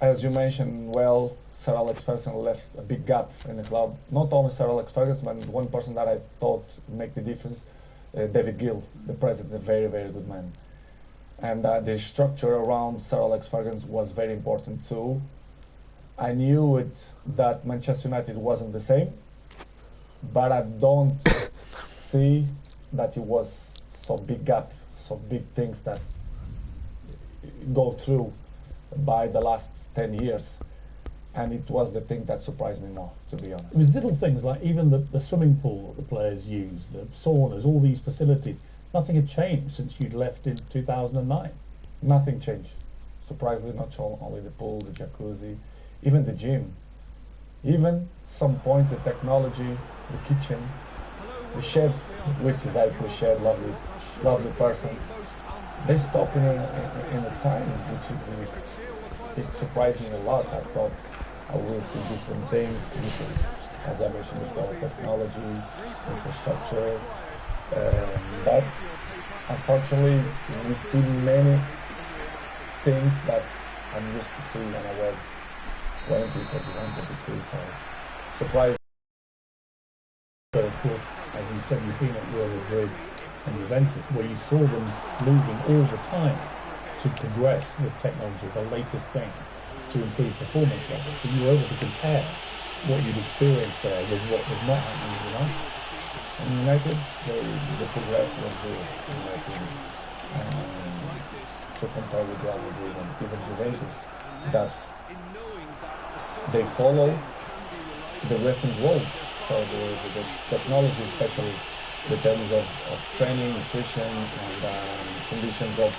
as you mentioned, well, Sir Alex Ferguson left a big gap in the club. Not only Sir Alex Ferguson, but one person that I thought make the difference, David Gill, the president, a very, very good man. And the structure around Sir Alex Ferguson was very important too. I knew it that Manchester United wasn't the same, but I don't see that it was so big gap, so big things that go through by the last 10 years. And it was the thing that surprised me more, to be honest. It was little things like even the swimming pool that the players use, the saunas, all these facilities. Nothing had changed since you'd left in 2009. Nothing changed. Surprisingly, not only the pool, the jacuzzi, even the gym. Even some points, the technology, the kitchen, the chefs, which is actually shed, lovely person. They stop in a time, which is it's surprising a lot. I thought I will see different things, different, as I mentioned before, technology, infrastructure, but unfortunately we see many things that I'm used to seeing when I was 20, 21, 22, so surprised. So of course, as you said, you've been at Real Madrid and Juventus, where you saw them moving all the time to progress with technology, the latest thing, to improve performance levels. So you were able to compare what you'd experienced there with what was not happening in United. In United, the progress was zero, in my opinion. To compare with Real Madrid and even Juventus, that they follow the Western world. So the technology, especially in terms of training, nutrition, and conditions of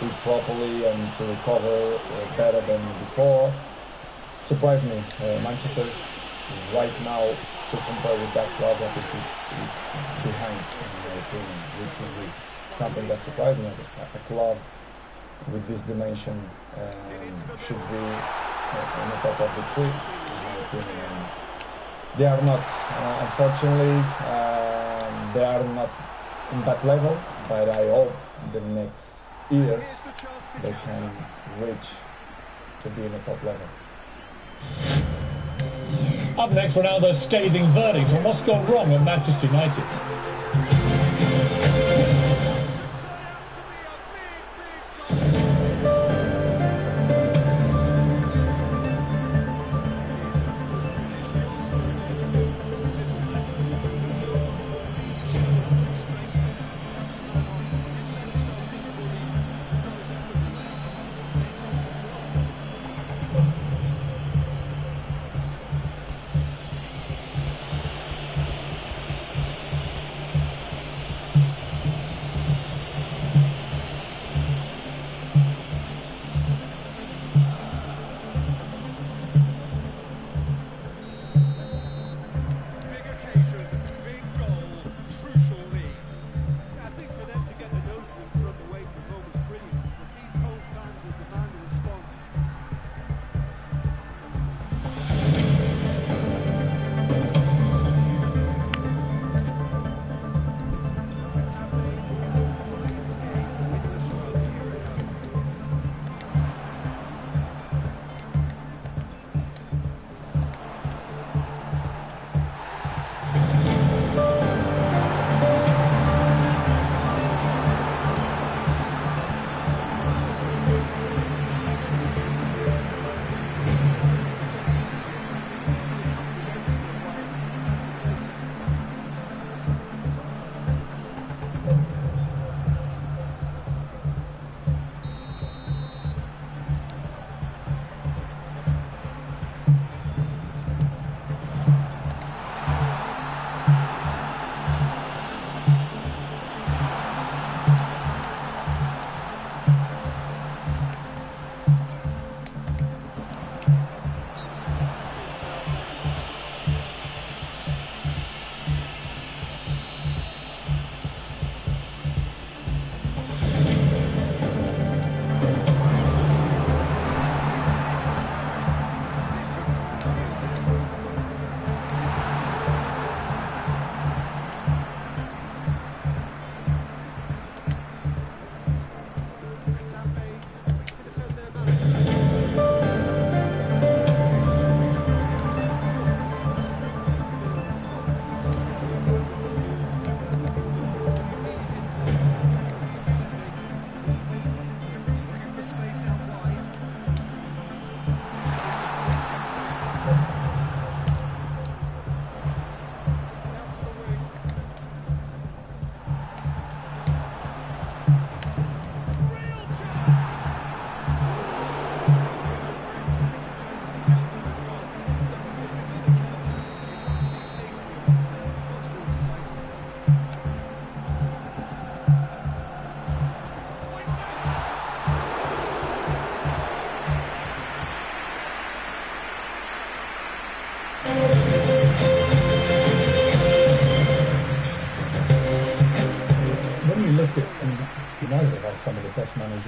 eat properly and to recover better than before, surprised me. Manchester right now, to compare with that club, I think it's behind, in my opinion, which is something that surprised me. A club with this dimension should be on the top of the tree, in my opinion. They are not, unfortunately, they are not in that level, but I hope the next years they can reach to be in the top level. Up next, Ronaldo's scathing verdict on what's gone wrong at Manchester United.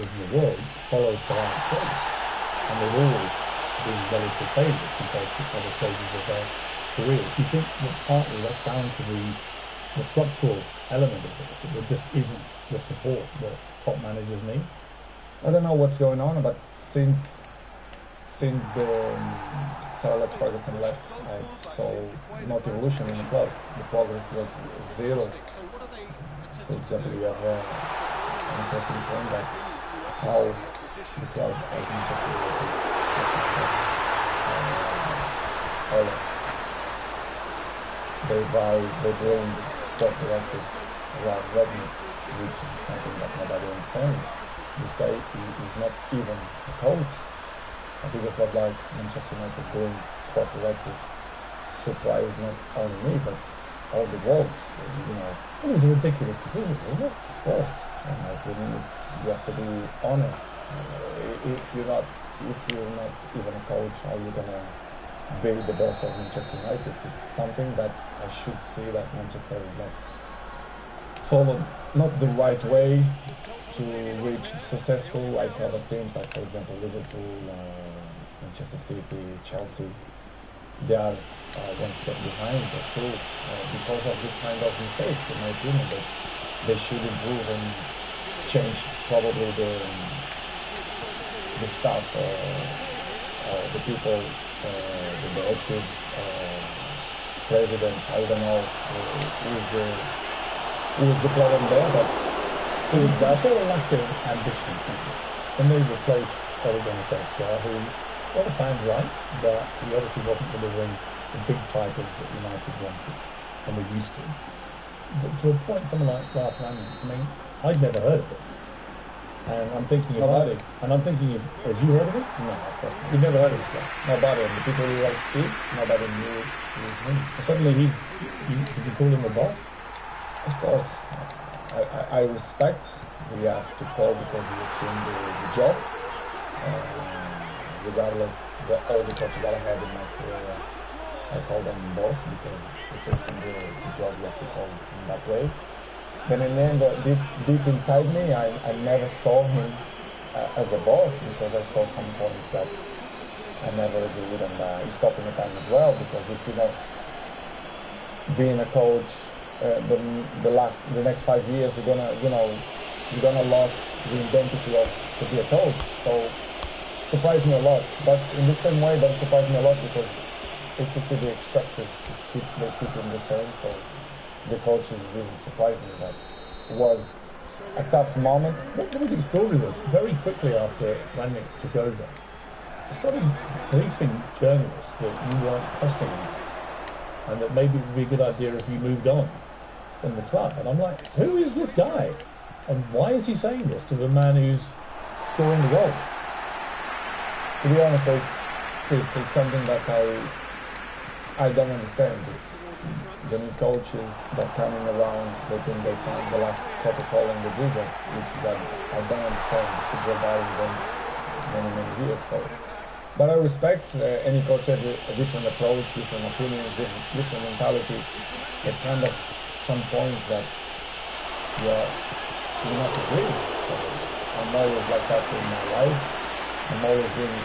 managers in the world follow Sir Alex Ferguson, and they've all been relative favourites compared to other stages of their careers. Do you think that partly that's down to the structural element of this, that there just isn't the support that top managers need? I don't know what's going on, but since the Sir Alex Ferguson left, I saw not evolution in the club. The progress was zero. For example, you have an interesting point that how the club has Manchester United they bring sport directors around Redmond, which is something that nobody understands. This guy is not even a coach. I think it was like Manchester United doing sport director surprised not only me but all the world. It was a ridiculous decision, wasn't it? Of course. And I think you have to be honest. If you're not even a coach, how are you gonna be the boss of Manchester United? It's something that I should see that Manchester is not followed not the right way to reach successful like other teams, like for example Liverpool, Manchester City, Chelsea. They are one step behind the two because of this kind of mistakes. In my opinion, that they should improve and change probably the staff, the people, the directors, presidents. I don't know who is the problem there, but I saw a lack of ambition to it. When they replaced Ole Gunnar Solskjaer, who the fans liked, but he obviously wasn't delivering the big titles that United wanted and were used to. But to appoint someone like Ralph Rangnick, I mean, I'd never heard of him. And I'm thinking about it. And I'm thinking, have you heard of him? no, of course not. You've never heard of this guy? Nobody. And the people who like speak, nobody knew it was him. Suddenly did you call him a boss? Of course, I respect the ask to call because he assumed the job. Regardless all the coaches that I had in my career, I call them boss because it's the job you have to call in that way. But in the end, deep inside me, I never saw him as a boss because I saw some points that I never agreed, and he stopped in the time as well because if you're not being a coach, the next 5 years you're gonna lose the identity of to be a coach. So surprised me a lot, but in the same way, don't surprise me a lot because if you see the structures, they keep them the same. So the coaches really surprised me. That was a tough moment. What was extraordinary was very quickly after Rangnick took over, I started briefing journalists that you weren't pressing enough, and that maybe it would be a good idea if you moved on from the club. And I'm like, who is this guy? And why is he saying this to the man who's scoring the goals? To be honest, Chris, it's something that I don't understand. It's the new coaches that coming around, they think they find the last protocol in the wizards, which that I don't understand. It's a many years. So, but I respect any coach has a different approach, different opinions, different mentality. It's kind of some points that you're not agree. So I'm always like that in my life. I'm always been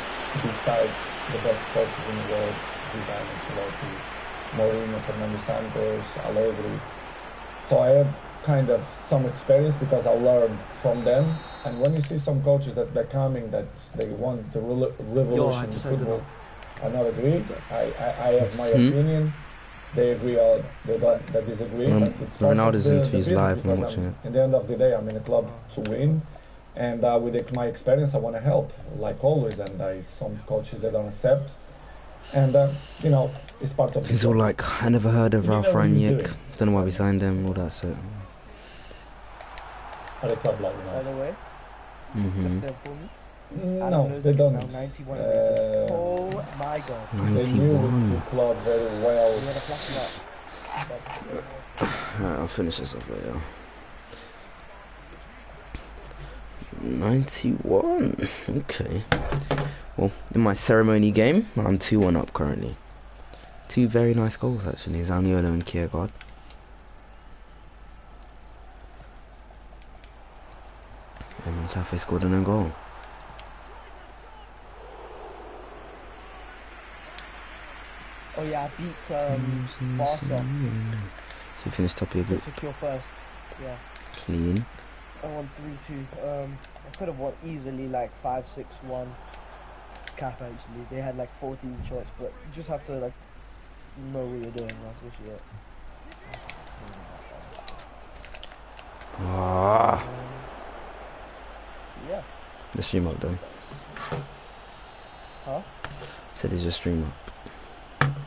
beside the best coaches in the world, Zidane, Ancelotti, Mourinho, Fernando Santos, Allegri. So I have kind of some experience because I learned from them. And when you see some coaches that they're coming, that they want the revolution in football, I not agree. I have my opinion. They agree or they disagree. But it's Ronaldo's interviews live and watching it. At the end of the day, I'm in a club to win. And with my experience, I want to help, like always. And some coaches they don't accept. And it's part of. He's all like, I never heard of Ralph Rangnick. Don't know why we signed him. All that shit. At a club like that. By the way. No, they don't. 91 oh my god. 91. They knew the club very well. We had a flash Alright, I'll finish this off later. 91. Okay. Well, in my ceremony game, I'm 2-1 up currently. Two very nice goals actually, Zaniolo and Kierkegaard. And Tafe scored an own goal. Oh yeah, I beat Barca. So you finished top of your To group. secure first. Yeah. Clean. I won 3-2. I could have won easily like 5-6-1. Cap actually. They had like 14 shots, but you just have to like know what you're doing. That's literally it. Ah. Yeah. The stream up though. Huh? Said it's your stream up.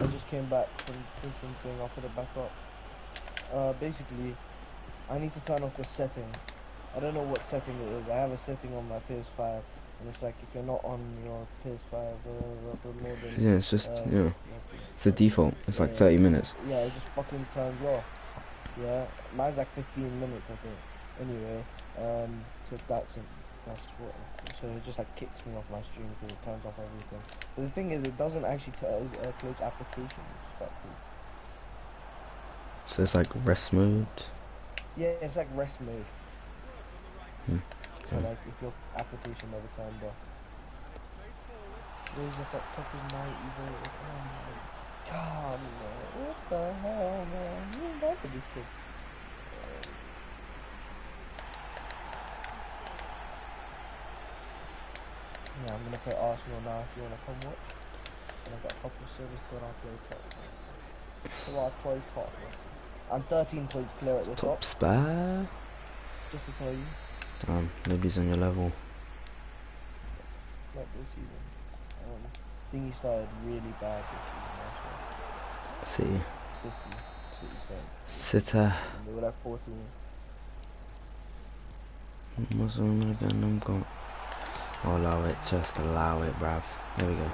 I just came back from something. I'll put it back up. Basically, I need to turn off the setting. I don't know what setting it is. I have a setting on my PS5, and it's like if you're not on your PS5 for more than Yeah, it's just you it's the default. It's like 30 minutes. yeah, it just fucking turns off. Yeah, mine's like 15 minutes, I think. Anyway, so that's what. So it just like kicks me off my stream because it turns off everything. But the thing is, it doesn't actually close applications. It's quite cool. So it's like rest mode. Yeah, it's like rest mode. So Okay. like if your application never turned off. There's like top of my evil. God, man, what the hell, man? Who invited this kid? Yeah, I'm gonna play Arsenal now if you wanna come watch. And I've got a couple of service till I'll play top. So I'll play top. I'm 13 points clear at the top. Top spare. Just to tell you. Nobody's on your level. Not this season. I think he started really bad this season, that's why. See. City started. Sitter. And they were like 14. What's on again? I'm gone. Oh, allow it. Just allow it, bruv. There we go.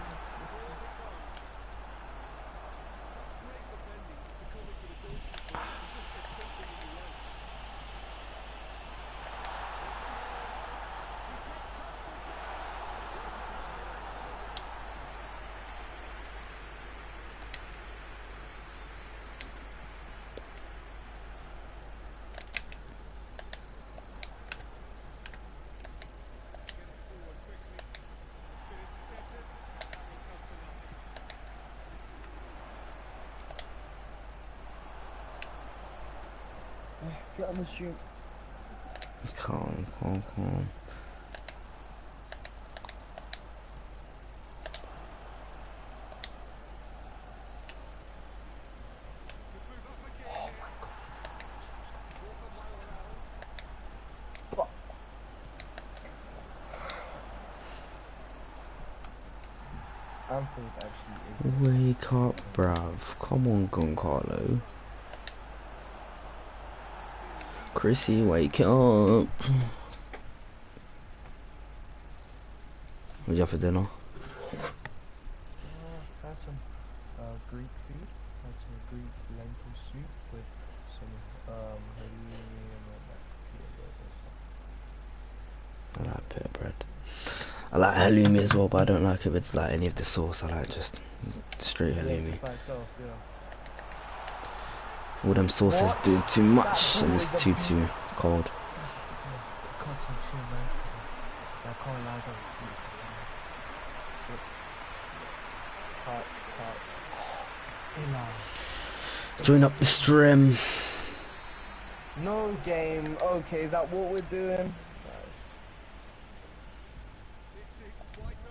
Get on the street. Calm. Anthony's actually is. Wake up, bruv. Come on, Goncalo. Chrissy, wake up. What'd you have for dinner? Had some Greek food. Had some Greek lentil soup with some halloumi and like pita bread or something. I like pita bread. I like halloumi as well, but I don't like it with like any of the sauce. I like just straight halloumi. By itself, yeah. All them sauces doing too much and it's too cold. The cuts are so nice today. I can't lie though. Join up the stream. No game. Okay, is that what we're doing?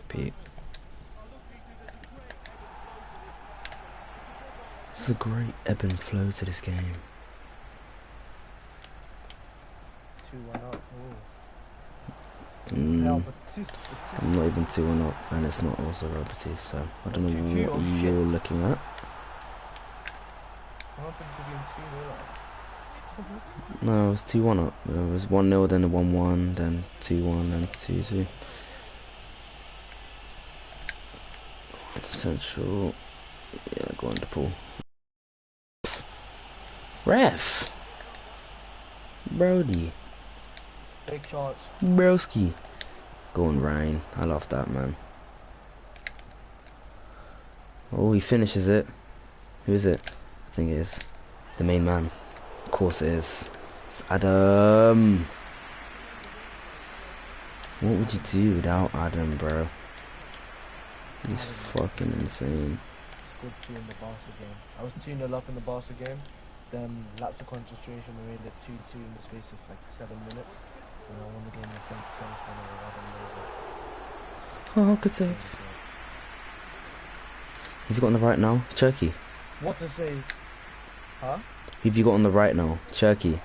Pete. There's a great ebb and flow to this game. 2-1 up. I'm not even 2-1 up, and it's not also Real Betis, so I don't know what you're looking at. I don't think we're getting 2-0 No, it was 2-1 up. It was 1-0, then a 1-1, then 2-1, then 2-2. Central. Yeah, go on the pool. Ref! Brody. Big chance. Broski. Go on, Ryan. I love that, man. Oh, he finishes it. Who is it? I think it is. The main man. Of course it is. It's Adam. What would you do without Adam, bro? He's fucking insane. Scored 2 in the Barca game. I was 2-0 up in the Barca game. Then lapse of concentration, we made it 2-2 in the space of like 7 minutes. And I won the game in 77th and 11 Oh, good save. Have you got on the right now? Turkey. What to say? Huh? Who've you got on the right now? Turkey.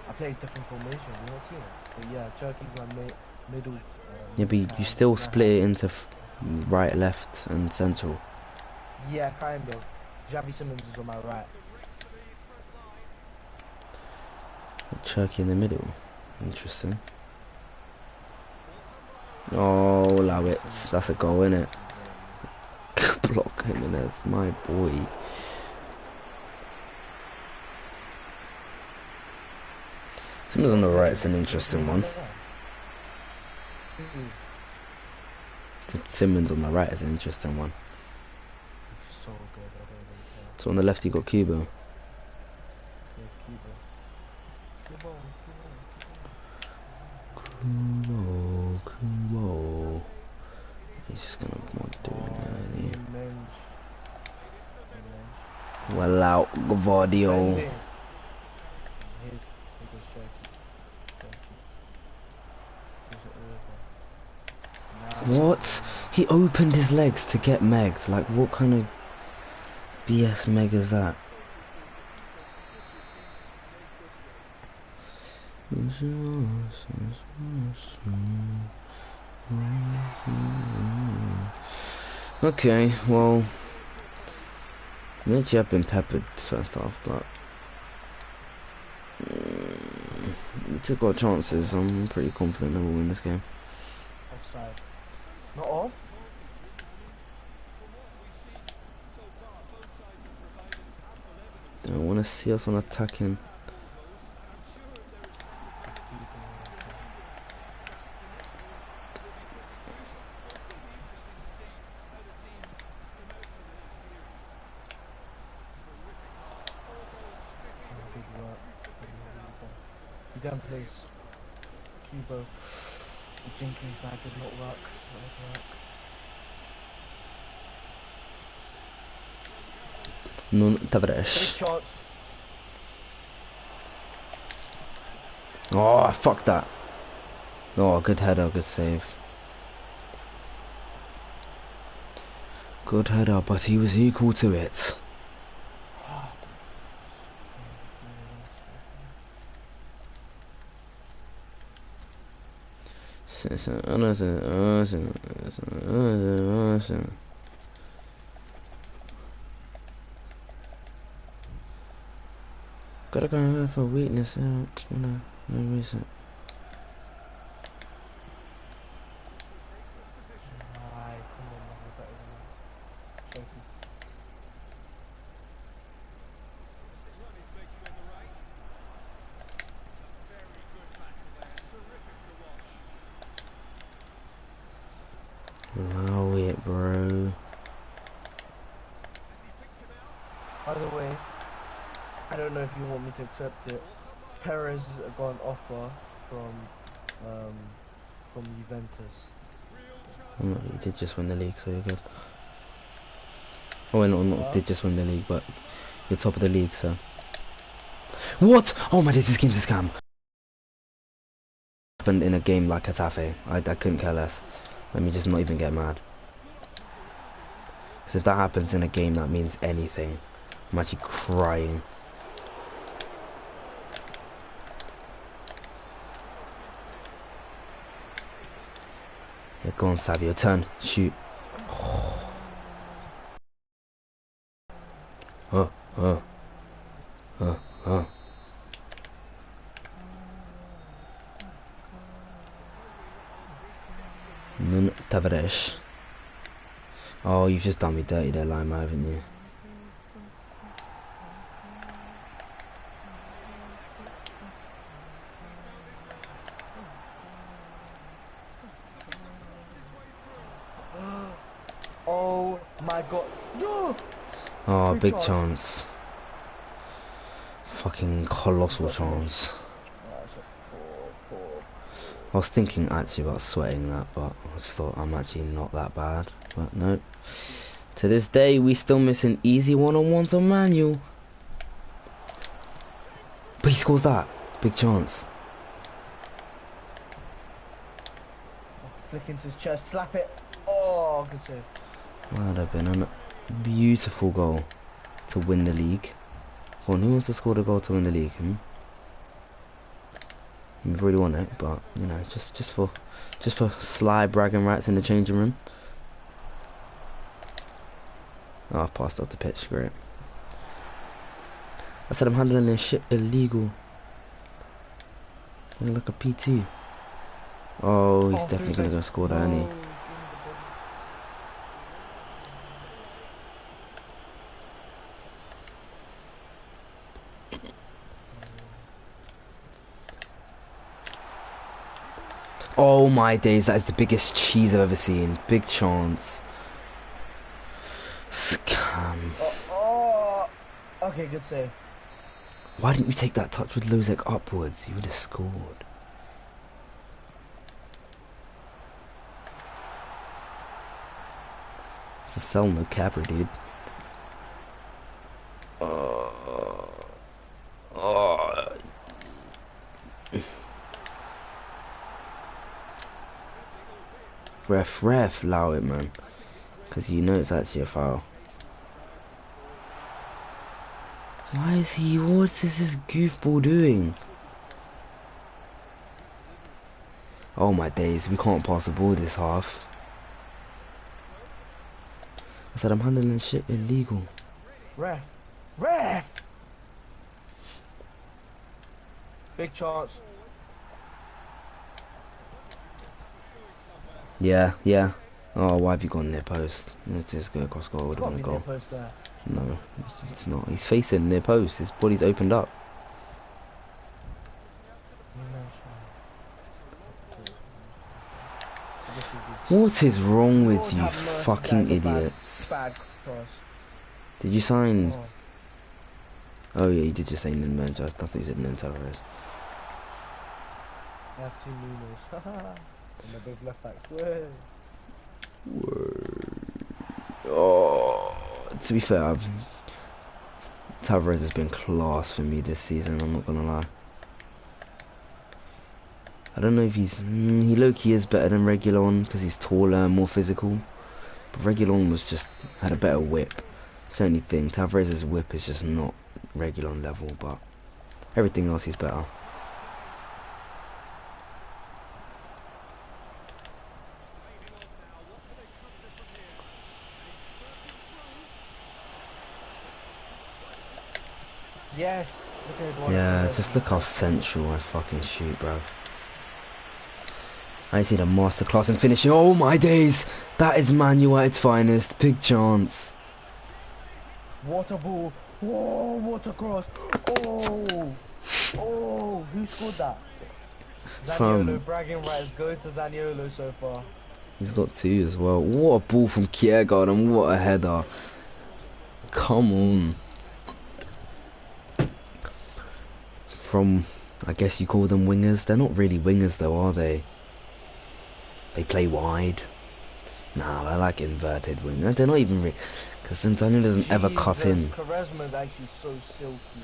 I played different formations, you don't see it. But yeah, Turkey's my middle. Yeah, but you still split it into right, left, and central. Yeah, kind of. Javi Simmons is on my right. Turkey in the middle. Interesting. Oh, allow it. That's a goal, innit? Block Jimenez, my boy. Simmons on the right is an interesting one. Simmons on the right is an interesting one. So good, I don't even care. So on the left you got Cuba. Yeah, Kubo. He's just gonna not do anything. Well out, Gvardio. What? He opened his legs to get megged. Like, what kind of BS meg is that? Okay, well, maybe I've been peppered the first half, but we took our chances. I'm pretty confident that we'll win this game. Offside. Not off? I want to see us on attacking. Down place. Cubo. Jenkins side did not work. Non Big Tavares. chance. Oh, fuck that. Oh, good header, good save. Good header, but he was equal to it. Gotta go for weakness. No reason. Allow it, bro. By the way, I don't know if you want me to accept it. Perez got an offer from Juventus. You did just win the league, so you're good. Oh, no, not did just win the league, but you're top of the league, so. What? Oh my days, this game's a scam. Happened in a game like Getafe. I couldn't care less. Let me just not even get mad. Because if that happens in a game, that means anything. I'm actually crying. Yeah, go on, Savio, turn, shoot. Nun Tavares. Oh, you've just done me dirty there, Lima, haven't you? Oh my god. No! Oh, big chance. Fucking colossal chance. I was thinking actually about sweating that, but I just thought I'm actually not that bad. But no. To this day, we still missing easy one-on-ones on manual. But he scores that. Big chance. Flick into his chest, slap it. Oh, good save. That would have been a beautiful goal to win the league. Come on, who wants to score the goal to win the league? We really want it, but you know, just for sly bragging rights in the changing room. Oh, I've passed off the pitch, great. I said I'm handling this shit illegal. Like a PT. Oh, he's definitely gonna go score that, isn't he? Oh my days, that is the biggest cheese I've ever seen. Big chance. Scam. Okay, good save. Why didn't you take that touch with Lozek upwards? You would have scored. It's a sell no capper, dude. Ref, allow it, man. Because you know it's actually a foul. What is this goofball doing? Oh my days, we can't pass the ball this half. I said I'm handling shit illegal. Ref! Big chance. Yeah. Oh, why have you gone near post? Let's just go across goal. Would have been a goal. Post there. No, it's not. He's facing near post. His body's opened up. What is wrong with you fucking idiots? Bad cross. Did you sign? Oh yeah, you did just say Ninja. I thought you said Ninja. I have two Nunos. And the big left backs. Word. Oh, to be fair, Tavares has been class for me this season. I'm not gonna lie. I don't know if he low-key is better than Reguilon because he's taller and more physical. But Reguilon had a better whip. It's the only thing. Tavares' whip is just not Reguilon level, but everything else is better. Yes. Yeah, just look how central I fucking shoot, bruv. I see the masterclass in finishing. Oh my days! That is Manu at its finest. Big chance. Water ball. Oh, water cross. Oh, who scored that? Zaniolo, bragging rights go to Zaniolo so far. He's got two as well. What a ball from Kiergaard and what a header. Come on. From, I guess you call them wingers. They're not really wingers though, are they? They play wide. Nah, I like inverted wingers. They're not even really, because Santana doesn't ever cut in. Quaresma is actually so silky.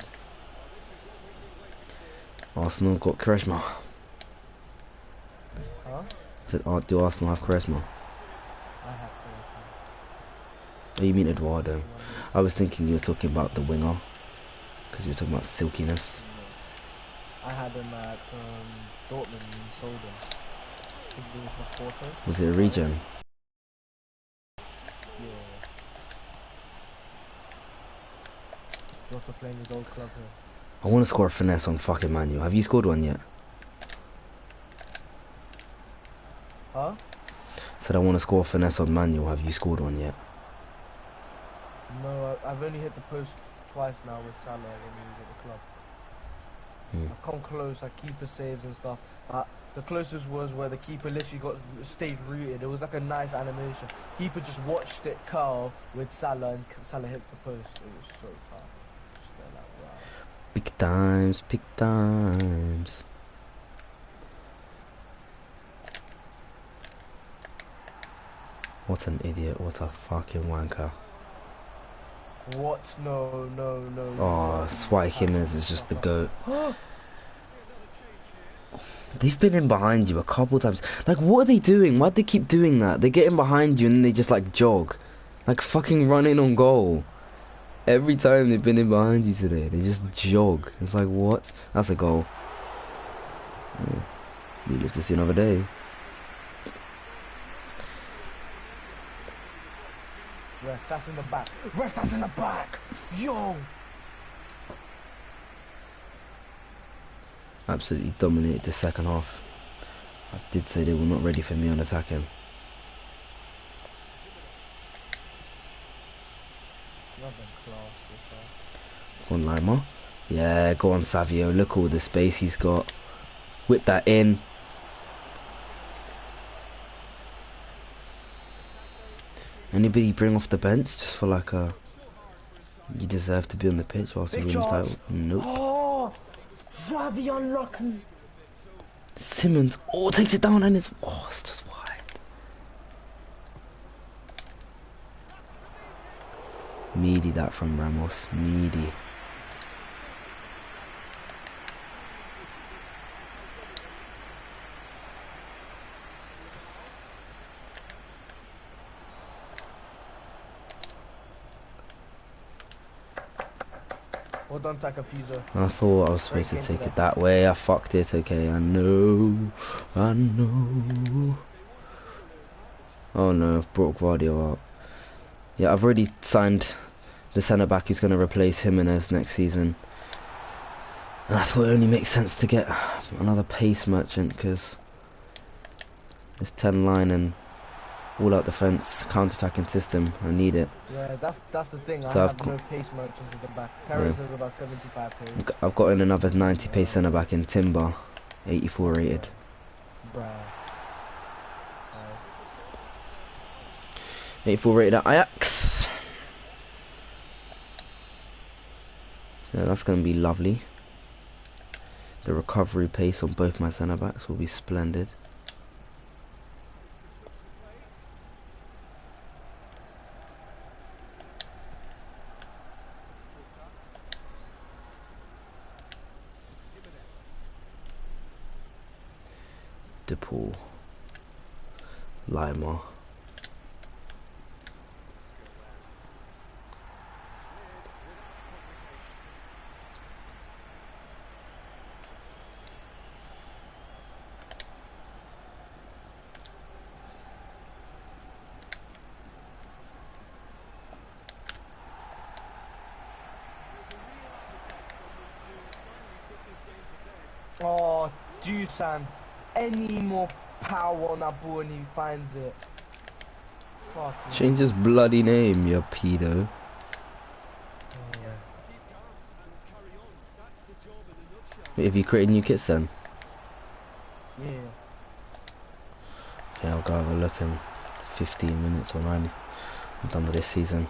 Arsenal got Quaresma. Huh? Do Arsenal have Quaresma? I have Quaresma. Oh, you mean Eduardo? I was thinking you were talking about the winger, because you were talking about silkiness. I had him at Dortmund and sold him. I think it was my Porto. Was it a regen? Yeah. He's also playing his old club here. I want to score a finesse on fucking Manu. Have you scored one yet? Huh? Said I want to score a finesse on Manu. Have you scored one yet? No, I've only hit the post twice now with Salah when he was at the club. I've come close, like keeper saves and stuff. The closest was where the keeper literally stayed rooted. It was like a nice animation. Keeper just watched it curl with Salah and Salah hits the post. It was so tough. Just like, wow. Big times, big times. What an idiot, what a fucking wanker. What? No, no, no. Oh, Swike Jimenez is just the GOAT. They've been in behind you a couple times. Like, what are they doing? Why'd they keep doing that? They get in behind you and then they just, like, jog. Like, fucking run in on goal. Every time they've been in behind you today, they just jog. It's like, what? That's a goal. Oh, we live to see another day. Ref, that's in the back. Ref, that's in the back. Yo. Absolutely dominated the second half. I did say they were not ready for me on attacking. Go on, Lima. Yeah, go on, Savio. Look all the space he's got. Whip that in. Anybody bring off the bench just for like a... You deserve to be on the pitch whilst we win the title. Nope. Oh, Xavi unlucky. Simmons. Oh, takes it down and it's... Oh, it's just wide. Meaty that from Ramos. Meaty. Well done, Takafusa. I thought I was supposed to take it that way. I fucked it. Okay, I know. I know. Oh no, I've brought Guardiola up. Yeah, I've already signed the centre-back who's going to replace Jimenez next season. And I thought it only makes sense to get another pace merchant because this 10 line and all-out defence, counter-attacking system, I need it. Yeah, that's the thing. So I have no pace merchants at the back. Paris is about 75 pace. I've got in another 90 pace centre-back in Timber, 84 rated. Bruh. 84 rated at Ajax. So that's going to be lovely. The recovery pace on both my centre backs will be splendid. DePaul, Lima. Oh, Dusan. Any more power on that ball and he finds it. Fuck. Change his bloody name, you pedo. Wait, have you created new kits then? Yeah. Okay, I'll go have a look in 15 minutes when I'm done with this season.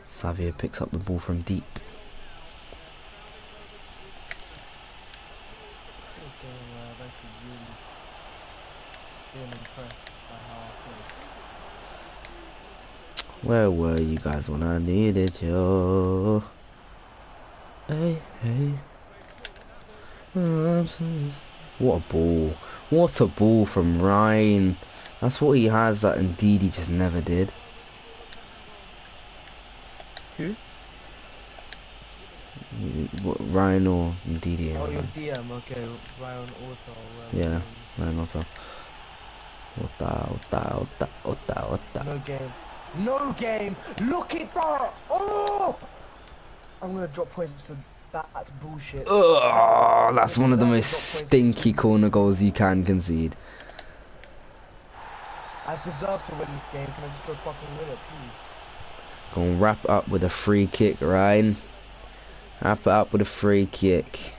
Savio picks up the ball from deep. Where were you guys when I needed you? Hey, hey. What a ball. What a ball from Ryan. That's what he has that Ndidi just never did. Who? What, Ryan or Ndidi? Oh, your DM, okay. Ryan Auto. Yeah, Ryan Auto. Ota. No game. No game! Look at that! Oh! I'm gonna drop points to that. That's bullshit. Ugh, that's one of the most stinky corner goals you can concede. I deserve to win this game. Can I just go fucking win it, please? Gonna wrap up with a free kick, Ryan. Wrap it up with a free kick.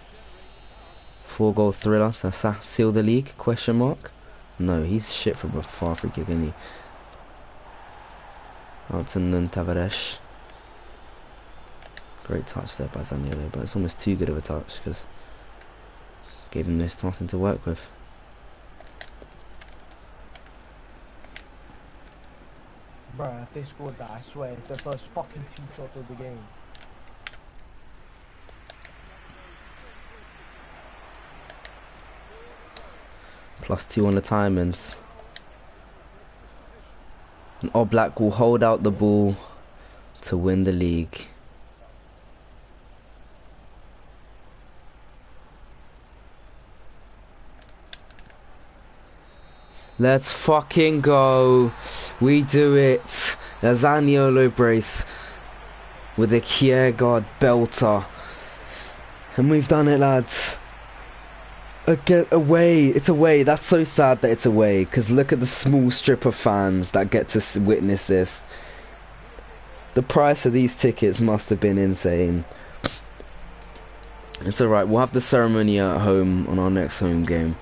4-goal thriller. So seal the league? Question mark? No, he's shit from a far free kick, isn't he? Alton and Tavares. Great touch there by Zaniolo, but it's almost too good of a touch because gave him nothing to work with. Bruh, if they scored that, I swear, it's their first fucking 2 shots of the game. +2 on the timings. And Oblak will hold out the ball to win the league. Let's fucking go. We do it. The Zaniolo brace with a Kiergaard belter. And we've done it, lads. Again, away. It's away. That's so sad that it's away. Because look at the small strip of fans that get to witness this. The price of these tickets must have been insane. It's alright. We'll have the ceremony at home on our next home game.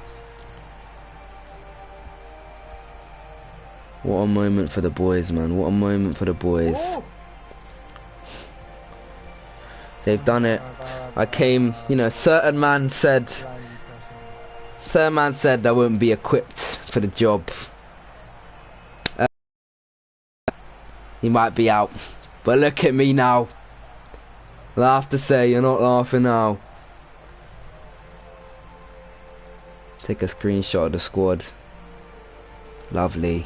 What a moment for the boys, man. What a moment for the boys. Oh! They've done it. I came, you know, certain man said I wouldn't be equipped for the job. He might be out. But look at me now. Laugh to say, you're not laughing now. Take a screenshot of the squad. Lovely.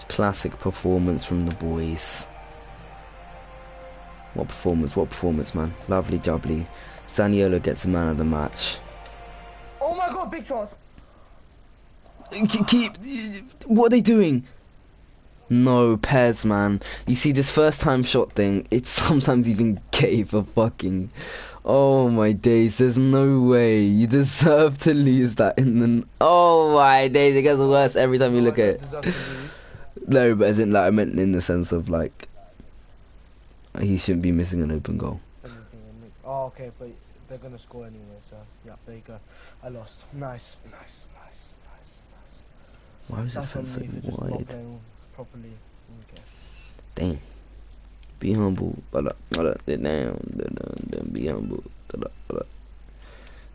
Classic performance from the boys. What performance, man. Lovely jubbly. Zaniolo gets the man of the match. Oh my god, big chance! What are they doing? No, Pez, man. You see, this first time shot thing, it sometimes even gave a fucking... Oh my days, there's no way. You deserve to lose that in the... Oh my days, it gets worse every time you look at it. No, but as in, like, I meant in the sense of, like, he shouldn't be missing an open goal. Oh, okay, but they're gonna score anyway, so, yeah, there you go. I lost. Nice. Why was the That's on defense so me for just not wide? playing properly. Okay. Damn. Be humble. Down. Be humble.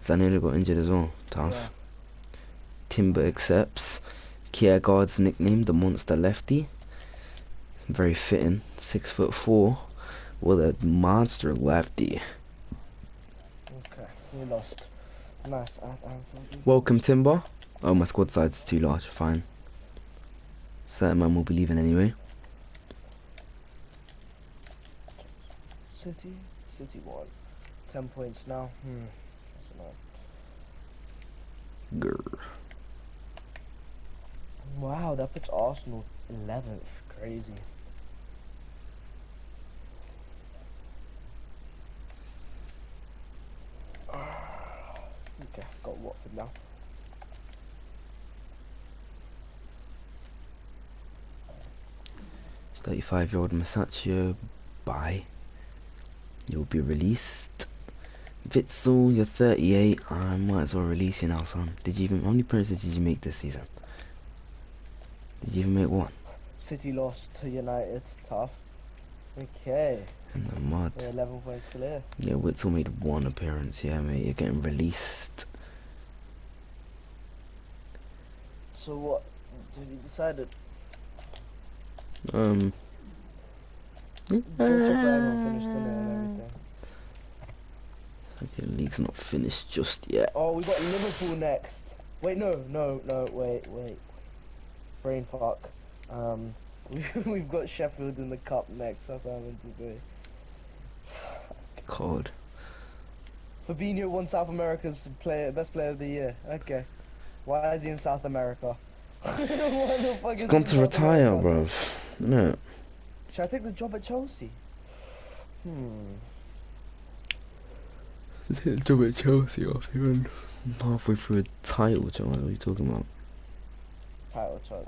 Zaniolo got injured as well. Tough. Yeah. Timber accepts Kiergaard's nickname, the monster lefty. Very fitting. 6'4" with a monster lefty. Okay, we lost. Nice. Welcome, Timber. Oh, my squad side's too large. Fine. Certain man will be leaving anyway. City 1. 10 points now. That's enough. Grr. Wow, that puts Arsenal 11th. Crazy. Okay, got Watford now. $35-year-old Masaccio, bye. You'll be released. Witzel, you're 38. I might as well release you now, son. How many appearances did you make this season? Did you even make one? City lost to United. Tough. Okay. In the mud. We're 11 points clear. Yeah, Witzel made one appearance. Yeah, mate, you're getting released. So what? Have you decided? Everyone Finished in it and everything. Okay, the league's not finished just yet. Oh, we got Liverpool next. Wait, no, wait. Brain fuck. We've got Sheffield in the cup next. That's what I meant to say. God. Fabinho won South America's best player of the year. Okay. Why is he in South America? Why the fuck is Gone he to in retire, South America? bruv. No. Should I take the job at Chelsea? Job at Chelsea after even halfway through a title, John. What are you talking about? Title charge.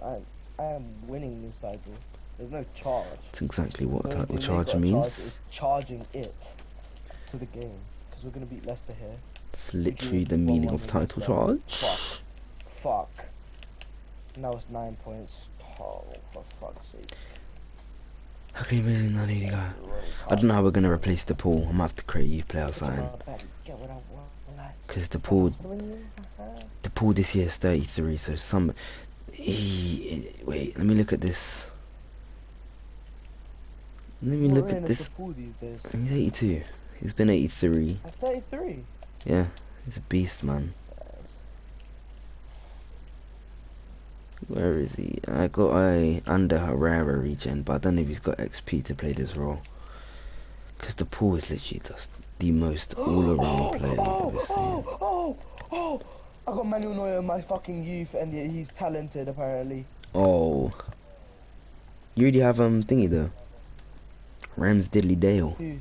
I am winning this title. There's no charge. That's exactly what The only title thing charge they got means. charged is charging it to the game. Because we're going to beat Leicester here. It's literally the meaning of title charge. Fuck. Now it's 9 points. Oh, for fuck's sake. How can you imagine that, Liga? I don't know how we're going to replace the pool. I'm going to have to create youth player sign. Because the pool this year is 33, so Wait, let me look at this. Let me What look rating at is the this. pool these days? He's 82. He's been 83. At 33. Yeah, he's a beast, man. Where is he? I got a under Herrera regen, but I don't know if he's got XP to play this role. Because the pool is literally just the most all-around player I've ever seen. Oh! I got Manuel Neuer in my fucking youth, and he's talented apparently. Oh, you already have thingy though. Rams Diddley Dale. Who?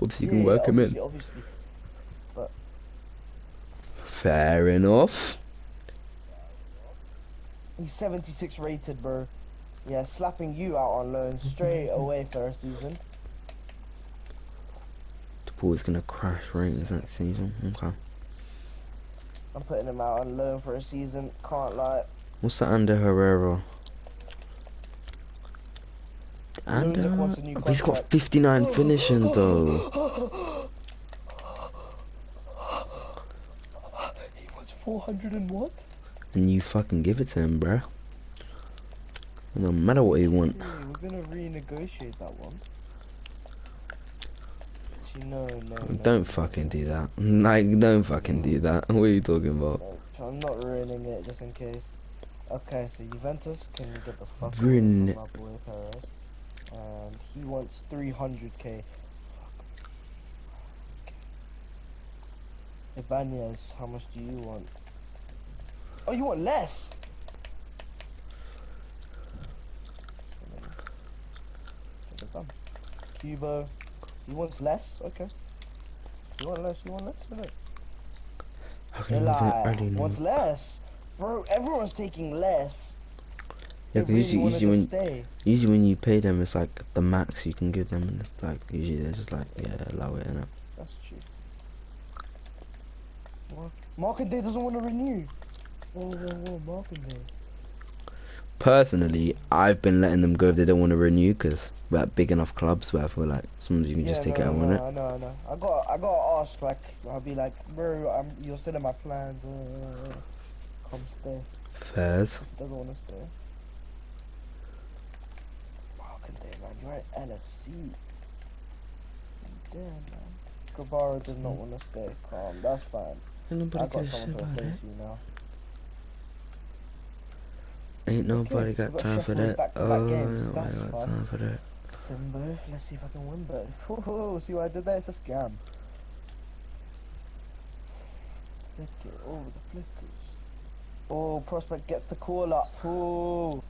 Obviously, you Yeah, can yeah, work him in. obviously. But Fair enough. he's 76 rated, bro. Yeah, slapping you out on loan straight away first season. The pool is gonna crash ratings next season. Okay. I'm putting him out on loan for a season. Can't lie. What's that under Herrera? Lozak wants a new But he's got contract. 59 finishing though. He wants 400 and what? And you fucking give it to him, bruh. No matter what he want. Hey, we're gonna renegotiate that one. Actually, no. Don't fucking do that. Like, don't fucking do that. What are you talking about? No, I'm not ruining it just in case. Okay, so Juventus can get the fuck Ruin away from my boy Perez. And he wants 300k. Ibanez, how much do you want? Oh, you want less? Get this done. Cubo, he wants less? Okay. You want less, innit? How can you move it early Eli now? wants less. Bro, everyone's taking less. Yeah, They because really wanted to stay. usually when you pay them, it's like the max you can give them, and it's like usually they're just like, yeah, allow it, innit? That's true. Markandé doesn't want to renew. Whoa, Markandé. Personally, I've been letting them go if they don't want to renew, because we're at big enough clubs where I feel like sometimes you can just take it out, innit? I know. I gotta ask, like, I'll be like, bro, you're still in my plans. Come stay. Fairs. If he doesn't want to stay. Markandé, man, you're at NFC. Damn, man. Grabara does not want to stay. Calm, that's fine. Ain't I nobody got give a shit someone to about replace that. you now. Ain't nobody Okay, got we got time for Sheffield that. back-to-back games. Ain't nobody That's got fun. time for that. Sim both. Let's see if I can win both. Oh, see what I did there? It's a scam. Flick it. Oh, the flickers. Oh, Prospect gets the call up. Oh.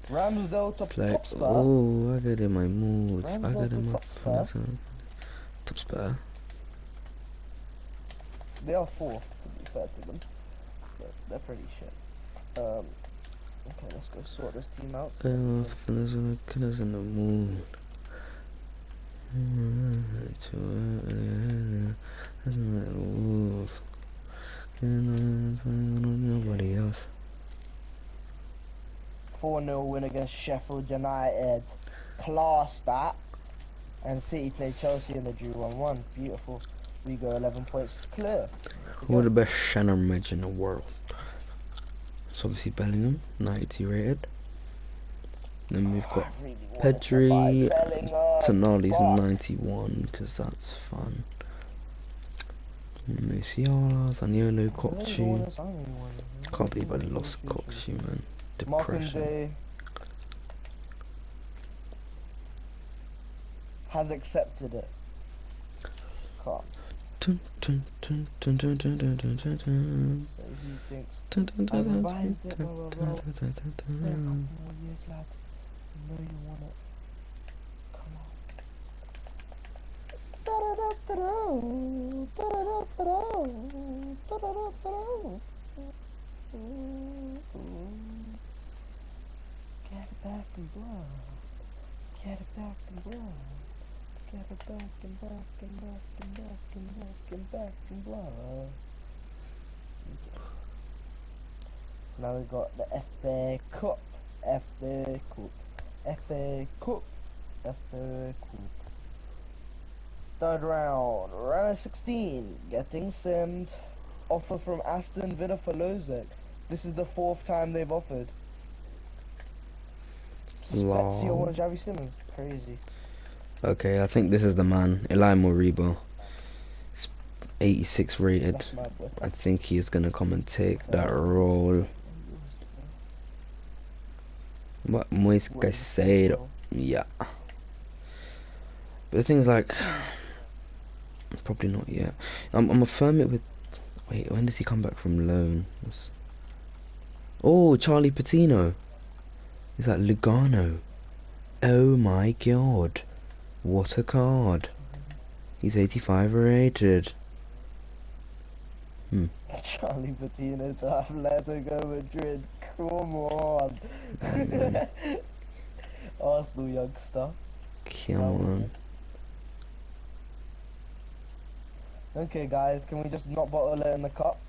Ramsdale to It's like, top spur. oh, I got in my moods. I Ramsdale got to in my top spur. top spur. They are fourth, to be fair to them. But they're pretty shit. Okay, let's go sort this team out. Fellas in the mood. Nobody else. 4-0 win against Sheffield United. Class that. And City played Chelsea and they drew 1-1. Beautiful. We go 11 points clear. Who the best center mid in the world? It's obviously Bellingham, 92 rated. Then we've got Pedri, Tonali's 91 because that's fun. Musiala, Zaniolo, Cockchu. Can't believe I lost Cockchu, man. Depression. Markandé has accepted it. Can't. Dun, dun, dun, dun, dun, dun, dun, dun, dun, dun. So he thinks Dun, dun, I dun, dun, revised it, dun, blah, blah, dun, blah. dun, dun, dun, There a dun. couple more years, lad. You know you want it. Come on. Get it back and blow. Get it back and blow. Get it back and back and back and back and back and back and blow. Now we got the FA Cup. FA Cup. FA Cup. FA Cup. Third round. Round of 16. Getting simmed. Offer from Aston Villa for Lozek. This is the 4th time they've offered. Lol. Spezia want Javi Simmons. Crazy. Okay, I think this is the man. Eli Moriba. 86 rated. That's my boy. I think he's gonna come and take that role. What Moise Caicedo? Yeah. But the thing's like, probably not yet. I'm affirm it with. Wait, when does he come back from loan? Oh, Charlie Patino. Is that Lugano? Oh my god. What a card. He's 85 rated. Charlie Patino to Atletico Madrid. Come on. Arsenal youngster. Come on. Okay, guys, can we just not bottle it in the cup?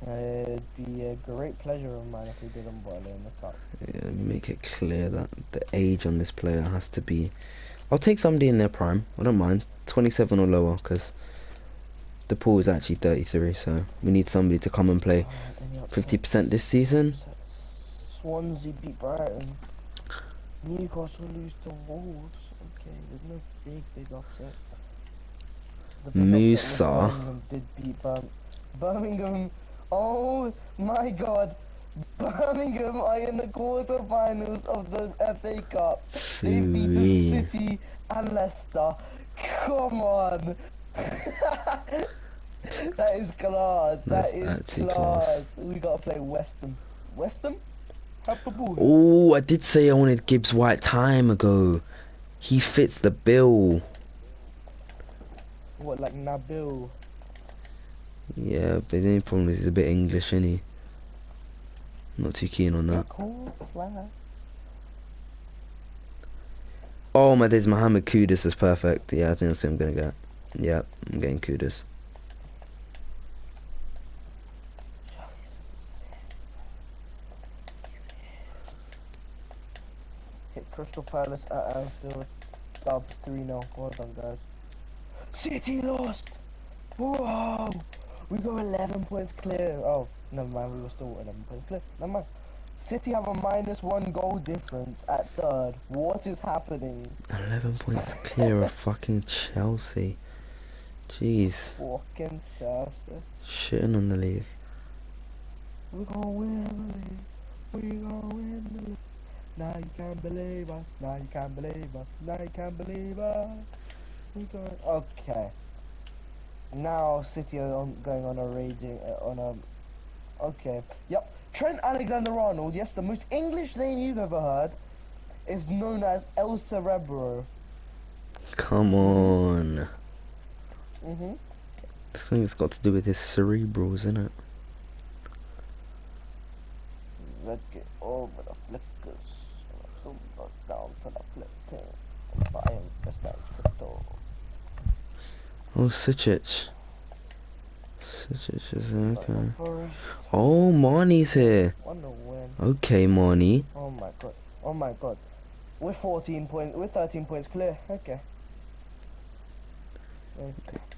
It'd be a great pleasure of mine if we didn't bottle it in the cup. Yeah, make it clear that the age on this player has to be. I'll take somebody in their prime. I don't mind 27 or lower, because the pool is actually 33. So we need somebody to come and play 50% this season. Swansea beat Brighton. Newcastle lose to Wolves. Okay, there's no big upset. The big upset was Birmingham did beat Birmingham. Oh my God. Birmingham are in the quarterfinals of the FA Cup. They beat City and Leicester. Come on. That is class. That is class. We gotta play West Ham. West Ham? Oh, I did say I wanted Gibbs White time ago. He fits the bill. What, like Nabil? Yeah, but the only problem is he's a bit English, isn't he? Not too keen on that. Oh my days, Mohamed Kudus is perfect. Yeah, I think that's what I'm gonna get. Yeah, I'm getting Kudus. Hit Crystal Palace at Anfield. Dub 3-0. Well done, guys. City lost! Whoa! We got 11 points clear. Oh, never mind. We were still 11 points clear. Never mind. City have a -1 goal difference at 3rd. What is happening? 11 points clear of fucking Chelsea. Jeez. Fucking Chelsea. Shitting on the league. We're gonna win the league. We're gonna win the league. Now you can't believe us. Now you can't believe us. Now you can't believe us. We're going. Okay. Now City are going on a raging okay. Yep. Trent Alexander-Arnold, yes, the most English name you've ever heard, is known as El Cerebro. Come on. Mhm. This thing's got to do with his cerebrals, isn't it? Let's get over the flickers. Down to the flip team. Buying just like crypto. Oh, Suchich. Suchich is okay. Oh, Marnie's here. Okay, Marnie. Oh my god. Oh my god. We're 14 points. We're 13 points clear. Okay.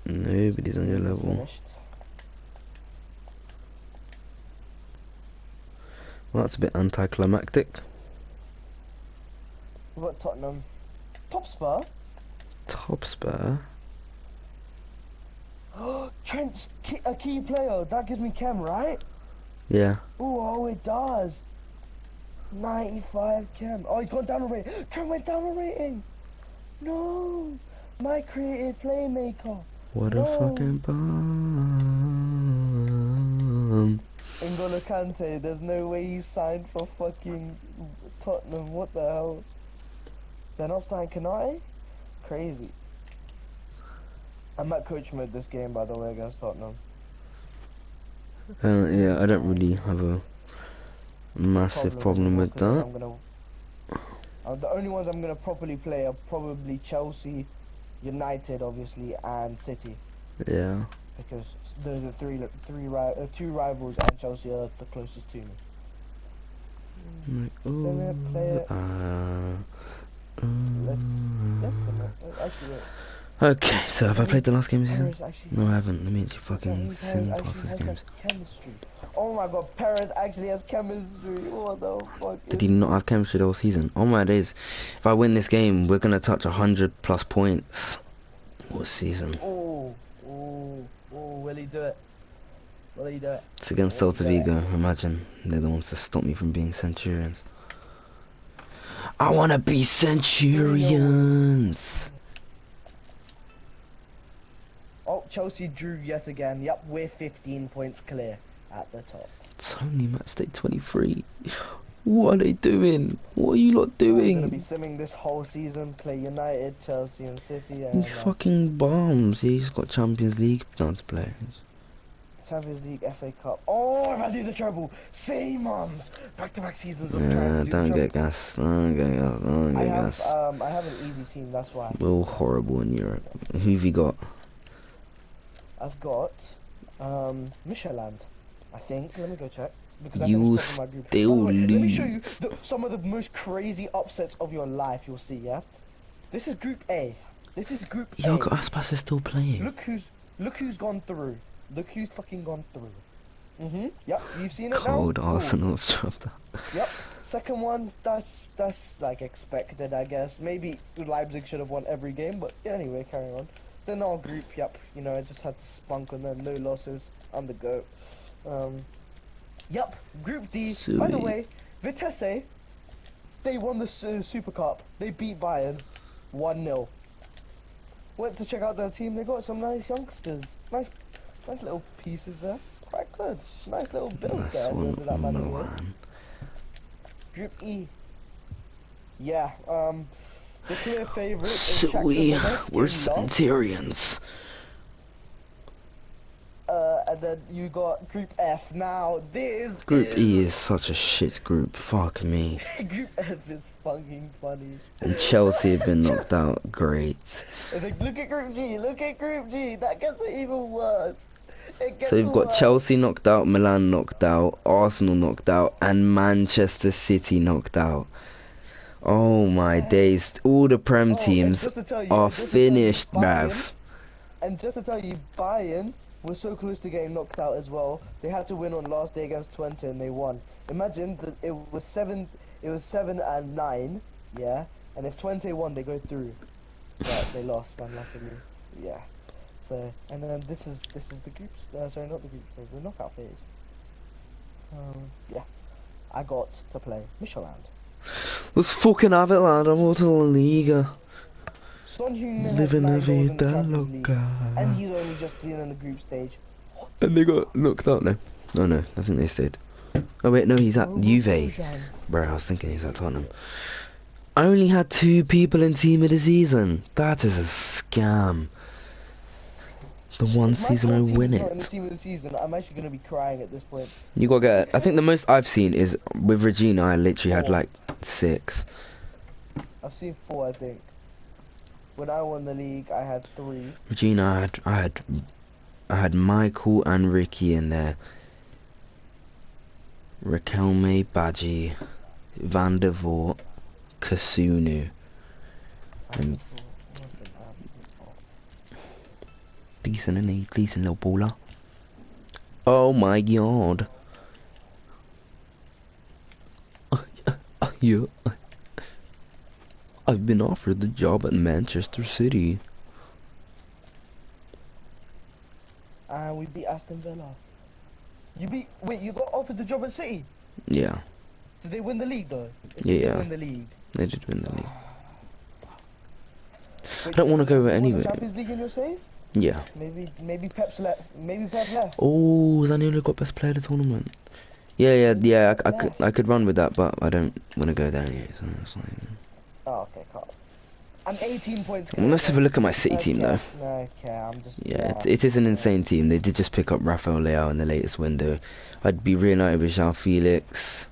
Nobody's on your level. Finished. Well, that's a bit anticlimactic. We've got Tottenham. Top Spur. Top Spur. Trent's a key player. That gives me chem, right? Yeah. Oh, it does. 95 chem. Oh, he's gone down a rating. Trent went down a rating. No. My creative playmaker. What a fucking bum. N'Golo Kante, there's no way he's signed for fucking Tottenham. What the hell? They're not starting Kanate? Crazy. I'm at coach mode this game, by the way, against Tottenham. Yeah, I don't really have a massive problem with that. The only ones I'm gonna properly play are probably Chelsea, United, obviously, and City. Yeah. Because those are two rivals, and Chelsea are the closest to me. Like, So play it. Let's actually. Okay, so have I played the last game of the season? Perez actually No, I has- haven't. Let me actually does that fucking mean Perez sim actually past these has games. that chemistry? Oh my god, Perez actually has chemistry. What the fuck Did is he not this? have chemistry the whole season? Oh my days. If I win this game, we're gonna touch 100+ points. What season? Oh, oh, oh, will he do it? Will he do it? It's against Will he Celta do it? Vigo. Imagine they're the ones to stop me from being Centurions. I wanna be Centurions. Oh, Chelsea drew yet again. Yep, we're 15 points clear at the top. It's only match day 23. What are they doing? What are you lot We're gonna be doing? simming this whole season. Play United, Chelsea, and City, You and fucking bombs. Yeah, he's got Champions League now to play. Champions League, FA Cup. Oh, if I do the treble, Simons! Back-to-back seasons of trying to do the Don't treble. get gas. Don't get gas. Don't get gas. I have an easy team. That's why. We're all horrible in Europe. Who've you got? I've got Michelin, I think. Let me go check. Because I You finished top of my group. still By the way, let me show you lose. some of the most crazy upsets of your life. You'll see, yeah. This is Group A. This is Group Yo, A. Aspas is still playing. Look who's gone through. Look who's fucking gone through. Yep. You've seen it Cold now. Arsenal have dropped out. Yep. Second one. That's like expected, I guess. Maybe Leipzig should have won every game, but anyway, carry on. Then our group. Yep. You know, I just had to spunk on them. No losses. I'm the goat. Yep, Group D. By the Sweet. way, Vitesse, they won the Super Cup. They beat Bayern 1-0. Went to check out their team. They got some nice youngsters. Nice little pieces there. It's quite good. Nice little build That's there one under that man. Rohan. Group E. Yeah, the clear favourite is So Shakhtar we're Donetsk in last. Centurions. And then you got Group F. Now this Group E is such a shit group. Fuck me. Group F is fucking funny. And Chelsea have been knocked out. Great. It's like, look at Group G. Look at Group G. That gets it even worse. It gets So we've got worse. Chelsea knocked out, Milan knocked out, Arsenal knocked out, and Manchester City knocked out. Oh my days. All the Prem Oh, and teams just to tell you- are just to tell you, finished, Bayern- bruv. And just to tell you, Bayern was so close to getting knocked out as well. They had to win on last day against Twente and they won. Imagine that it was 7-9, yeah. And if Twente won, they go through. But they lost, unluckily. Yeah. So, and then this is the groups. Sorry, not the group stage, the knockout phase. Yeah. I got to play Michelin. Let's fucking have it, lad. I'm going to the Liga. Son Heung-min has Living 9 la goals in the vida Champions League, loca. and he's only just been in the group stage. And they got knocked out now. Oh no, I think they stayed. Oh wait, no, he's at Juve. Rohan. Bro, I was thinking he's at Tottenham. I only had 2 people in team of the season. That is a scam. The one If my season I whole team win is not in the it. team of the season, I'm actually going to be crying at this point. You gotta get. I think the most I've seen is with Regina. I literally had 4. like 6. I've seen 4, I think. When I won the league, I had 3. Regina, I had Michael and Ricky in there. Raquelme, Badgie, Van der Voort, Kasunu, and decent, isn't he? Decent little baller. Oh my god. Yeah. I've been offered the job at Manchester City. And we beat Aston Villa. Wait, you got offered the job at City? Yeah, Did they win the league though? If Yeah, they yeah. win the league. they did win the league. Wait, don't wanna so go you won anywhere. the Champions League in your save? Yeah. Maybe Pep's left. Maybe Pep left. Oh, Zaniolo got best player of the tournament. Yeah. I could run with that, but I don't want to go there anyway. So it's like, Oh, okay, cool. I'm 18 points. well, let's have a look at my City team though. Okay, I'm just. Yeah, it is an insane team. They did just pick up Rafael Leao in the latest window. I'd be reunited with João Felix.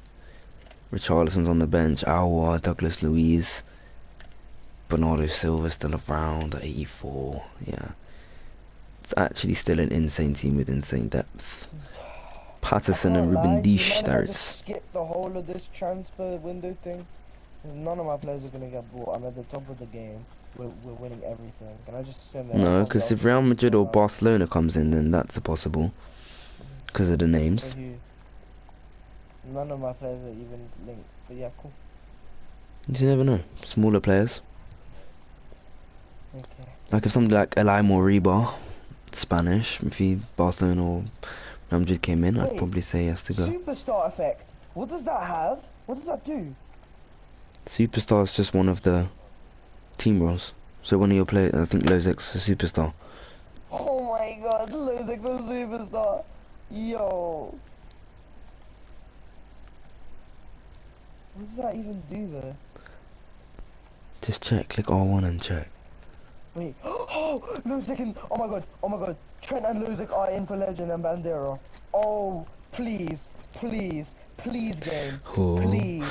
Richarlison's on the bench. Aouar, Douglas Luiz. Bernardo Silva's still around at 84. Yeah. It's actually still an insane team with insane depth. Patterson and Ruben Dish, there it's... Skip the whole of this transfer window thing. None of my players are gonna get bought. I'm at the top of the game. we're winning everything. And I just stand there. I No, can't be because if asked to Real Madrid or sort out. Barcelona comes in, then that's a possible. Because of the For names. who? None of my players are even linked. But yeah, cool. You never know. Smaller players. Okay. Like if somebody like Eli Moriba, Spanish, if he Barcelona or Real Madrid came in, I'd Wait, probably say yes to go. superstar effect. What does that have? What does that do? Superstar is just one of the team roles. So one of your players, I think Lozek's a superstar. Oh my god, Lozek's a superstar. Yo. What does that even do though? Just check, click R1 and check. Wait. Oh, Lozek and oh my god, oh my god. Trent and Lozek are in for Legend and Bandera. Oh, please, please, please, game, please.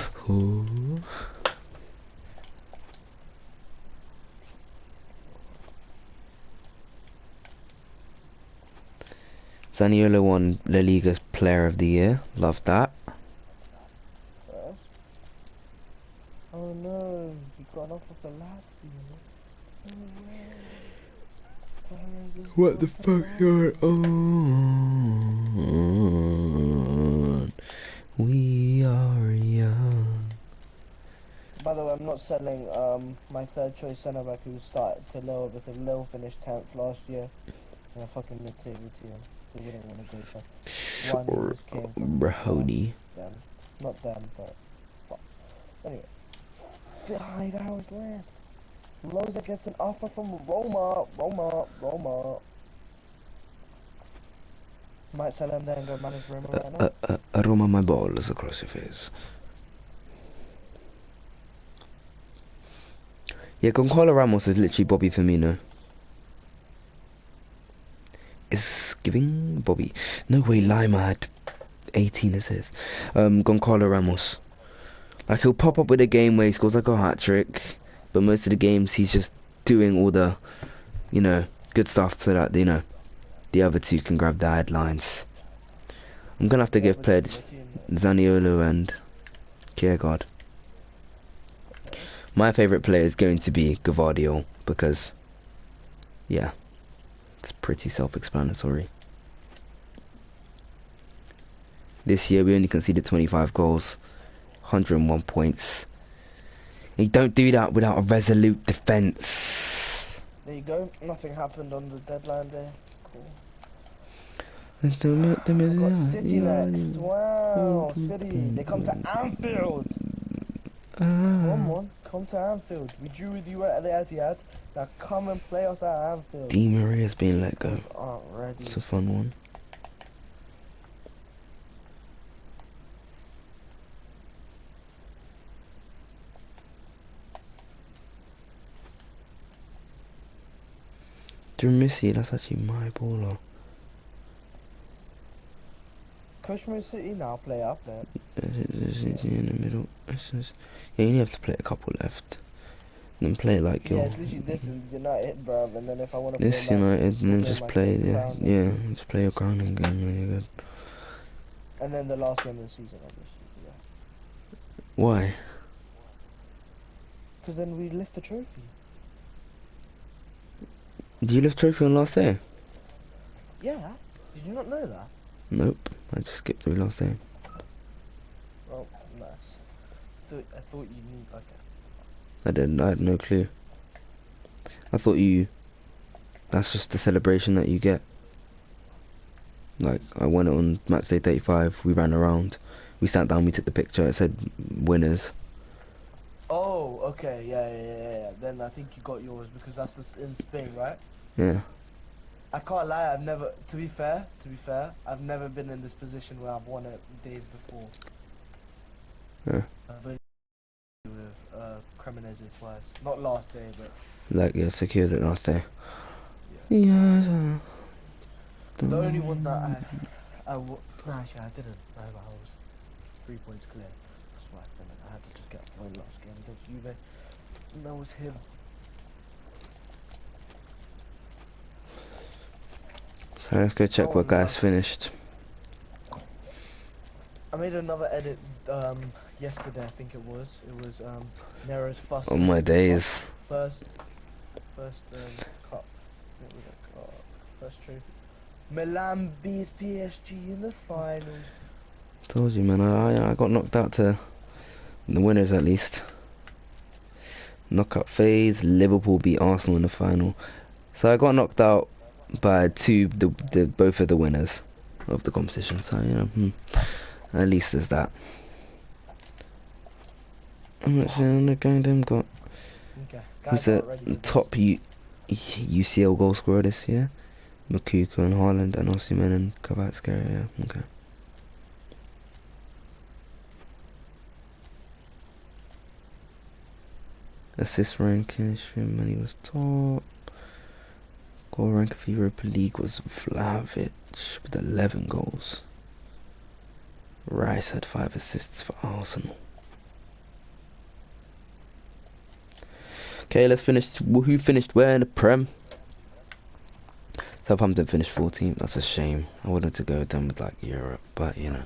Zaniolo won La Liga's Player of the Year. Love that. Yes. Oh no, he got an offer for Lazio. No way. Perez is What the gone fuck for going Lazio. on? We are young. By the way, I'm not selling my third choice centre back who started to Lille because Lille finished 10th last year. And I fucking mid-table team. They wouldn't want to go for one who just came from Brody. them. Not them, but fuck. Anyway, 5 hours left. Loza gets an offer from Roma. Might sell him there and go manage Roma right now. Roma my balls across your face. Yeah, Goncalo Ramos is literally Bobby Firmino. Is giving Bobby. No way Lima had 18 assists. Goncalo Ramos. Like he'll pop up with a game where he scores like a hat-trick, but most of the games he's just doing all the, you know, good stuff so that, you know, the other two can grab the headlines. I'm gonna have to give players Zaniolo and Kierkegaard. My favourite player is going to be Gvardiol because, yeah, it's pretty self-explanatory. This year we only conceded 25 goals, 101 points. You don't do that without a resolute defence. There you go. Nothing happened on the deadline day. Cool. I've got City next. Wow, City. They come to Anfield. Come on, come to Anfield. We drew with you at the Etihad. Now come and play us at Anfield. Di Maria's been let go. Aren't ready. It's a fun one. Missy, that's actually my baller. Kushmo City now play up there. In the middle. Yeah, you only have to play a couple left. Then play like Yeah, your. it's literally this is United, bruv, and then if I want to This play United, and then just play just play your crowning game. Really good. And then the last game of the season, obviously. Yeah. Why? Because then we lift the trophy. Do you lift trophy on last day? Yeah. Did you not know that? Nope. I just skipped through last day. Oh, nice. I thought you knew like it. I didn't. I had no clue. I thought that's just the celebration that you get. Like, I went on match day 35, we ran around, we sat down, we took the picture, it said winners. Oh, okay, yeah. Then I think you got yours because that's in Spain, right? Yeah. I can't lie, to be fair, I've never been in this position where I've won it days before. Yeah. I've been with Cremonese twice. Not last day, but... Like, yeah, secured it last day. Yeah. Yeah. The only one that actually I didn't. I was 3 points clear. That's why I had to just get a point last game against Juve. And that was him. Okay, let's go check what guys finished. I made another edit yesterday, I think it was. It was Nero's first. On my days. First. first cup. What was it called? First trophy. Milan beats PSG in the finals. Told you, man. I got knocked out to the winners at least. Knockout phase. Liverpool beat Arsenal in the final. So I got knocked out by both of the winners of the competition. So at least there's that. I'm not sure on the game them got. Okay. Who's the top UCL goal scorer this year? Makuka and Haaland and Osimhen and Kvaratskhelia. Yeah, okay. Assist ranking, when he was top. Goal rank for Europa League was Vlahovic with 11 goals. Rice had 5 assists for Arsenal. Okay, let's finish. Who finished where in the Prem? Southampton finished 14th. That's a shame. I wanted to go with them with like Europe, but you know.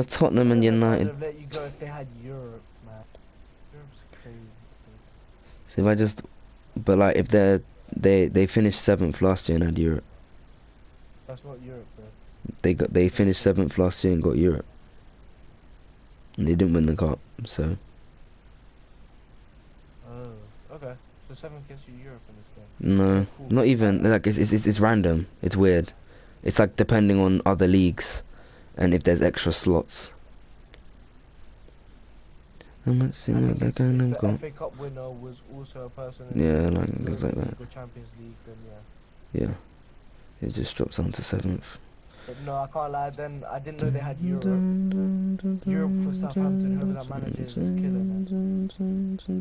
Tottenham and United. I would have let you go if they had Europe, man. Europe's crazy. So if I just, but like if they finished 7th last year and had Europe. That's not Europe, bro. They finished 7th last year and got Europe. And they didn't win the cup, so. Oh, okay. So 7th gets you Europe in this game. No, Cool. not even like it's random. It's weird. It's like depending on other leagues, and if there's extra slots. I'm not seeing that kind of The got. FA Cup winner was also a person. Yeah, like the things like Europa that. League or Champions League, then yeah. Yeah, it just drops down to 7th. But no, I can't lie. Then I didn't know they had Europe. Europe for Southampton. Whoever that manager is killing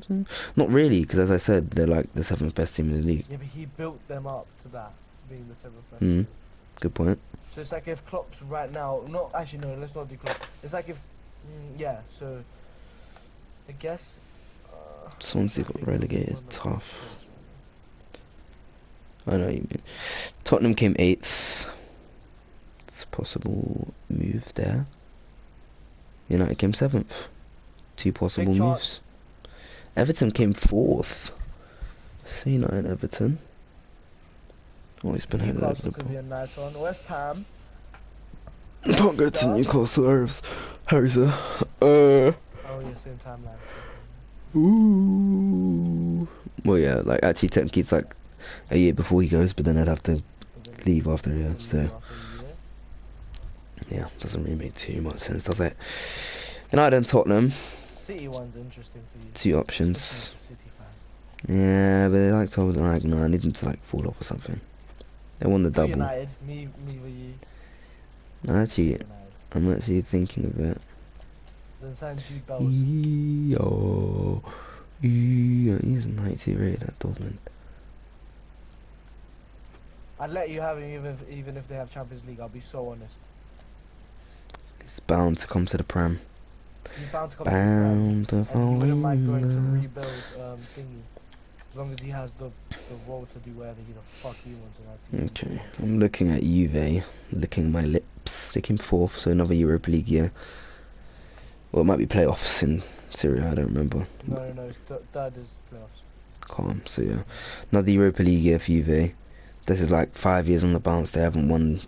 it. Not really, because as I said, they're like the 7th best team in the league. Yeah, but he built them up to that, being the 7th best. Mm. Good point. So it's like if Klopp's right now, not actually no, let's not do Klopp. It's like if, yeah. So I guess. Swansea got relegated. Tough. I know what you mean. Tottenham came 8th. It's a possible move there. United came 7th. 2 possible Big moves. Everton came 4th. See United and Everton. Always been headed over Newcastle the could be a nice one. West Ham. Don't go to Newcastle, Harrison. Oh yeah, same timeline. Ooh. Well, yeah, like actually technically it's like a year before he goes, but then I'd have to leave after a year, so yeah, doesn't really make too much sense, does it? United and Tottenham. City one's interesting for you. 2 options. City fan. Yeah, but they like to like no, I need them to like fall off or something. They won the double. United, me for you. No, actually, United. I'm actually thinking of it. Then sign Jude Bells. He's 90 rated at Dortmund. I'd let you have him even if they have Champions League. I'll be so honest. He's bound to come to the Prem. He's bound to come Bound to to the Prem, and he wouldn't mind going to fall. rebuild thingy. As long as he has the role to do whatever the fuck he wants in that team. Okay, I'm looking at Juve, licking my lips. They came 4th, so another Europa League year. Well, it might be playoffs in Syria, I don't remember. No, it's third is playoffs. Calm, so yeah. Another Europa League year for Juve. This is like 5 years on the bounce. They haven't won.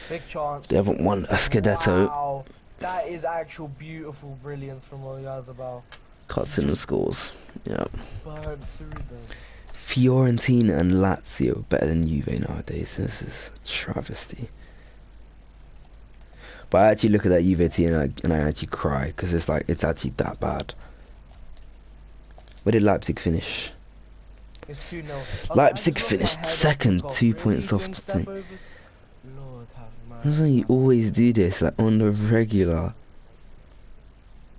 Big chance. They haven't won a Scudetto. Wow, that is actual beautiful brilliance from Oyarzabal. Cuts in the scores. Yeah. Burn through them. Fiorentina and Lazio are better than Juve nowadays. This is a travesty. But I actually look at that Juve team and I actually cry because it's like it's actually that bad. Where did Leipzig finish? It's 2-0. Leipzig finished second, 2 points off the thing. Lord have That's mercy. why you always do this, like on the regular.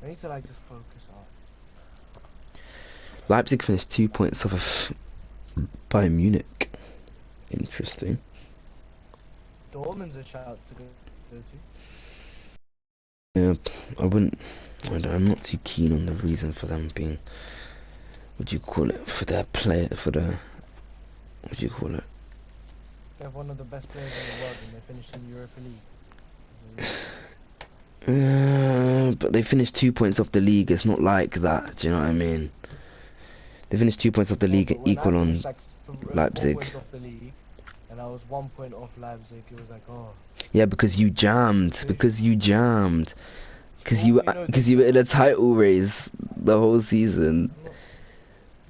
I need to like just focus on. Leipzig finished 2 points off of Bayern Munich. Interesting. Dortmund's a shout to go to. Yeah, I'm not too keen on the reason for them being, what do you call it, for their player, for the, what do you call it? They have one of the best players in the world and they finished in the Europa League. But they finished 2 points off the league. It's not like that. Do you know what I mean? They finished 2 points off the Yeah, league, but when I equal on finished like 4 Leipzig. points off the league, and I was 1 point off Leipzig, it was like, oh. Yeah, because you jammed. Because you jammed. Because Oh, you, you know, because you were in a title race the whole season. I'm not-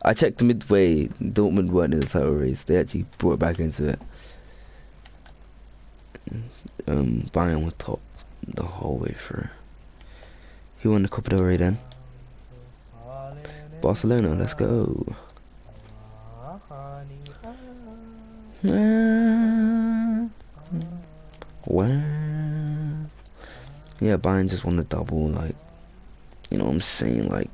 I checked midway. Dortmund weren't in the title race. They actually brought it back into it. Bayern were top the whole way through. Who won the Copa del Rey then? Barcelona. Let's go. Wow. Yeah, Bayern just won the double. Like, you know what I'm saying? Like,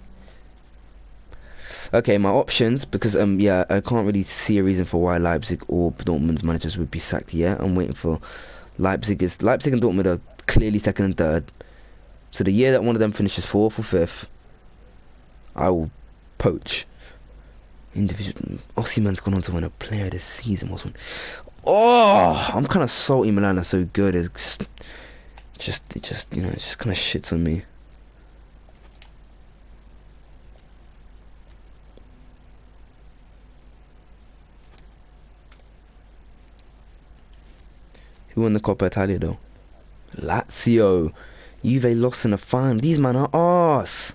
okay, my options, because yeah, I can't really see a reason for why Leipzig or Dortmund's managers would be sacked yet. I'm waiting for Leipzig and Dortmund are clearly second and third. So the year that one of them finishes fourth or fifth, I will poach. Individual. Osimhen's gone on to win a player this season. What's one? Oh, I'm kind of salty. Milan are so good. It just you know, it just kind of shits on me. Who won the Coppa Italia though? Lazio. Juve lost in the final. These men are arse.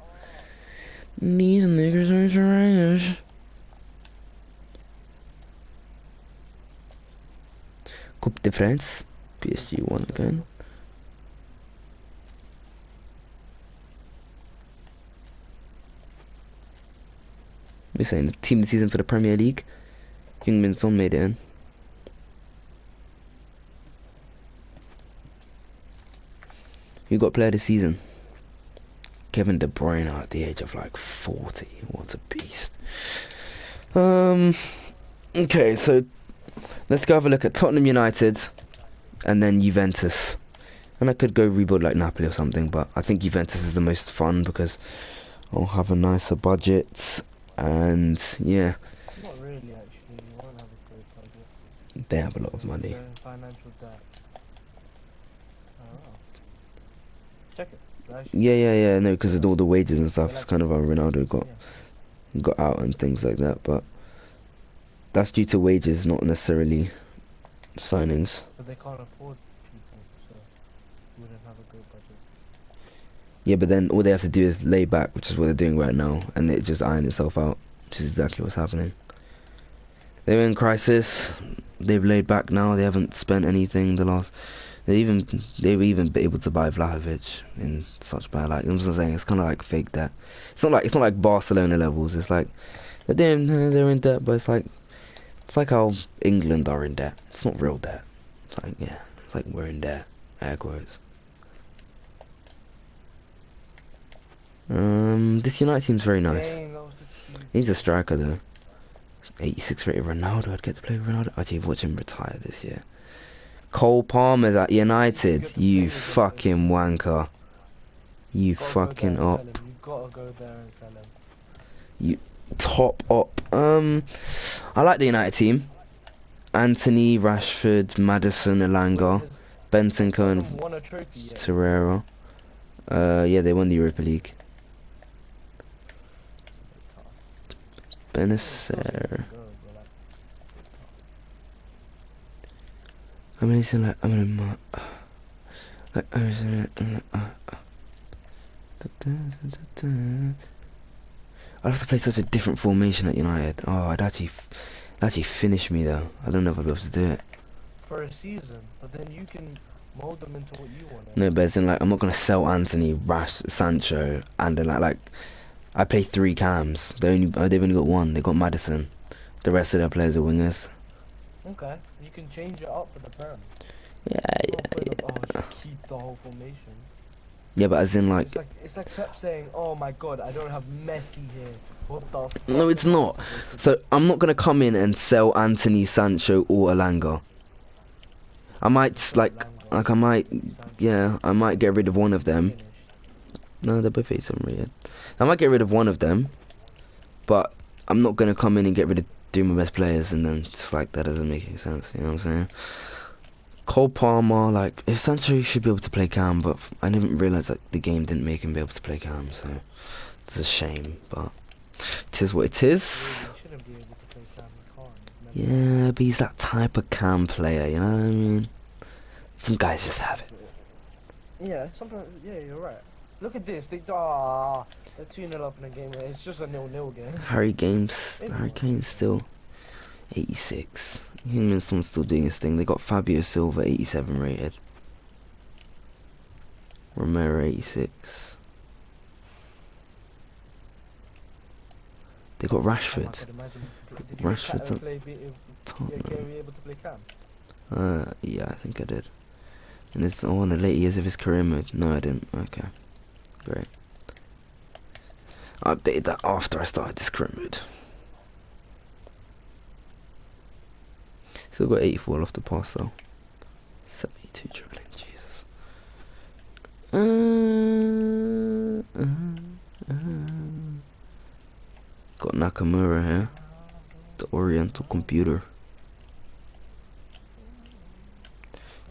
These niggas are trash. Coupe de France. PSG won again. We're saying the team of the season for the Premier League. Heung-min Son made it in. Who got player of the season? Kevin De Bruyne at the age of like 40. What a beast. Okay, so let's go have a look at Tottenham United and then Juventus. And I could go rebuild like Napoli or something, but I think Juventus is the most fun because I'll have a nicer budget and yeah. Not really, actually. You won't have a great budget. They have a lot of money. They're in financial debt. Oh. Check it. Yeah, no, because of all the wages and stuff. They're It's like- kind of how Ronaldo got out and things like that, but that's due to wages, not necessarily signings. But they can't afford people, so you wouldn't have a good budget. Yeah, but then all they have to do is lay back, which is what they're doing right now, and it just iron itself out, which is exactly what's happening. They're in crisis. They've laid back now. They haven't spent anything the last. They were even able to buy Vlahovic in such bad. Like I'm just saying, it's kind of like fake debt. It's not like Barcelona levels. It's like they're in debt, but it's like how England are in debt. It's not real debt. It's like we're in debt. Air quotes. This United team's very nice. Dang, that was the cute. He's a striker though. 86 rated Ronaldo. I'd get to play with Ronaldo. I'd watch him retire this year. Cole Palmer's at United. You fucking wanker. You Gotta go fucking there and up. sell him. You gotta go there and sell him. You top up. I like the United team. Anthony, Rashford, Madison, Elanga, Benson, Cohen, Haven't won a trophy yet. Torreira. Yeah, they won the Europa League. Benacer. I mean, it's like I'd have to play such a different formation at United. Oh, it'd actually finish me though. I don't know if I'd be able to do it. For a season, but then you can mold them into what you want. No, but it's in like I'm not gonna sell Anthony, Sancho, and then like I play 3 cams. They've only got 1. They got Madison. The rest of their players are wingers. Okay, you can change it up for the Prem. Yeah. Just keep the whole formation. Yeah, but as in like It's like Pep saying, "Oh my God, I don't have Messi here." What the? Fuck no, it's am I not. supposed to So I'm not gonna come in and sell Anthony, Sancho, or Elanga. I might I might I might get rid of one of them. finish? No, they're both 87 rated. I might get rid of one of them, but I'm not gonna come in and get rid of 2 of my best players and then just like that doesn't make any sense. You know what I'm saying? Cole Palmer, like if Sancho should be able to play cam, but I didn't realise that the game didn't make him be able to play cam, so it's a shame. But It is what it is. Really shouldn't be able to play Cam. He can't. Yeah, but he's that type of cam player, you know what I mean? Some guys just have it. Yeah, sometimes. Yeah, you're right. Look at this. They're 2-0 up in the game. It's just a 0-0 game. Harry Kane's still 86. Humanson's still doing his thing. They got Fabio Silva 87 rated. Romero 86. They got Rashford. Did Rashford's you up top. Gary able to play Cam? Yeah, I think I did. And it's on the late years of his career mode. No, I didn't. Okay, great. I updated that after I started this career mode. Still got 84 off the pass though. 72 dribbling, Jesus. Got Nakamura here. The Oriental computer.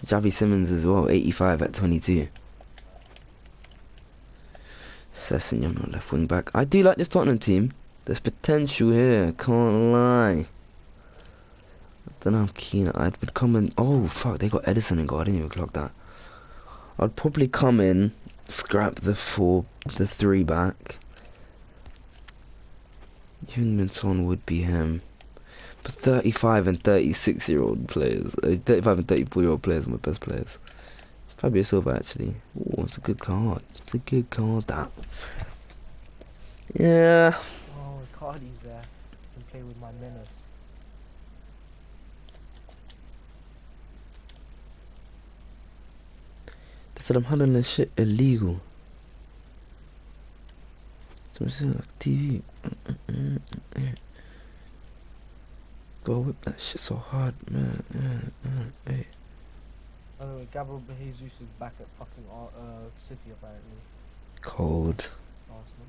Javi Simmons as well, 85 at 22. Sessignon on left wing back. I do like this Tottenham team. There's potential here, can't lie. I don't know how keen I would come in. Oh fuck, they got Edison and goal. I didn't even clock that. I'd probably come in, scrap the 3 back. Heung-min-Son would be him. But 35 and 36-year-old players, 35 and 34-year-old players are my best players. Fabio Silva actually. Oh, it's a good card. It's a good card, that. Yeah. Oh, Cardi's there. Can play with my menace. They said I'm handling this shit illegal. So I'm saying like TV. Go whip that shit so hard, man. Hey. By the way, Gabriel Jesus is back at fucking City apparently. Cold. Arsenal.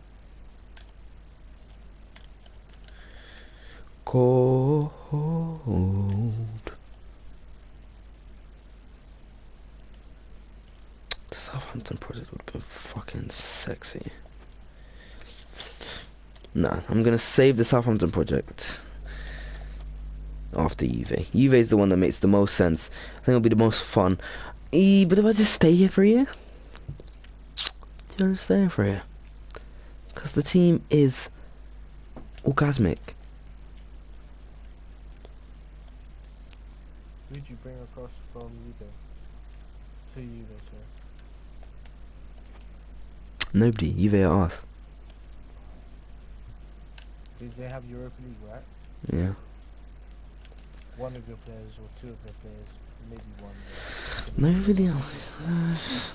Cold. The Southampton project would have been fucking sexy. Nah, I'm gonna save the Southampton project after Juve. Juve is the one that makes the most sense. I think it'll be the most fun. But if I just stay here for a year? Do you want to stay here for a year? Because the team is orgasmic. Who did you bring across from Juve? To Juve, sorry. Nobody. Juve are us. Did they have Europa League, right? Yeah. One of your players or 2 of their players, maybe one.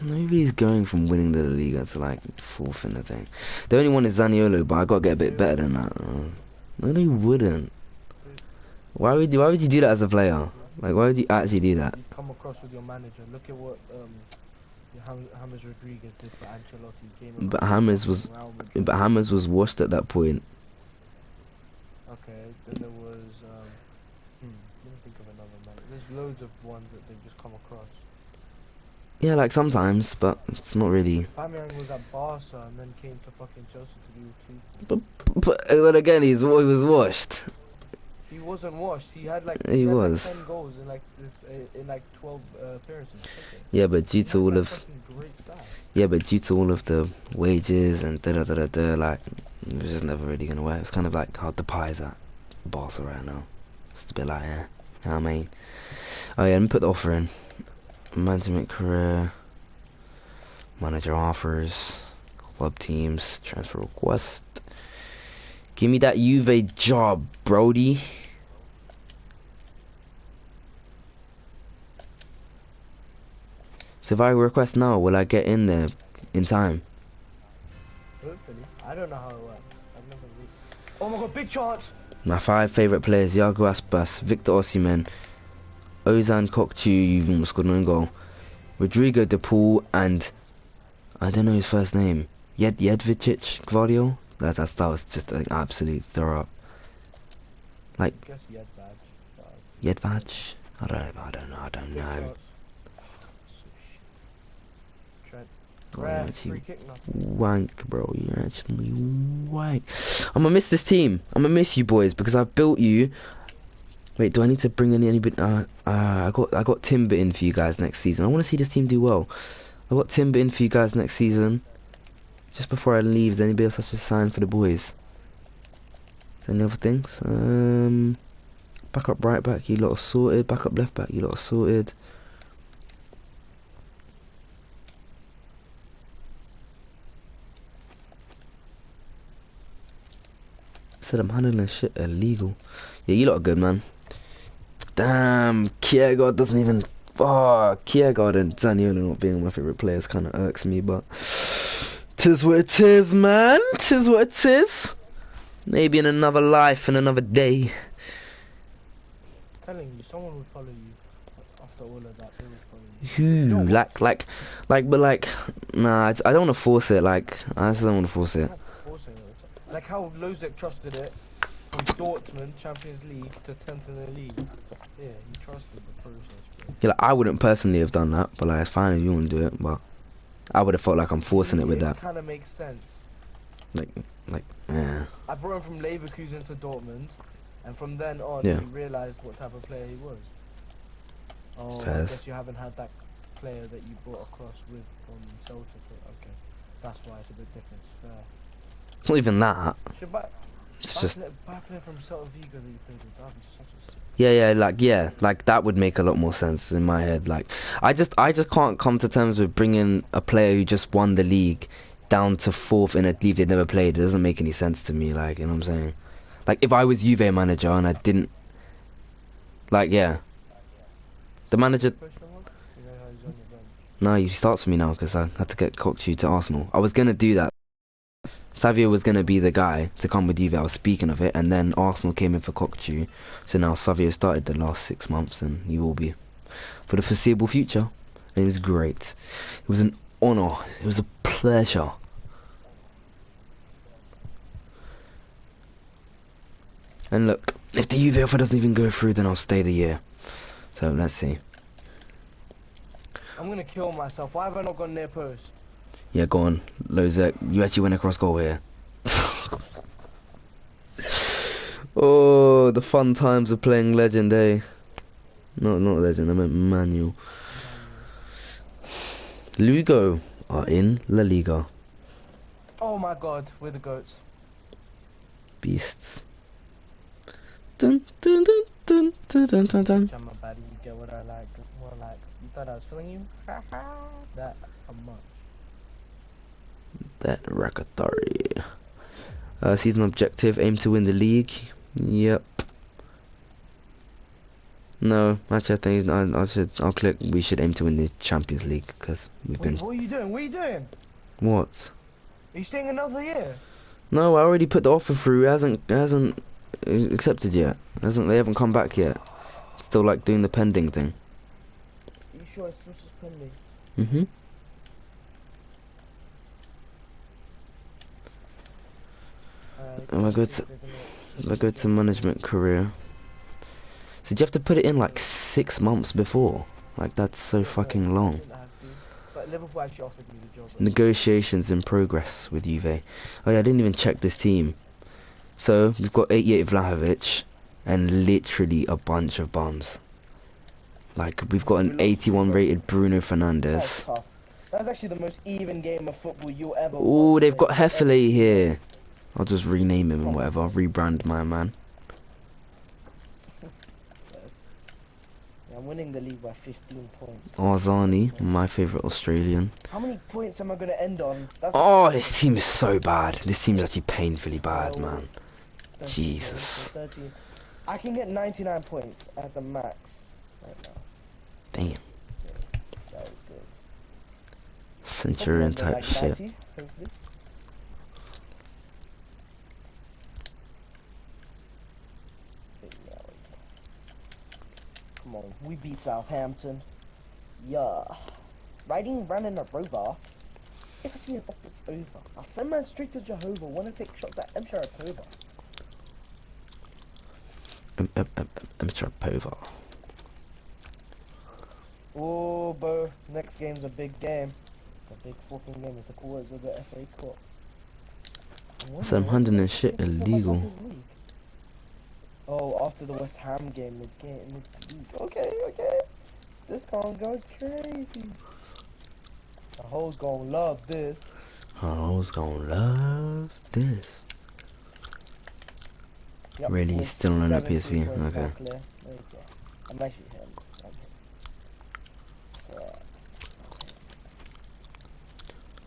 Nobody's going from winning the Liga to like 4th in the thing. The only one is Zaniolo, but I gotta get a bit better than that. No, they wouldn't. Why would you do that as a player? Like, why would you actually do that? You come across with your manager. Look at what James Rodriguez did for Ancelotti. But James was washed at that point. Okay, then there was let me think of another man. There's loads of ones that they've just come across. Yeah, like sometimes, but it's not really. Aubameyang was at Barca and then came to fucking Chelsea to do 2. But again, he was washed. He wasn't washed. He had like He had was. like 10 goals in like this in like 12 appearances. Okay. Yeah, but due to all of Great style. yeah, but due to all of the wages and like it was just never really gonna work. It's kind of like how the pies at Barca right now. It's a bit like, yeah, you know what I mean? Oh yeah, let me put the offer in. Management career, manager offers, club teams, transfer request. Give me that Juve job, Brody. So if I request now, will I get in there in time? Hopefully. I don't know how it works. I've never really... Oh my god, big chance! My 5 favourite players: Iago Aspas, Victor Osimhen, Ozan Kokchu, you've almost scored an own goal, Rodrigo De Paul, and I don't know his first name. Jedvicic Gvardio? That was just an absolute throw up. Like I guess Jedvaj? I don't know. Trent. Oh, you're Ref, actually free kick now. wank, bro. You're actually wank. I'm gonna miss this team. I'm gonna miss you boys because I've built you. Wait, do I need to bring in anybody? I got Timber in for you guys next season. I want to see this team do well. I got Timber in for you guys next season. Just before I leave, is anybody else I should sign for the boys? Any other things? Back up right back, you lot are sorted. Back up left back, you lot are sorted. Said I'm handling shit illegal. Yeah, you lot are good, man. Damn, Kiergaard doesn't even. Oh, Kiergaard and Zaniolo not being my favourite players kind of irks me, but. Tis what it is, man. Tis what it is. Maybe in another life, in another day. Telling you, someone would follow you after all of that. They would follow you. Who? But nah, I don't want to force it. Like, I just don't want to force it. Not forcing it. Like how Lozek trusted it from Dortmund Champions League to 10th in the league. Yeah, he trusted the process, bro. Yeah, like, I wouldn't personally have done that, but like, it's fine if you want to do it. But I would have felt like I'm forcing it with that. It kind of makes sense. Yeah. I brought him from Leverkusen to Dortmund, and from then on, Yeah. he realized what type of player he was. Oh, Fairs. I guess you haven't had that player that you brought across with from Celtic. Okay, that's why it's a bit different. Fair. It's not even that. Should buy, It's just. buy a player from Celta Vigo that you played with. That'd be such a sick. Yeah, like that would make a lot more sense in my head. Like, I just can't come to terms with bringing a player who just won the league down to 4th in a league they'd never played. It doesn't make any sense to me. Like, you know what I'm saying? Like, if I was Juve manager and I didn't, like, yeah, the manager. Question mark? You know how he's on the bench. No, he starts for me now because I had to get Cockchu to Arsenal. I was gonna do that. Savio was going to be the guy to come with Juve. I was speaking of it, and then Arsenal came in for Cockchu. So now Savio started the last 6 months, and he will be for the foreseeable future. And it was great. It was an honour. It was a pleasure. And look, if the Juve offer doesn't even go through, then I'll stay the year. So let's see. I'm gonna kill myself. Why have I not gone near post? Yeah, go on, Lozek. You actually went across goal here. Oh, the fun times of playing Legend, eh? No, not Legend, I meant Manual. Lugo are in La Liga. Oh my god, we're the goats. Beasts. Dun dun dun dun dun dun dun dun. I'm a baddie, you get what I like. More like, you thought I was feeling you? That a much. That Rakatari. Season objective, aim to win the league. Yep. No, actually I think I'll click we should aim to win the Champions League because we've been. What are you doing? What are you doing? What? Are you staying another year? No, I already put the offer through. It hasn't accepted yet. They haven't come back yet. Still like doing the pending thing. Are you sure it's still pending? Mhm. And I go to management career. So do you have to put it in like 6 months before? Like that's so fucking long. But Liverpool actually offered me the job. Negotiations in progress with Juve. Oh yeah, I didn't even check this team. So we've got 88 Vlahovic and literally a bunch of bums. Like we've got an 81 rated Bruno Fernandes. That's tough. That's actually the most even game of football you'll ever watch. Oh, they've got Hefele here. I'll just rename him and whatever. Rebrand my man. I'm winning the league by 15 points. Arzani, my favourite Australian. How many points am I going to end on? Oh, this team is so bad. This team is actually painfully bad, man. 13, Jesus. 13. I can get 99 points at the max right now. Damn. Yeah, that is good. Centurion type like shit. 90, hopefully. Come on, we beat Southampton. Yeah. Riding Brandon a rover. If I see an op, it's over. I'll send man straight to Jehovah. Wanna take shots at M. Sharapova. Sharapova. Oh, bro. Next game's a big game. a big fucking game. It's the quarters of the FA Cup. Some hundred and shit illegal. Oh, after the West Ham game, mid-league. Okay, okay. This gonna go crazy. The hoes gonna love this. Hoes gonna love this. Yep, Really, we're still on that 17 PSV? points now Okay. clear. Okay. I'm actually here. I'm here. So,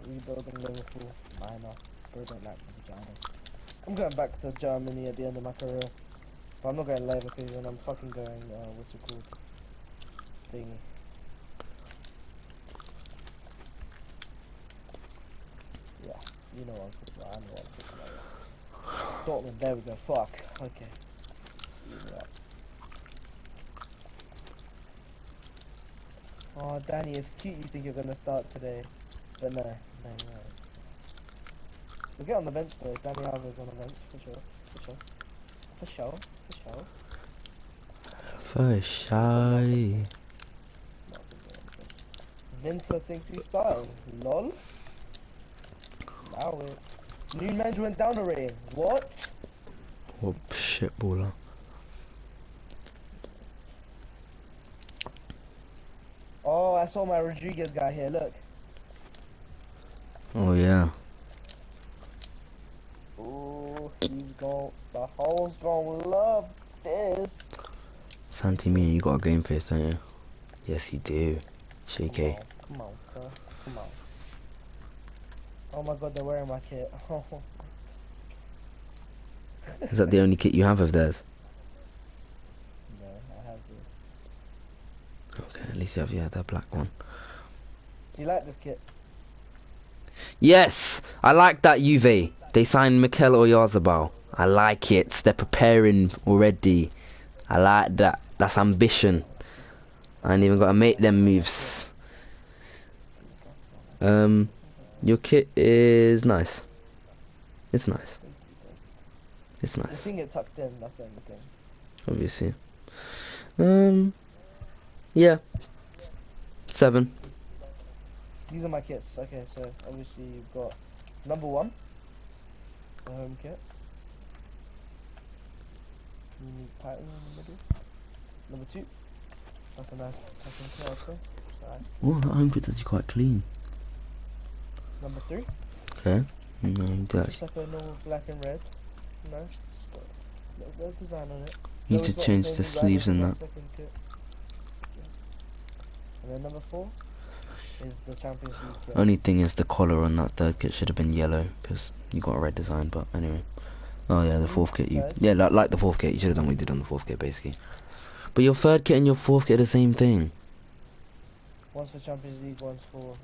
rebuilding Liverpool. Minor. Bro, don't like the vagina. I'm going back to Germany at the end of my career. But I'm not going Leverkusen. I'm fucking going, what's it called? Thingy. Yeah, you know what I'm talking about. I know what I'm talking about. Yeah. Dortmund, there we go. Fuck. Okay. Yeah. Oh, Danny, it's cute you think you're gonna start today. But no, no, no. We'll get on the bench though. Danny Alves on the bench, for sure. For sure. For sure. For sure. For shy. Winter thinks he's starting. Lol. Allow it. New manager went down already. What? What shit baller. Oh, I saw my Rodriguez guy here. Look. Oh yeah. Ooh, the hoes gonna love this. Santi, me, you got a game face, don't you? Yes, you do. Cheeky. Come on, bro. Come on. Oh my god, they're wearing my kit. Is that the only kit you have of theirs? No, I have this. Okay, at least you have that black one. Do you like this kit? Yes! I like that Juve. They signed Mikel Oyarzabal. I like it. They're preparing already. I like that. That's ambition. I ain't even got to make them moves. Your kit is nice. It's nice. It's The nice. thing get tucked in, that's the only thing. Obviously. Yeah. 7. These are my kits. Okay, so obviously you've got number 1, the home kit. You need pattern in the middle. Number 2, that's a nice second kit, I'd say. Nice. Oh, that home kit's actually quite clean. Number 3, Okay. No, you do just like a normal black and red. Nice. It's got a little bit of design on it. need Though to it's not change same the design sleeves as and my that. second kit. Yeah. And then number 4 is the Champions League kit. Only thing is the collar on that third kit should have been yellow because you got a red design. But anyway. Oh yeah, the fourth kit. Like the fourth kit. You should have done what you did on the fourth kit, basically. But your third kit and your fourth kit are the same thing. One's for Champions League, one's for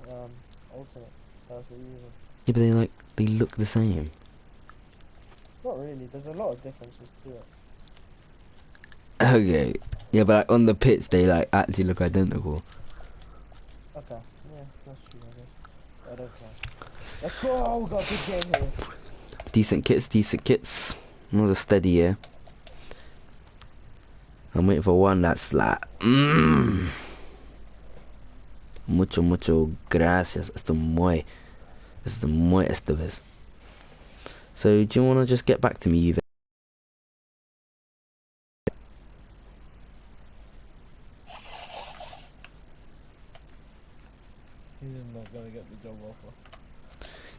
Ultimate. So that's what you use. Yeah, but they look the same. Not really. There's a lot of differences to it. Okay. Yeah, but on the pitch they actually look identical. Okay. Yeah, that's true. I guess. I don't care. Let's go. We got a good game here. Decent kits. Another steady year. I'm waiting for one that's mucho gracias. Esto muy esta vez. So do you want to just get back to me, Juve? He's not gonna get the job offer.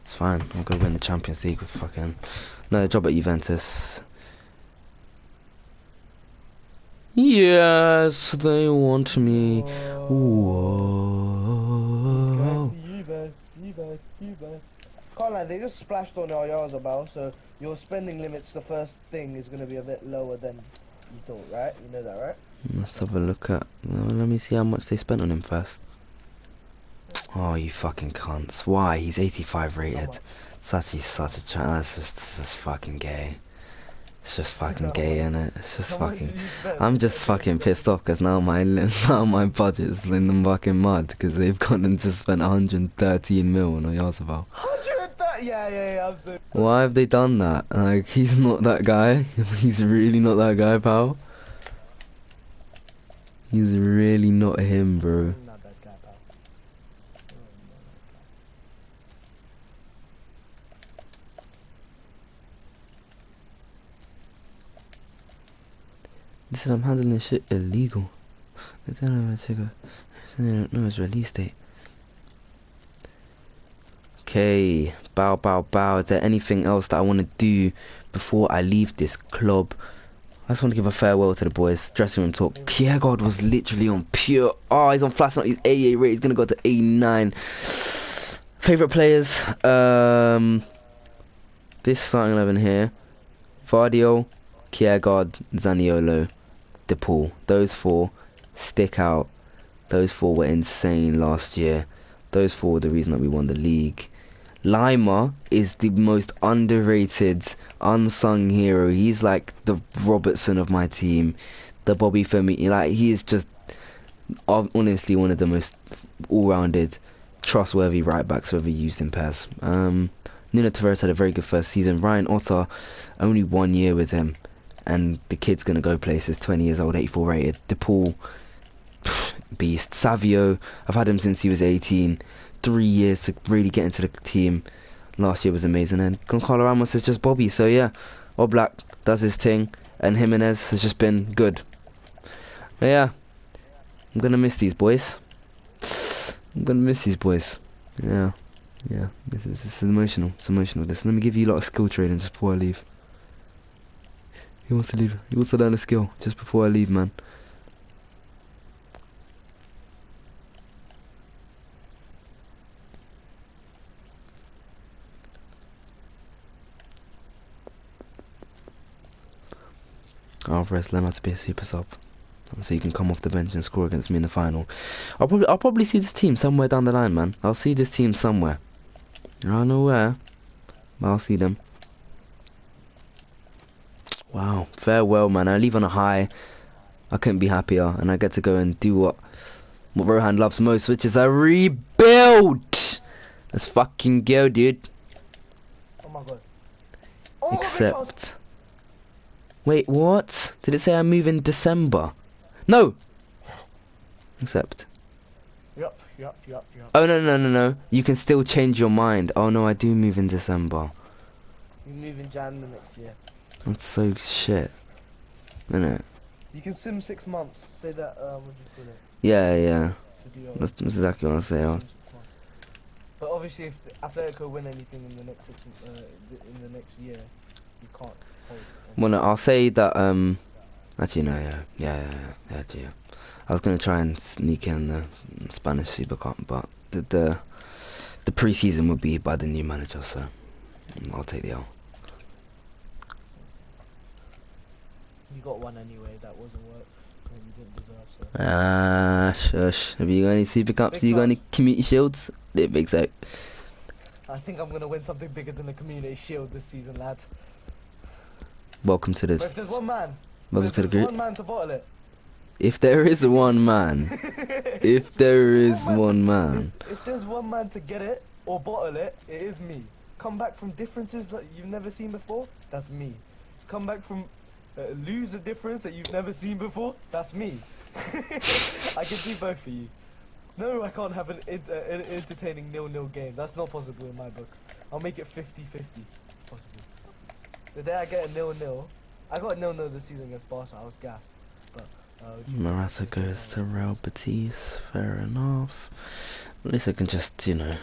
It's fine. I'm gonna win the Champions League with fucking no job at Juventus. Yes, they want me. Whoa. You bet. Can't lie, they just splashed on our Yarzabal, so your spending limits, the first thing, is gonna be a bit lower than you thought, right? You know that, right? Let's have a look at. Let me see how much they spent on him first. Oh, you fucking cunts! Why? He's 85 rated. It's actually such a that's just fucking gay. It's just fucking gay, innit? It's just fucking. I'm just fucking pissed off because now my budget's in the fucking mud because they've gone and just spent 113 mil on Oyarzabal. 130? Yeah, I'm so. Why have they done that? Like, he's not that guy. He's really not that guy, pal. He's really not him, bro. Not that guy, pal. They said I'm handling this shit illegal. They don't know to go. They don't know his release date. Okay, bow, bow, bow. Is there anything else that I want to do before I leave this club? I just want to give a farewell to the boys. Dressing room talk. Kiergaard was literally on pure. Oh, he's on flat. He's 88 rate. He's gonna go to 89. Favorite players. This starting 11 here: Vardio, Kiergaard, Zaniolo, DePaul. Those four stick out. Those four were insane last year. Those four were the reason that we won the league. Lima is the most underrated, unsung hero. He's like the Robertson of my team, the Bobby Firmino. Like, he is just honestly one of the most all-rounded, trustworthy right backs who ever used in PES. Nuno Tavares had a very good first season. Ryan Otter, only 1 year with him, and the kid's gonna go places. 20 years old, 84 rated. DePaul, beast. Savio, I've had him since he was 18. 3 years to really get into the team. Last year was amazing. And Goncalo Ramos is just Bobby. So yeah, Oblak does his thing, and Jimenez has just been good. But yeah, I'm gonna miss these boys. I'm gonna miss these boys. Yeah, yeah. This is emotional. It's emotional. This. Let me give you a lot of skill training just before I leave. He wants to leave. He wants to learn a skill just before I leave, man. Alvarez, learn how to be a super sub, so you can come off the bench and score against me in the final. I'll probably see this team somewhere down the line, man. I'll see this team somewhere. I don't know where, but I'll see them. Wow, farewell, man. I leave on a high. I couldn't be happier, and I get to go and do what Rohan loves most, which is a rebuild. Let's fucking go, dude. Oh my god. Except. Wait, what? Did it say I move in December? No! Except. Yup. Oh, no. You can still change your mind. Oh, no, I do move in December. You move in Jan the next year. That's so shit. Isn't it? You can sim 6 months. Say that, what do you call it? Yeah. To do your That's exactly what I say. But obviously, if Atletico win anything in the next in the next year, you can't hold. Well, no, I'll say that, actually, no, yeah, actually, yeah. I was going to try and sneak in the Spanish Super Cup, but the pre-season would be by the new manager, so I'll take the L. You got one anyway, that wasn't work, and you didn't deserve, so. Shush. Have you got any Super Cups? Big You got time. any community shields? They're big, so. I think I'm gonna win something bigger than the Community Shield this season, lad. Welcome to But the, if there's one man, welcome to the group. one man to bottle it. If there is one man, if there is one man. If there's one man to get it or bottle it, it is me. Come back from differences that you've never seen before, that's me. Come back from lose a difference that you've never seen before, that's me. I can do both for you. No, I can't have an entertaining 0-0 game. That's not possible in my books. I'll make it 50-50 possible. The day I get a 0-0, I got a 0-0 this season against Barca. I was gassed, but. Morata goes to Real Betis. Fair enough. At least I can just, you know,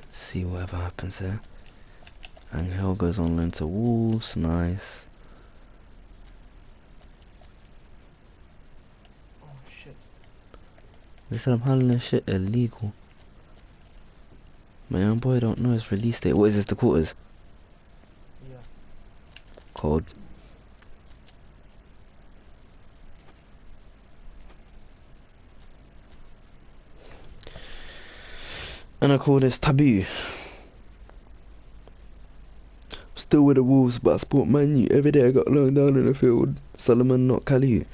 see whatever happens here. Angel goes on loan to Wolves. Nice. Oh shit. They said I'm handling this shit illegal. My own boy don't know his release date. What is this, the quarters? Yeah. Cold. And I call this taboo. Still with the Wolves, but I sport Man U. Every day I got loaned down in the field. Solomon, not Khalid.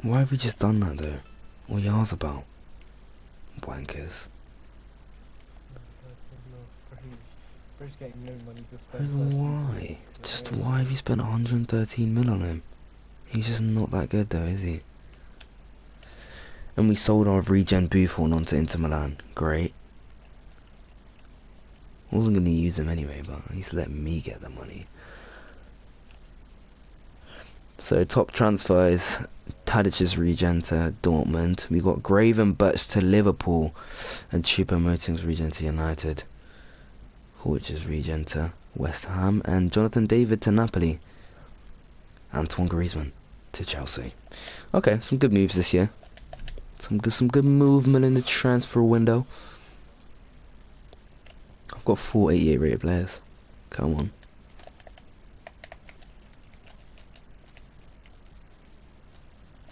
Why have we just done that though? What are y'all's about? Wankers. Bro's getting no money to spend. Why? Just why have you spent 113 mil on him? He's just not that good though, is he? And we sold our regen Buffon onto Inter Milan. Great. I wasn't going to use him anyway, but at least let me get the money. So top transfers, Tadic's regen to Dortmund. We got Graven Butch to Liverpool and Choupo-Moting's regen to United. Which is regen to West Ham, and Jonathan David to Napoli. Antoine Griezmann to Chelsea. Okay, some good moves this year. Some good movement in the transfer window. I've got 4 88 rated players. Come on.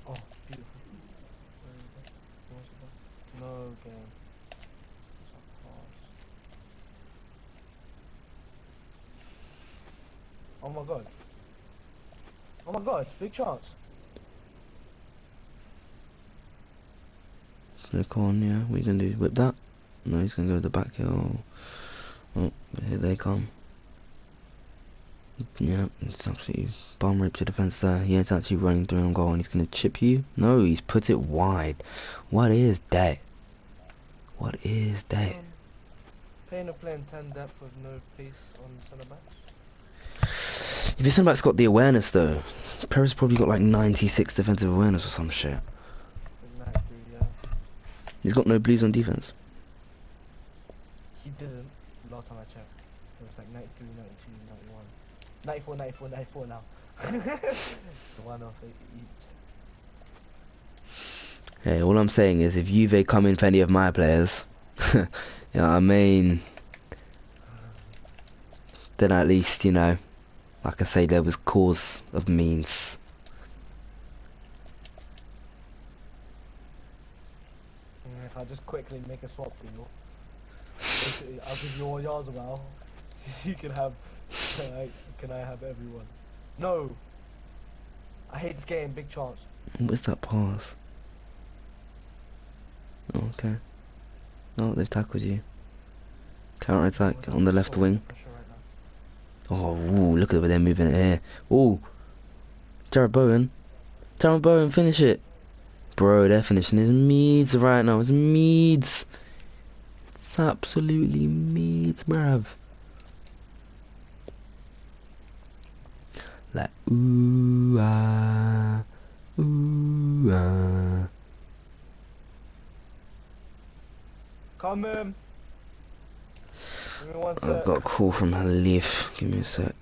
Oh, beautiful. No game. Oh my god. Oh my god, big chance. Click on, yeah. What are you gonna do? Whip that? No, he's gonna go to the back heel. Oh, here they come. Yeah, it's absolutely bum ripped your defence there. Yeah, it's actually running through on goal and he's gonna chip you. No, he's put it wide. What is that? What is that? Playing a player in 10 depth with no pace on centre backs. If your centre back's got the awareness though, Perez probably got like 96 defensive awareness or some shit. Exactly, yeah. He's got no blues on defense. He didn't. Last time I checked. It was like 93, 92, 91. 94, 94, 94 now. It's a one-off each. Hey, all I'm saying is if Juve come in for any of my players, you know what I mean, then at least, you know, like I say, there was cause of means. If I just quickly make a swap deal, basically I'll give you all yours now. You can have, can I have everyone? No! I hate this game, big chance. What's that pass? Oh, okay. Oh, they've tackled you. Counter attack on the left wing. Oh, ooh, look at the way they're moving it here. Ooh, Jared Bowen. Jared Bowen, finish it. Bro, they're finishing his meads right now. His meads. It's absolutely meads, bruv. Like, ooh, ah, ooh, ah. Come in. Give me one I've sec. got a call from Halif. Give me a sec.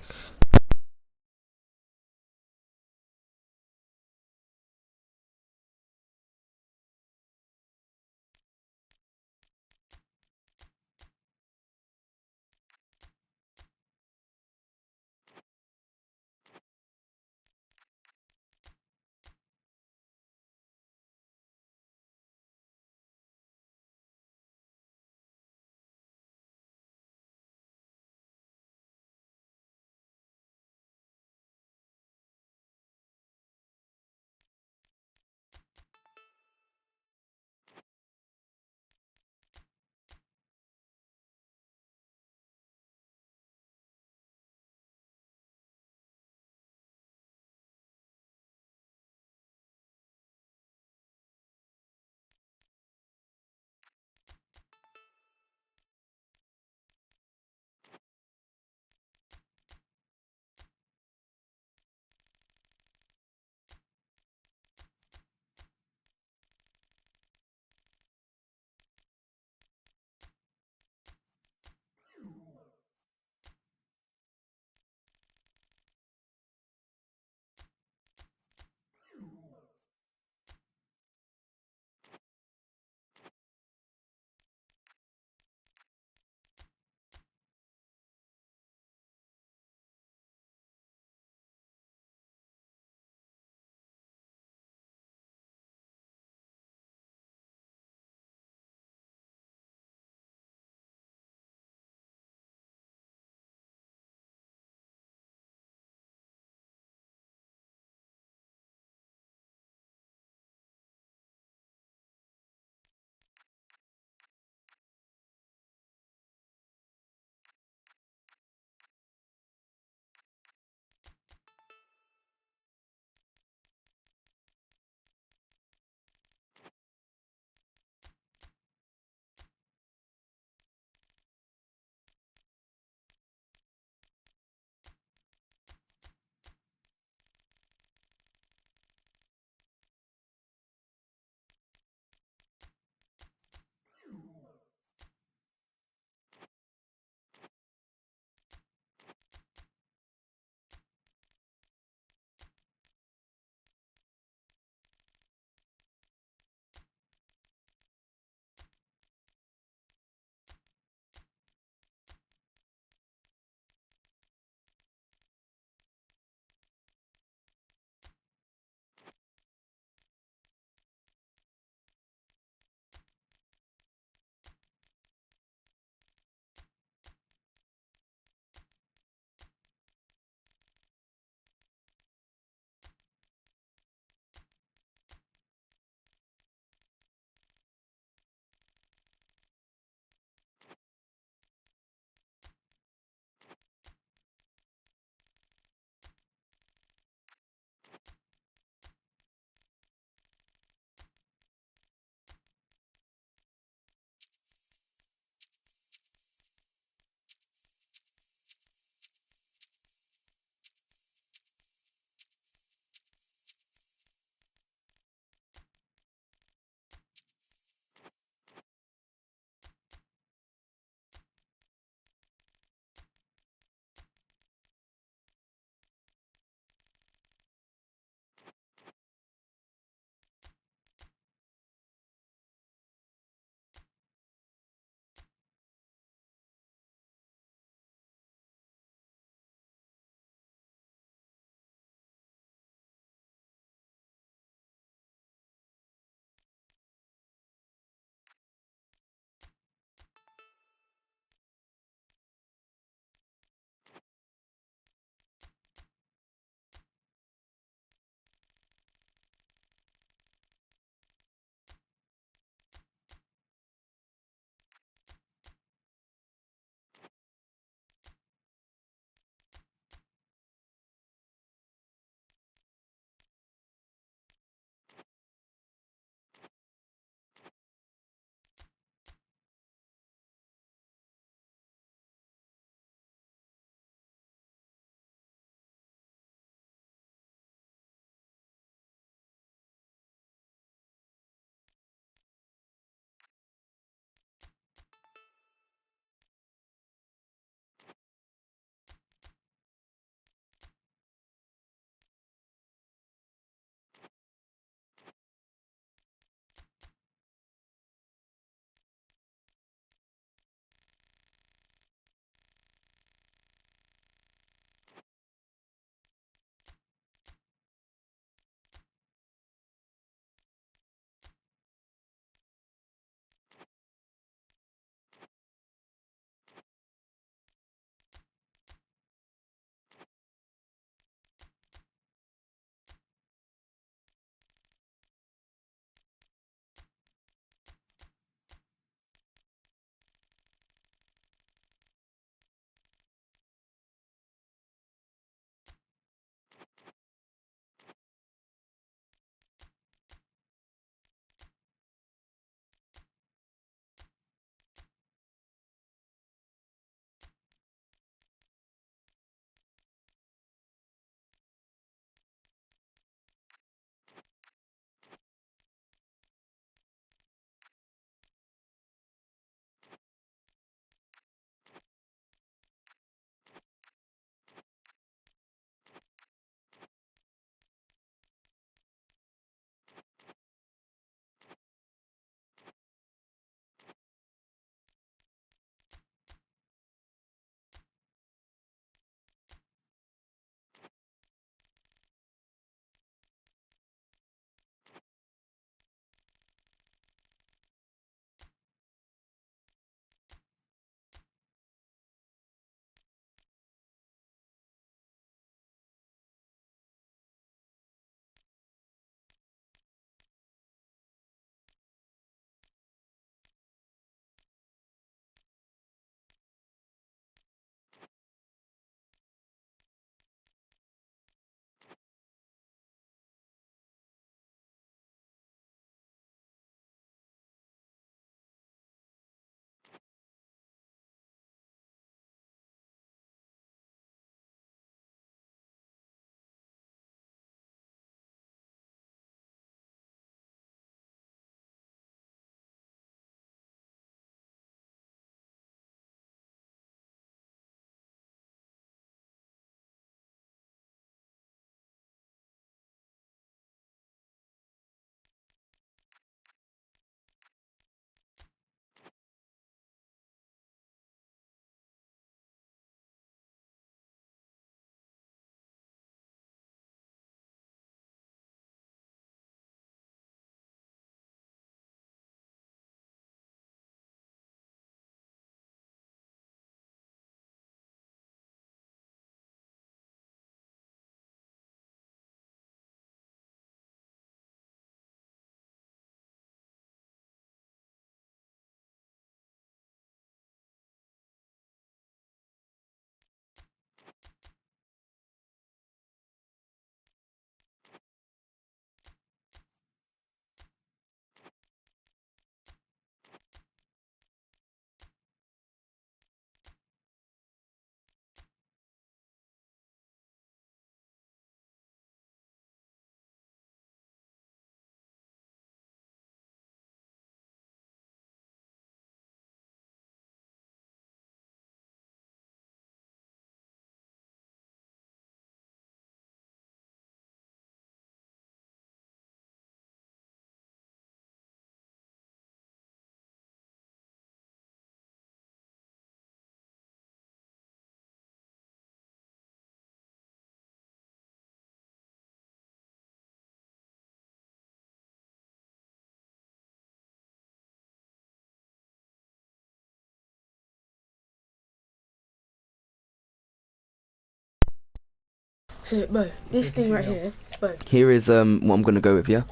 So, bro, this thing right here, bro, Here is what I'm gonna go with. Yeah.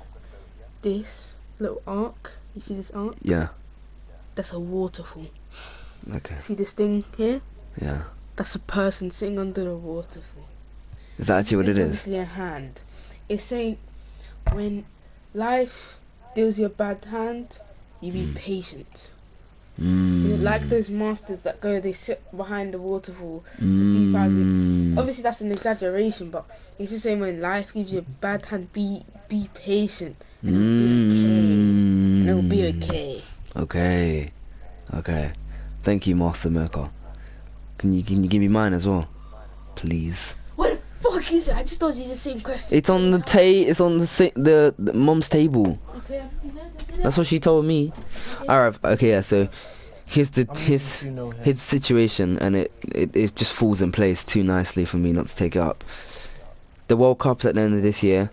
this little arc, you see this arc? Yeah. That's a waterfall. Okay. See this thing here? Yeah. That's a person sitting under the waterfall. Is that actually what it It's is? obviously a hand. It's saying when life deals you a bad hand, you be patient. Like those masters that go, they sit behind the waterfall for 2,000. Obviously, that's an exaggeration, but it's just saying when life gives you a bad hand, be patient, and it'll be okay. Okay. Okay. Thank you, Master Merkel. Can you give me mine as well, please? What the fuck is it? I just told you the same question. It's on the It's on the mom's table. Okay. That's what she told me. Alright. Okay. Yeah. So here's his situation, and it just falls in place too nicely for me not to take it up. The World Cup's at the end of this year,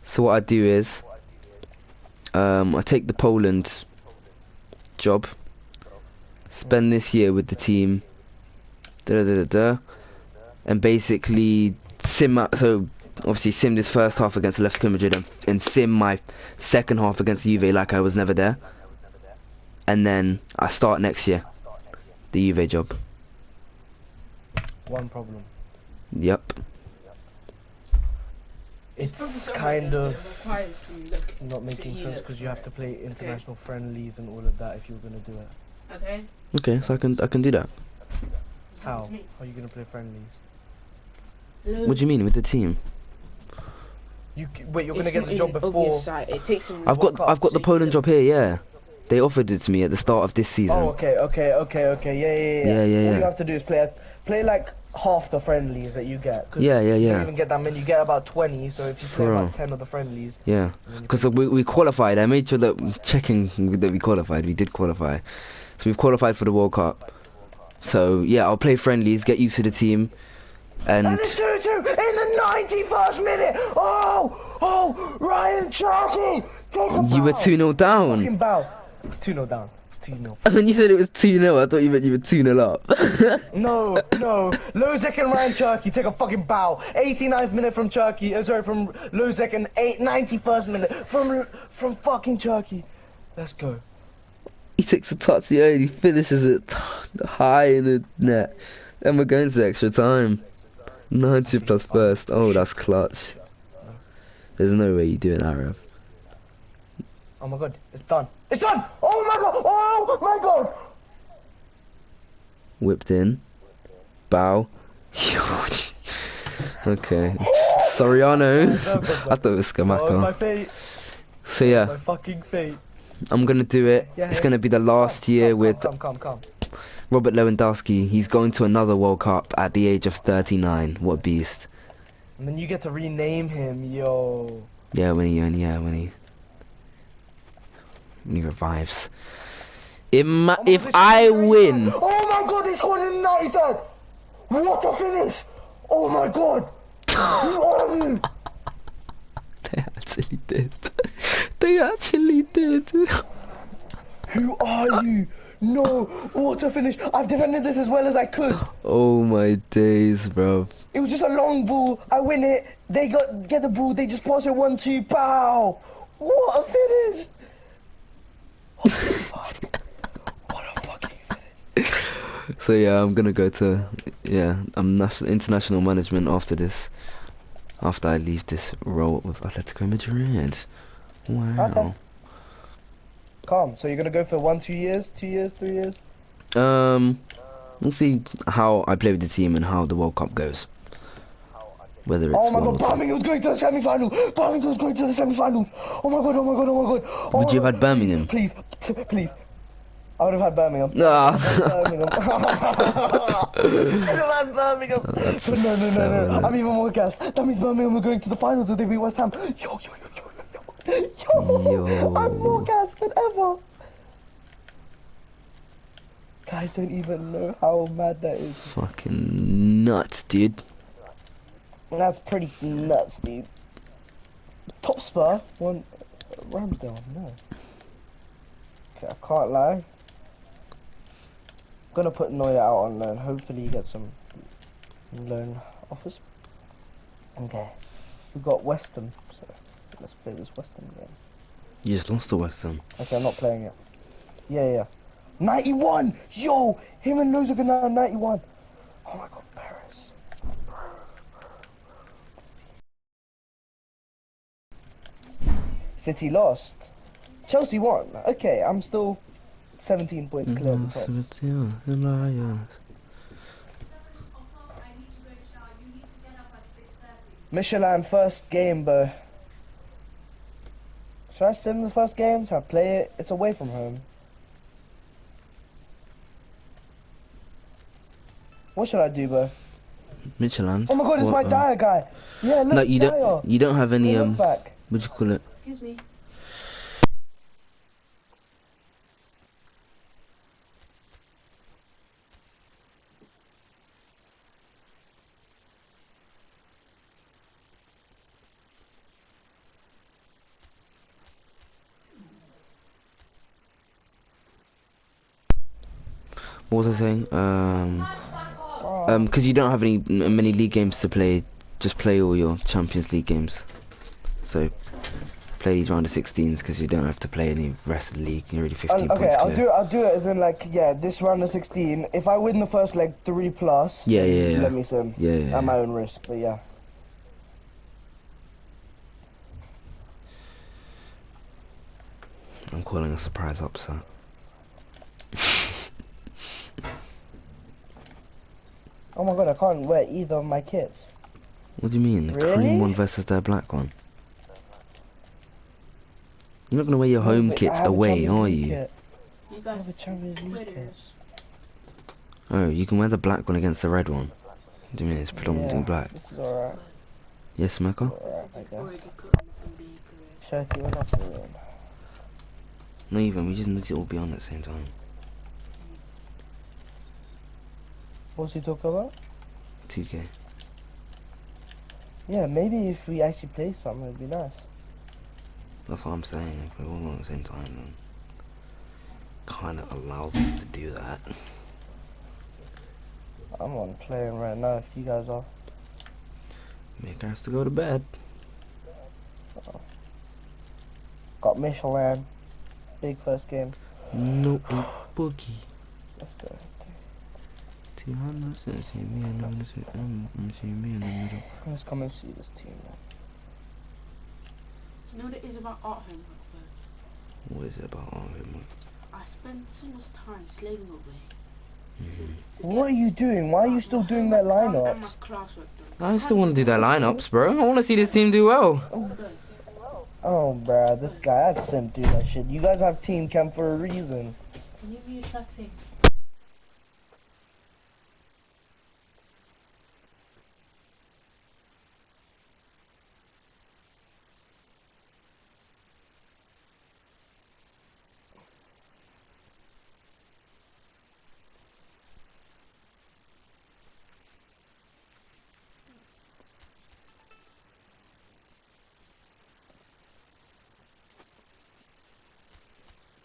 so what I do is I take the Poland job, spend this year with the team, and basically so obviously sim this first half against Atletico Madrid and sim my second half against Juve like I was never there, and then I start next year the Juve job. One problem. Yep. It's kind of not making sense because you have to play international friendlies and all of that if you're gonna do it. Okay. Okay, so I can do that. How? How are you gonna play friendlies? What do you mean with the team? Wait, you're gonna get the job before. It takes I've got the Poland job here. Yeah, they offered it to me at the start of this season. Oh, okay. Yeah. Yeah. All you have to do is play like half the friendlies that you get. Yeah. You don't even get that many. You get about 20. So if you play about 10 of the friendlies. Yeah, because we qualified. I made sure that checking that we qualified. We did qualify, so we've qualified for the World Cup. So yeah, I'll play friendlies, get used to the team, and it's 2-2 in the 91st minute. Oh, Ryan Sharkey. You were 2-0 down. Fucking bow. It was 2-0 down. It's 2-0. When you said it was 2-0, I thought you meant you were 2-0 up. No. Lozek and Ryan Cherky take a fucking bow. 89th minute from Cherky. From Lozek and 91st minute from fucking Cherky. Let's go. He takes a touch, yeah, he finishes it high in the net. And we're going to extra time. 90 plus first. Oh, that's clutch. There's no way you do an Arab. Oh my god, it's done. It's done! Oh my god! Whipped in. Bow. Okay. Soriano. I thought it was Scamacca. Oh, my fate. So yeah. My fucking fate. I'm gonna do it. It's gonna be the last year with Come. Robert Lewandowski. He's going to another World Cup at the age of 39. What a beast. And then you get to rename him, yo. Yeah, when he revives. If I win. Oh my god, he scored in the 93rd. What a finish! Oh my god. Who are you? They actually did. They actually did. Who are you? No, what a finish. I've defended this as well as I could. Oh my days, bro. It was just a long ball. I win it. They get the ball. They just pass it 1-2. Pow! What a finish. What a fucking finish. So yeah, I'm gonna go to international management after this. After I leave this role with Atletico Madrid. Wow. Okay. Calm. So you're gonna go for 1-2 years, 2 years, 3 years? We'll see how I play with the team and how the World Cup goes. Whether it's oh my one god, or two. Birmingham's going to the semi-final. Birmingham's going to the semi-finals. Oh my god. Would you have had Birmingham? Please. I would have had Birmingham. Ah. I would have had Birmingham. No. I'm even more gassed. That means Birmingham are going to the finals if they beat West Ham. Yo. I'm more gassed than ever. Guys don't even know how mad that is. Fucking nuts, dude. That's pretty nuts, dude. Top Spur won Ramsdale, no. Okay, I can't lie. I'm gonna put Neuer out on loan. Hopefully he gets some loan offers. Okay. We got West Ham, so let's play this West Ham game. You just lost to West Ham. Okay, I'm not playing it. Yeah. 91! Yo! Him and Luz are now 91. Oh my god, Paris. City lost. Chelsea won. Okay, I'm still 17 points clear at the top. Michelin first game, bro. Should I sim the first game? Should I play it? It's away from home. What should I do, bro? Michelin. Oh my god, it's What, my Dyer guy. Yeah, look, no, you Dyer. don't. You don't have any Hey, look back. what do you call it? Excuse me. What was I saying? Because you don't have any many league games to play, just play all your Champions League games. So play these round of 16s because you don't have to play any rest of the league. You're already 15 Okay, points clear. I'll do it as in like, yeah, this round of 16. If I win the first leg 3+, Yeah, then yeah. let me sim. Yeah. At my own risk, but yeah. I'm calling a surprise upset. Oh my god, I can't wear either of my kits. What do you mean? The Really? cream one versus the black one? You're not gonna wear your No, home but I kits have a away, Champions are League you? kit. You I guys have a Champions League kit. quitters. Oh, you can wear the black one against the red one. What do you mean? It's predominantly Yeah, black. this is alright. Yes, Smoker? Alright, I Already guess. cut them from being correct. Shirky, we're not doing. Not even. We just need to all be on at the same time. What's he talking about? 2K. Yeah, maybe if we actually play something, it'd be nice. That's what I'm saying. If we're all on at the same time, then kind of allows us to do that. I'm on playing right now if you guys are. Make us to go to bed. Got Michelin. Big first game. No boogie. Let's go. 200 see me in the middle. See me in the middle. Let's come and see this team, man. You know what it is about art homework, though? What is it about our homework? I spend so much time slaving away. To What are get you doing? Why are you still my doing that homework done lineup? and my classwork done. I still want to do their lineups, bro. I want to see this team do well. Oh, bruh, this guy, I'd sim do that shit. You guys have team camp for a reason. Can you mute that thing?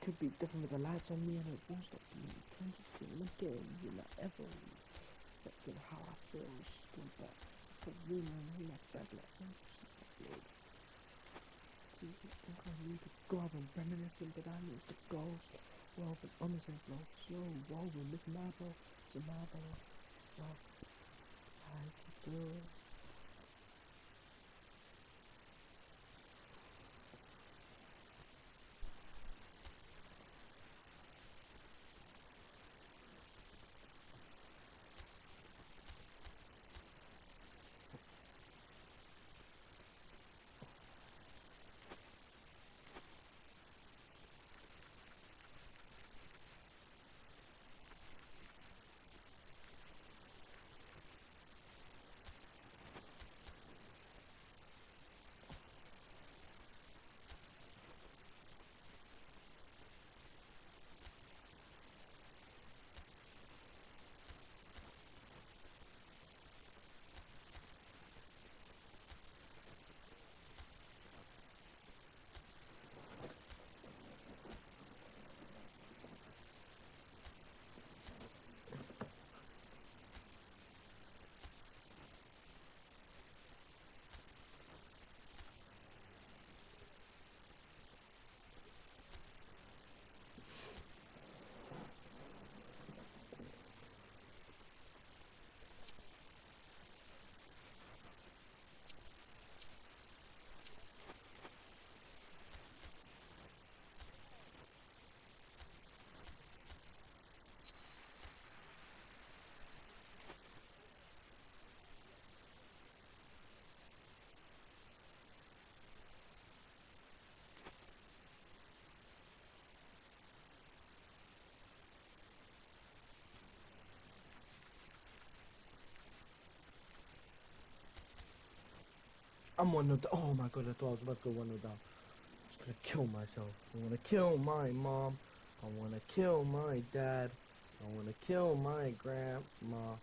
Could be different with the lights on me and it won't stop being attention to the game, you know, ever affecting how I feel, still back. But you know, he like that, like sense of upload. So you think I need to go up and reminiscing, but I need the goals. Well, but honestly, bro, slow, rolling, this marble, it's a marble. Well, I do. I'm 1-0 down. Oh my god, I thought I was about to go 1-0 down. I'm just gonna kill myself. I wanna kill my mom. I wanna kill my dad. I wanna kill my grandma.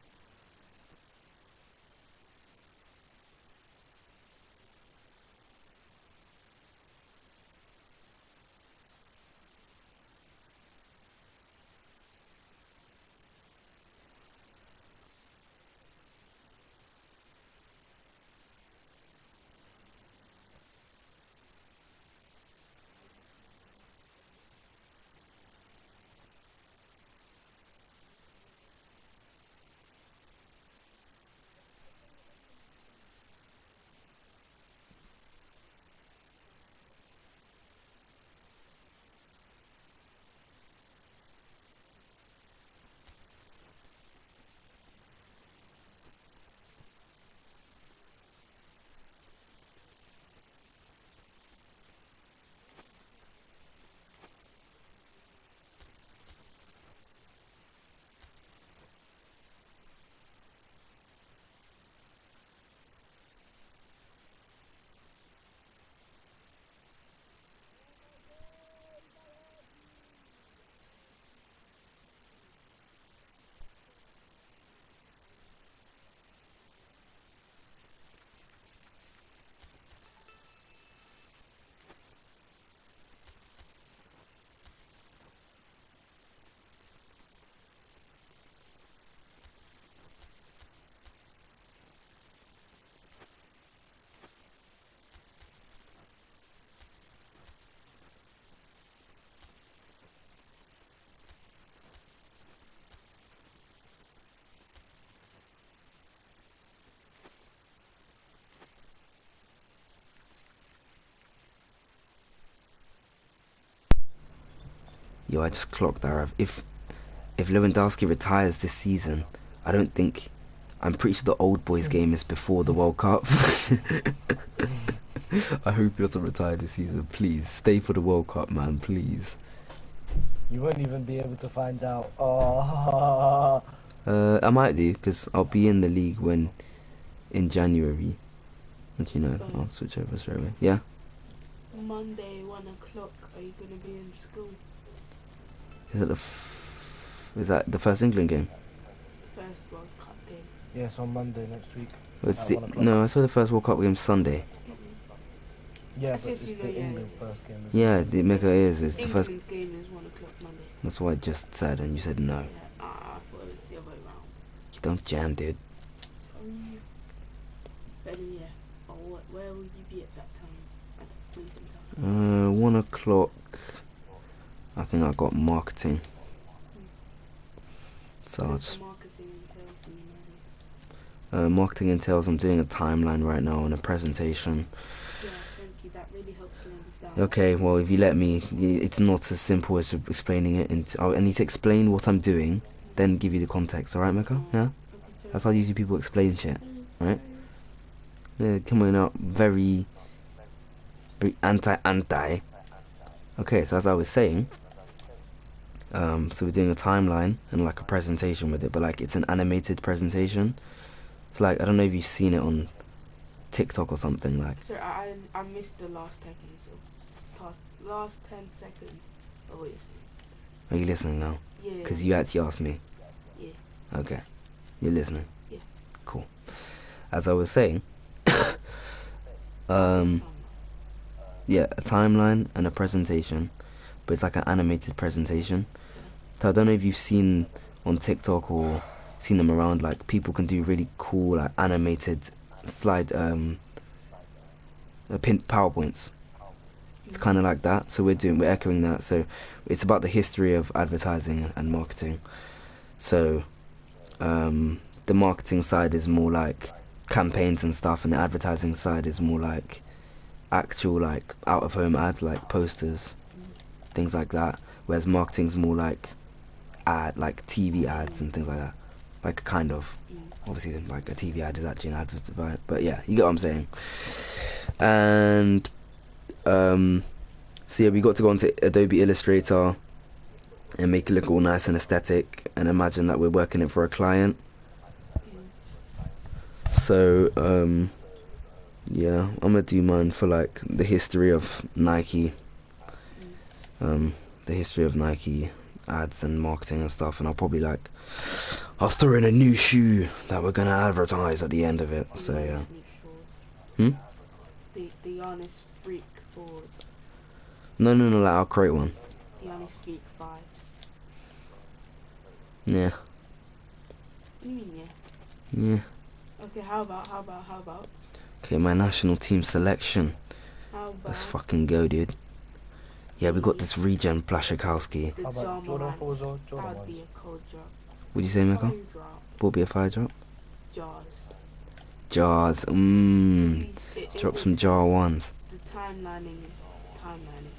Yo, I just clocked that. If Lewandowski retires this season, I don't think. I'm pretty sure the old boys game is before the World Cup. I hope he doesn't retire this season. Please stay for the World Cup, man. Please. You won't even be able to find out. Oh. I might do because I'll be in the league in January. And you know, I'll switch over straight away. Yeah. Monday, 1 o'clock. Are you gonna be in school? Is that the first England game? First World Cup game. Yes, on Monday next week. No, I saw the first World Cup game Sunday. Yeah, That's but it's just the either, England yeah, first game. Yeah, the Mecca is. It's the first. England game is 1 o'clock Monday. That's what I just said, and you said no. Yeah, I thought it was the other way around. You don't jam, dude. Sorry. But then, yeah. Oh, where will you be at that time? At Lincoln Town? 1 o'clock. I think I got marketing. So I'll just. Marketing entails I'm doing a timeline right now and a presentation. Yeah, thank you. That really helps me understand. Okay, well, if you let me, it's not as simple as explaining it. I need to explain what I'm doing, then give you the context. All right, Mecca? Yeah? That's how usually people explain shit, right? Yeah, coming out very anti. Okay, so as I was saying, so we're doing a timeline and like a presentation with it, but like it's an animated presentation. It's like, I don't know if you've seen it on TikTok or something like. Sorry, I missed the last 10 seconds. Last 10 seconds. Oh wait. Are you listening now? Yeah. Because you actually asked me. Yeah. Okay. You're listening. Yeah. Cool. As I was saying, yeah, a timeline and a presentation, but it's like an animated presentation. So I don't know if you've seen on TikTok or seen them around, like people can do really cool like animated slide PowerPoints. It's kind of like that, so we're echoing that. So it's about the history of advertising and marketing. So the marketing side is more like campaigns and stuff, and the advertising side is more like actual like out of home ads, like posters, things like that. Whereas marketing's more like TV ads and things like that. Like kind of, obviously like a TV ad is actually an advert, but yeah, you get what I'm saying. And so yeah, we got to go onto Adobe Illustrator and make it look all nice and aesthetic, and imagine that we're working it for a client. So Yeah, I'm gonna do mine for like the history of Nike, um, the history of Nike ads and marketing and stuff, and I'll throw in a new shoe that we're gonna advertise at the end of it. The So Giannis yeah. sneak fours. Hmm? The Giannis freak fours. No, like I'll create one. The Giannis freak fives. Yeah. What do you mean, yeah? Yeah. Okay, how about? Okay, my national team selection. How Let's about fucking go, dude. Yeah, we got the this regen Plashikowski. the How about Jordan 4s or Jamorants? Jordan That'd 1s? be a cold drop. What'd you say, Miko? Fire drop. Will be a fire drop? Jars. Jars. It Drop some makes jar sense. ones. The timelining is timelining.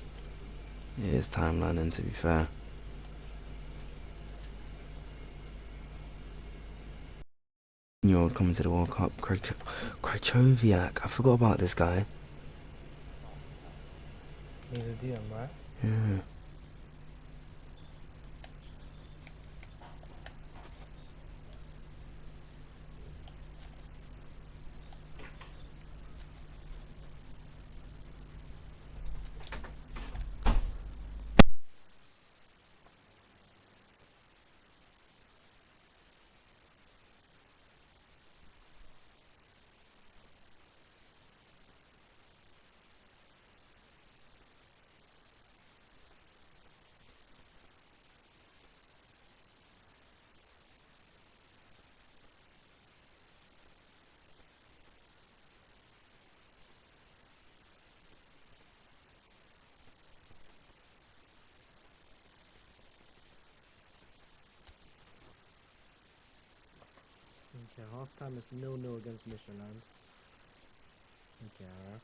Yeah, it's timelining, to be fair. Year old coming to the World Cup. Krychowiak. I forgot about this guy. He's a DM, right? Yeah. Okay, half time is 0-0 against Michelin. Okay, alright.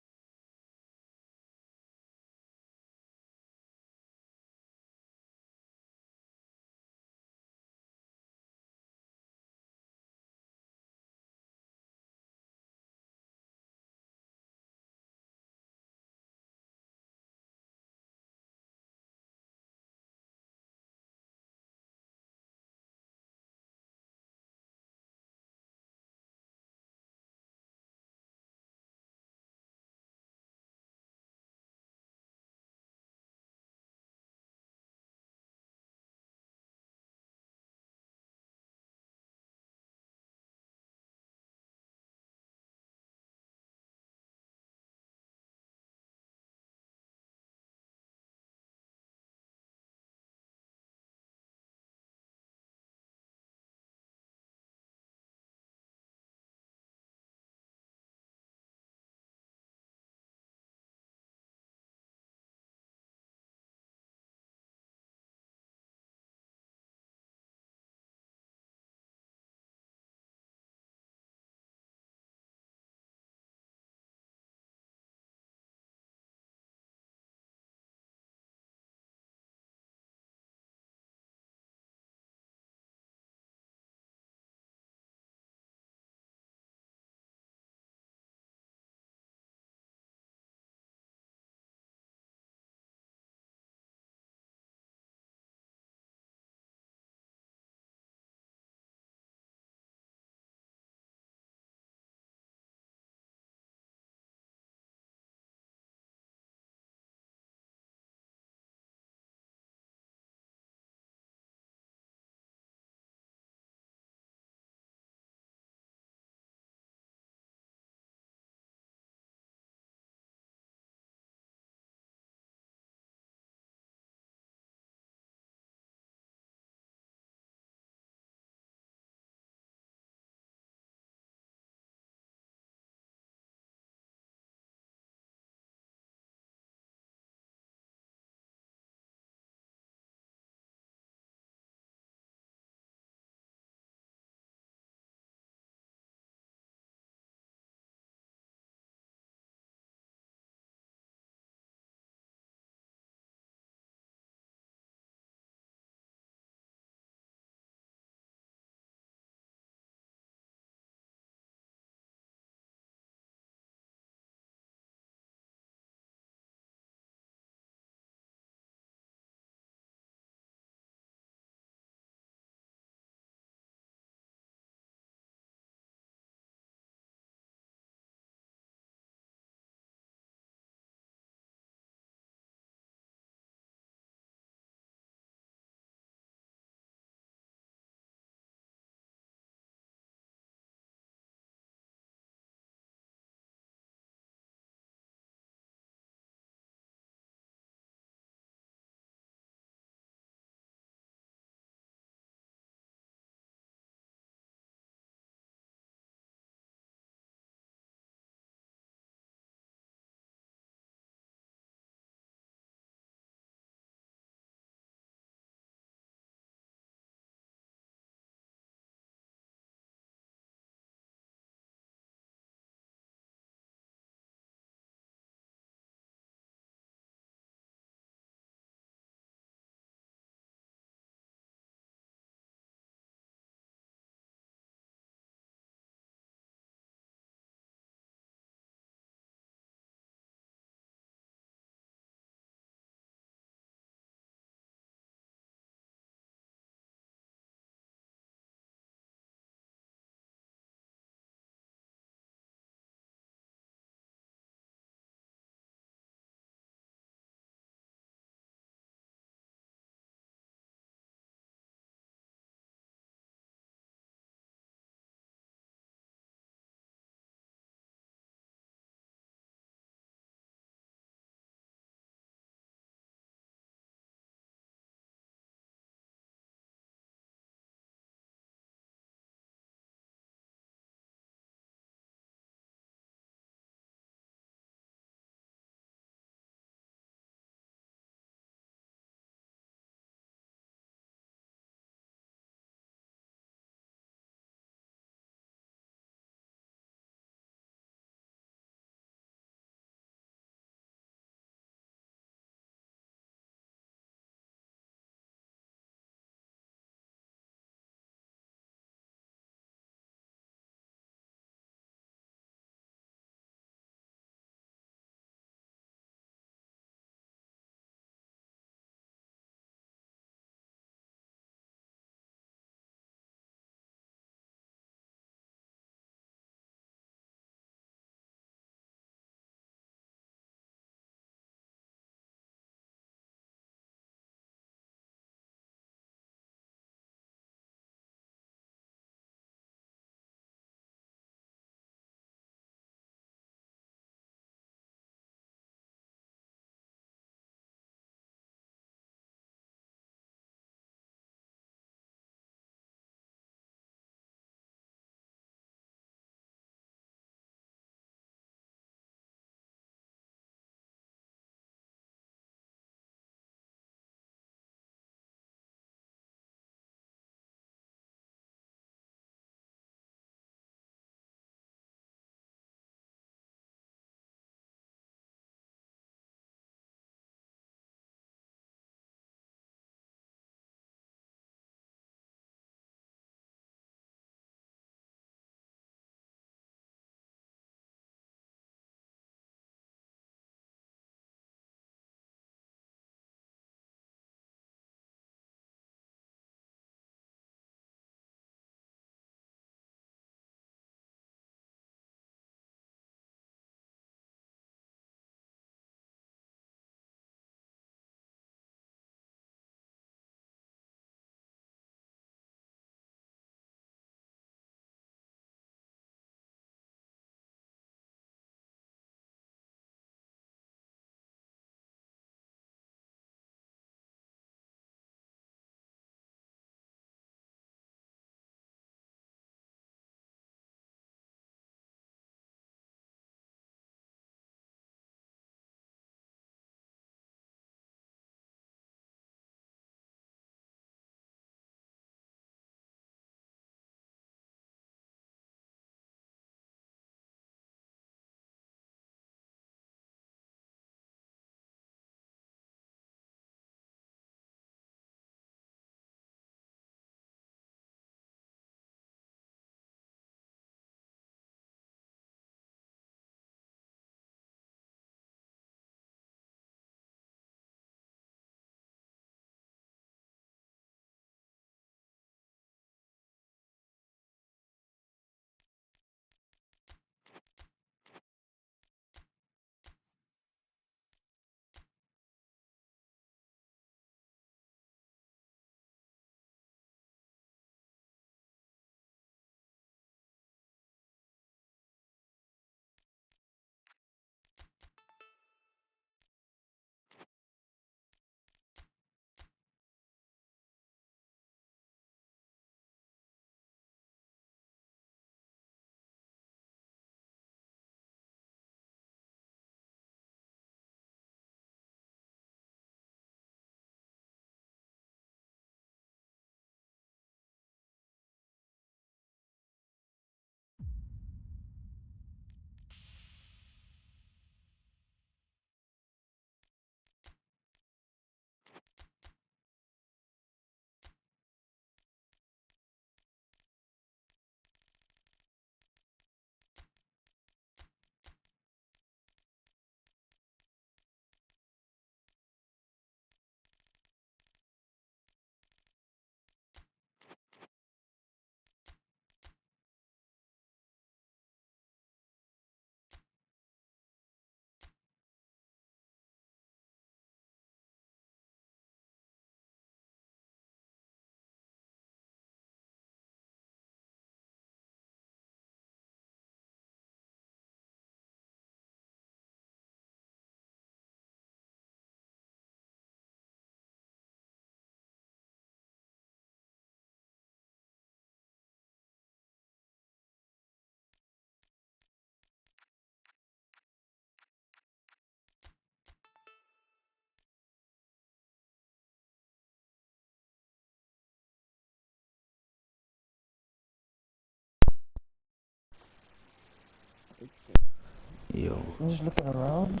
Yo. I'm just looking around.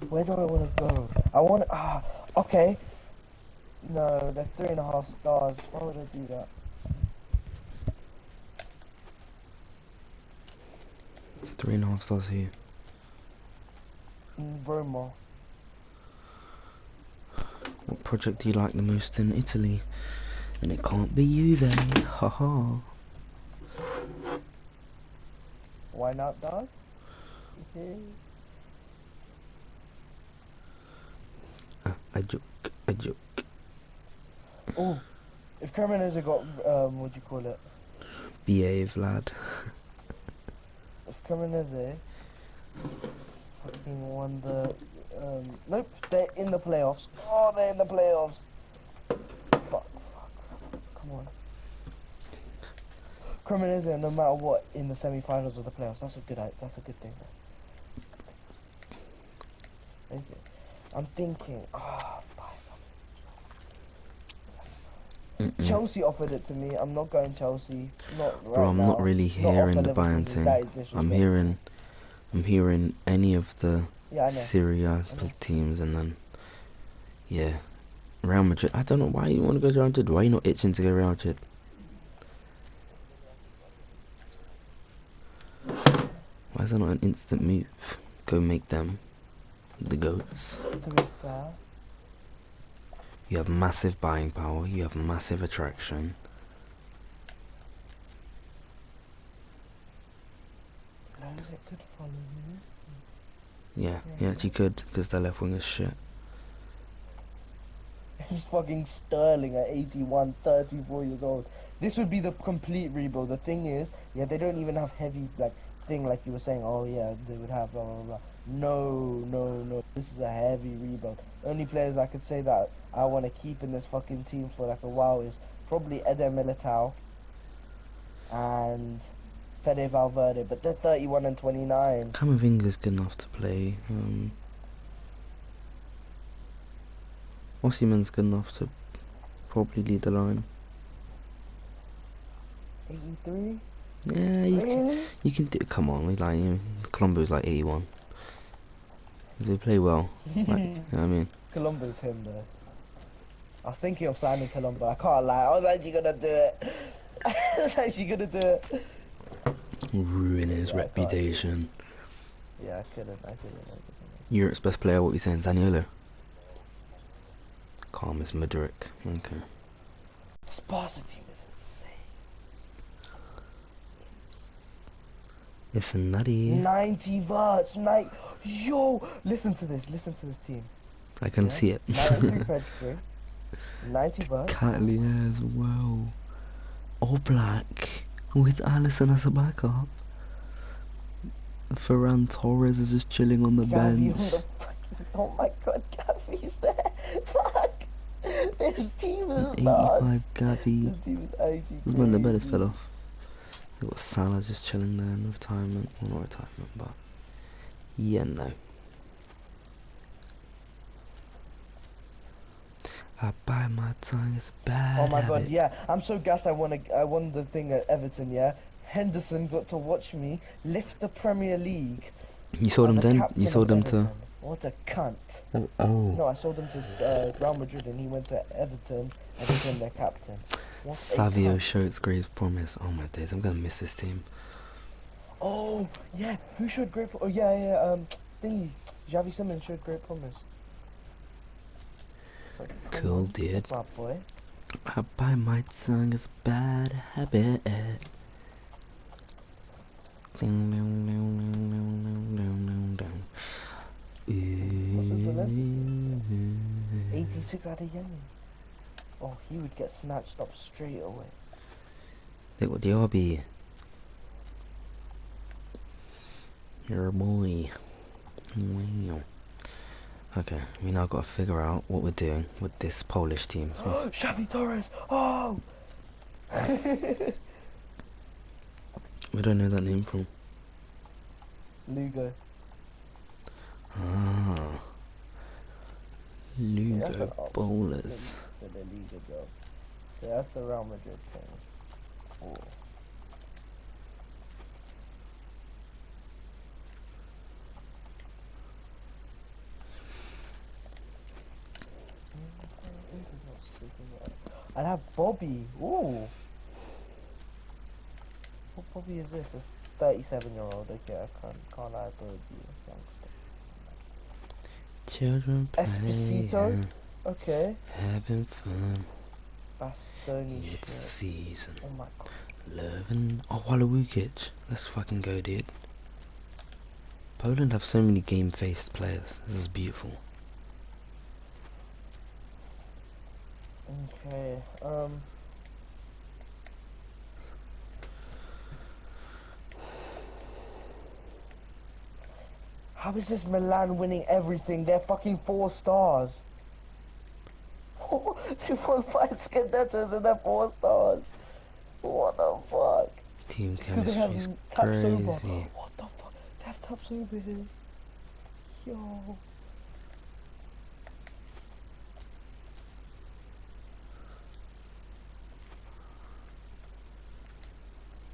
Where do I want to go? I want. Okay. No, they're 3.5 stars. Why would I do that? 3.5 stars here. Roma. What project do you like the most in Italy? And it can't be you then. Haha. Why not, dog? I joke. I joke. Oh, if Cremonese got what do you call it? Behave, lad. If Cremonese fucking won the nope, they're in the playoffs. Oh, they're in the playoffs. Fuck. Come on. Cremonese, no matter what, in the semi-finals of the playoffs. That's a good thing. Thank you. I'm thinking. Chelsea offered it to me. I'm not going Chelsea. Not right Bro, I'm now. not really hearing the Bayern thing. I'm hearing any of the Syria teams, and then yeah, Real Madrid. I don't know why you want to go to Real Madrid. Why are you not itching to go Real Madrid? Why is that not an instant move? Go make them the goats. To be fair, you have massive buying power. You have massive attraction. it could follow me. Yeah, you actually could, because their left wing is shit. He's fucking Sterling at 81, 34 years old. This would be the complete rebuild. The thing is, yeah, they don't even have heavy, like, thing like you were saying, oh yeah, they would have blah, blah, blah. No. This is a heavy rebuild. The only players I could say that I want to keep in this fucking team for like a while is probably Eder Militao and Fede Valverde, but they're 31 and 29. Camavinga's good enough to play. Osimhen's good enough to probably lead the line. 83? Yeah, you can do. Come on, like Colombo's like 81. They play well. Like, you know what I mean? Colombo's him though. I was thinking of signing Colombo. I can't lie. I was actually gonna do it. Ruin his reputation. Yeah, I couldn't. Europe's best player. What are you saying, Zaniolo? Calm as Madrid. Okay. This Barca team is insane. It's nutty. 90 verts, yo, listen to this team. I can see it. 90 verts. Catlia as well. All black with Alisson as a backup. Ferran Torres is just chilling on the bench. Oh my god, Gavi's there. Fuck. This team is 85 nuts. Gavi. This team is actually This when the bed is crazy. fell off. You've got Salah just chilling there in retirement. Well, not retirement, but yeah, no. I bite my tongue, it's a bad Oh my habit. god, yeah. I'm so gassed I won the thing at Everton, yeah. Henderson got to watch me lift the Premier League. You sold him as a then? captain You sold of him to... Everton. What a cunt. Oh. No, I sold him to Real Madrid and he went to Everton and became their captain. What a Savio cunt. showed great promise. Oh my days, I'm gonna miss this team. Oh, yeah. Who showed great promise? Oh, yeah. Thingy. Xavi Simons showed great promise. Like, Cool, dude. That's my boy. I bite my tongue, it's a bad habit. Ding, ding, ding, ding, ding, ding, ding, What's his ding. 86 out of Yemen. Oh, he would get snatched up straight away. Look what the RB. Your boy. Wow. Okay, we now got to figure out what we're doing with this Polish team. Xavi Torres! Oh! We don't know that name from. Liga. Ah. Yeah, that's Lugo an bowlers. The Liga job. So that's a Real Madrid team. Oh. I'd have Bobby. Ooh. What Bobby is this? A 37-year-old. Okay, I can't lie, I thought it'd be a youngster. Children Esposito? playing, Okay. having fun. Bastoni It's the shit. season. Oh my god. Loving. Oh, Walukic. Let's fucking go, dude. Poland have so many game-faced players. This is beautiful. Okay, how is this Milan winning everything? They're fucking 4 stars. They won 5 Scudettos and they're 4 stars. What the fuck? Team It's because they have chemistry's Tapsoba. crazy. What the fuck? They have Tapsoba here. Yo.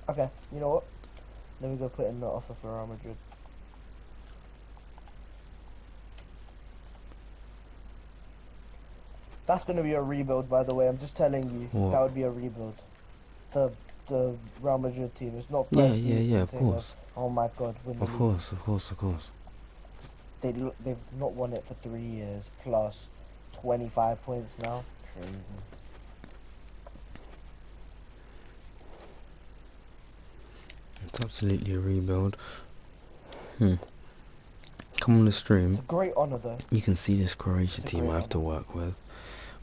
Okay, you know what? Let me go put in the offer for Real Madrid. That's gonna be a rebuild, by the way. I'm just telling you. What? That would be a rebuild. The Real Madrid team is not Yeah, personally. yeah, of course. Oh my God, win the Of league. course, of course, of course. They've not won it for 3 years plus 25 points now. Crazy. It's absolutely a rebuild. Come on the stream. It's a great honor though. You can see this Croatia It's a team great I have to honour. work with.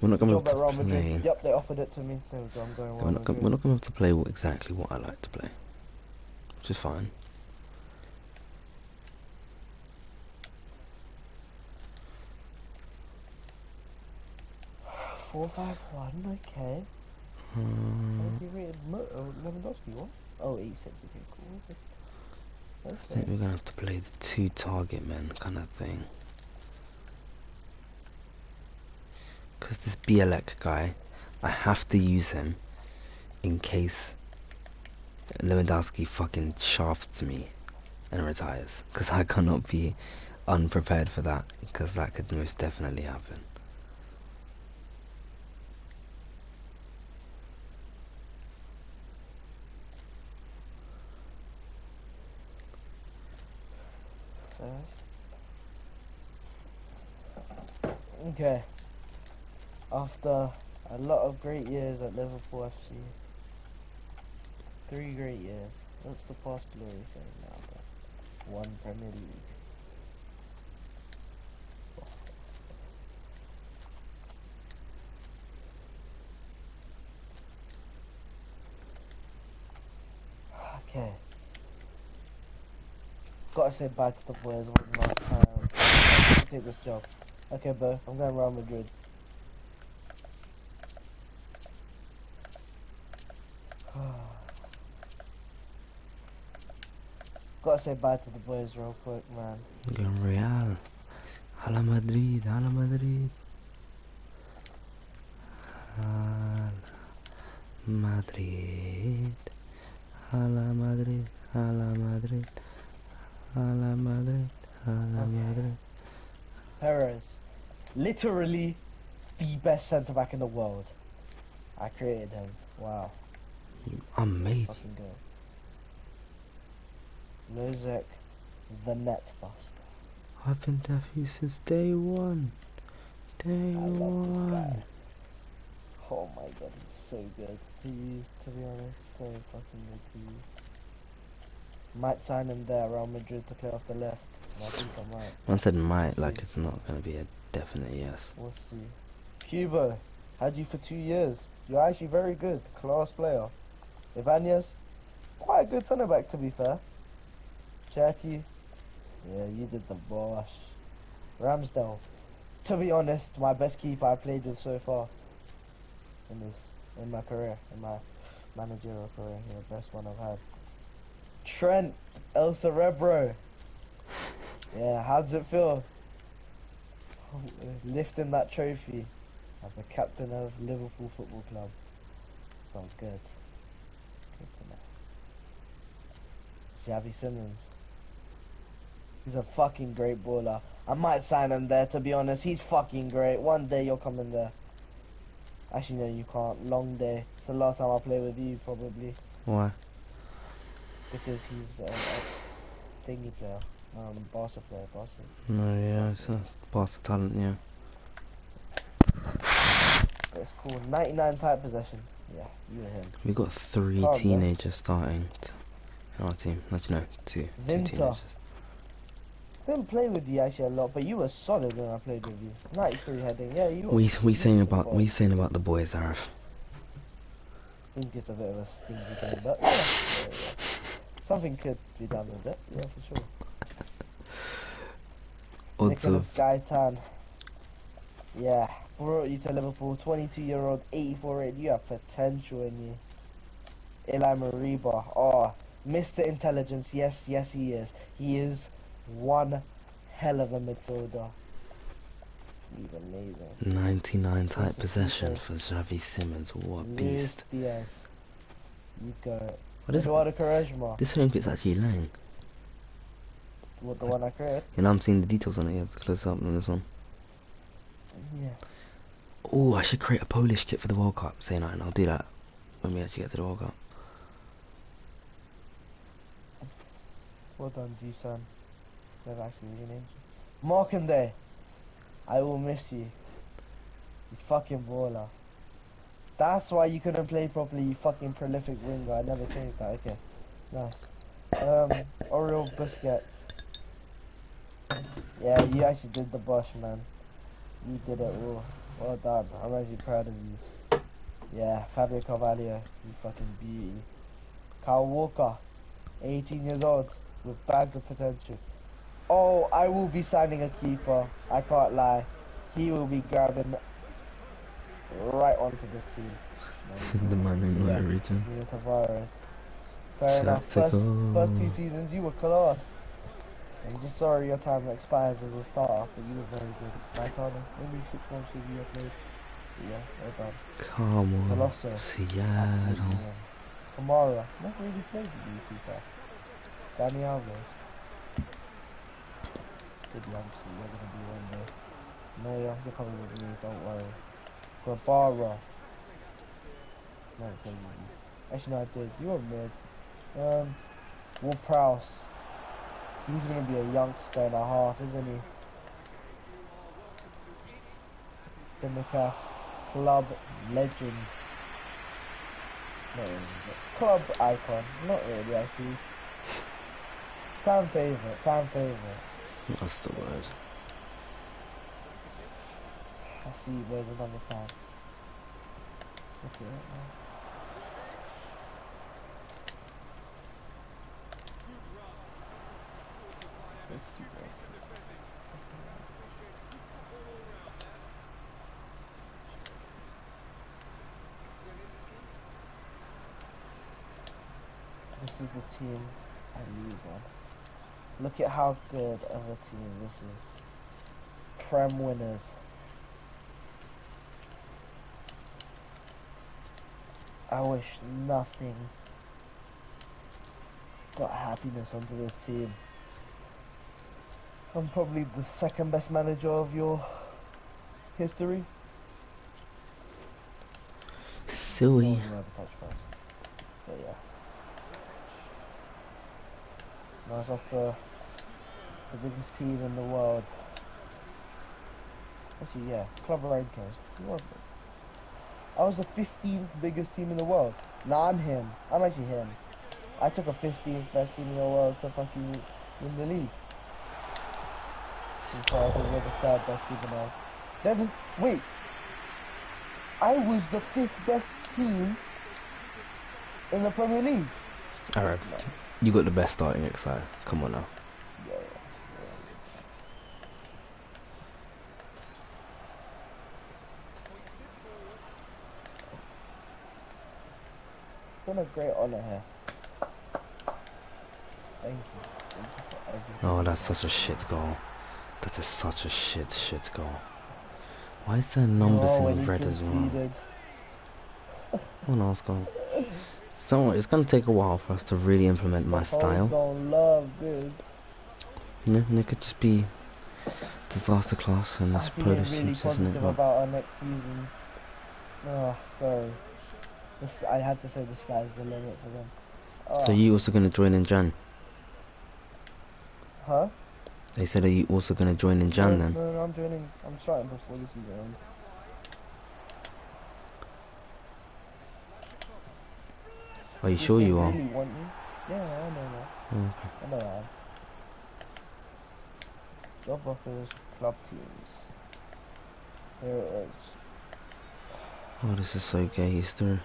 We're not going to be Job at able Real to Madrid. play. Yep, they offered it to me. There we go. I'm going We're Real not, Madrid. we're not going to be able to play exactly what I like to play, which is fine. Four, 5-1. Okay. How Um, did you rated Lewandowski? What? Oh, 86. Okay, cool. I think Okay. we're going to have to play the 2 target men kind of thing. Because this Bielek guy, I have to use him in case Lewandowski fucking shafts me and retires. Because I cannot be unprepared for that, because that could most definitely happen. Okay. After a lot of great years at Liverpool FC, 3 great years. What's the past glory saying now? But 1 Premier League. Okay. Gotta say bye to the boys one last time. Take this job. Okay, bro. I'm going Real Madrid. Gotta say bye to the boys real quick, man. Going Real. Hala Madrid, Hala Madrid. Hala Madrid. Hala Madrid, Hala Madrid. Hala Madrid, Hala Madrid. Perez. Literally the best centre back in the world. I created him. Wow. Amazing. Fucking good. Lozek, the net buster. I've been deaf you since day one. Day I love this one. guy. Oh my god, he's so good to use, to be honest. So fucking good to use. Might sign him there, Real Madrid, to play off the left. I think I might. I said might, We'll like see. it's not going to be a definite yes. We'll see. Hugo, had you for 2 years. You're actually very good. Class player. Ibanez, quite a good centre back to be fair. Jackie, yeah, you did the boss. Ramsdale, to be honest, my best keeper I played with so far in my career, in my managerial career. The best one I've had. Trent, El Cerebro. Yeah, how does it feel? Lifting that trophy as the captain of Liverpool Football Club. Felt good. Good to know. Xavi Simmons. He's a fucking great baller. I might sign him there, to be honest. He's fucking great. One day you'll come in there. Actually, no, you can't. Long day. It's the last time I play with you, probably. Why? Because he's an ex-thingy player. Barca player, Barca. No, yeah, it's a Barca talent, yeah. But it's cool. 99 tight possession. Yeah, you and him. We got 3 Calm, teenagers starting in our team. Actually, no, two Vinta. teenagers. Didn't play with you actually a lot, but you were solid when I played with you. 93 heading. Yeah, you were. What are you saying about the boys, Arif? I think it's a bit of a stinky thing, but yeah. Something could be done with it. Yeah, for sure. Odds Nicholas of Gaitan. Yeah, brought you to Liverpool. 22-year-old, 84 rated. You have potential in you. Eli Mariba. Oh, Mr. Intelligence. Yes, yes, he is. He is one hell of a midfielder. He's amazing. 99 tight possession for Xavi Simons. What a beast. Luis Diaz. You go. What is Eduardo Quaresma. this home kit's actually lang. What, the one I created? You know, I'm seeing the details on it. Yeah, close up on this one. Yeah. Oh, I should create a Polish kit for the World Cup. Say nothing, I'll do that when we actually get to the World Cup. Well done, G-Son. They've actually renamed you. Markham Day. I will miss you. You fucking baller. That's why you couldn't play properly, you fucking prolific winger. I never changed that. Okay. Nice. Oriel Busquets. Yeah, you actually did the bush, man. You did it all. Well done. I'm actually proud of you. Yeah, Fabio Carvalho. You fucking beauty. Kyle Walker. 18 years old. With bags of potential. Oh, I will be signing a keeper. I can't lie. He will be grabbing right onto this team. The man in the Yeah, region. Nuno Tavares. Fair enough. First 2 seasons, you were class. I'm just sorry your time expires as a starter, but you were very good. Right on. Only 6 months with you have played. But yeah, well done. Come on. Colosso. Seattle. Kamara. Not really played with you too far. Danny Alves. Good youngster, you're gonna be one day. No, you're coming with me, don't worry. Grabara. No, I played with you. Actually, no, I did. You were mid. Will Prowse. He's gonna be a youngster and a half, isn't he? Demicas. Club legend. Not really, but club icon. Not really, actually. Fan favourite. Fan favourite. That's the word. I see where's another fan. Okay, nice. This is the team I leave on. Look at how good of a team this is. Prem winners. I wish nothing but happiness onto this team. I'm probably the second best manager of your history. Silly. But yeah. Nice off the biggest team in the world. Actually, yeah, club rankings. Who was it? I was the 15th biggest team in the world. Nah, I'm him. I'm actually him. I took a 15th best team in the world to fucking win the league. So I think we're the 3rd best team in the world. Then, wait. I was the 5th best team in the Premier League. Alright. You got the best starting XI. Come on now. Yeah. Done a great honour here. Thank you. Thank you for everything. Oh, that's such a shit goal. That is such a shit goal. Why is there numbers in red as well? Oh no, it's gone. So it's gonna take a while for us to really implement my style. Gonna love this. Yeah, and it could just be disaster class and this Polish really team, isn't it? positive about our next season. Oh, sorry. This, I had to say the sky's the limit for them. Oh. So you also gonna join in Jan? Huh? They said, are you also gonna join in Jan then? No, I'm joining. I'm starting before this season ends. Are you If sure they you are? really want you? Yeah, I know that. Okay. I know that. Job offers, club teams. Here it is. Oh, this is so gay. He's through.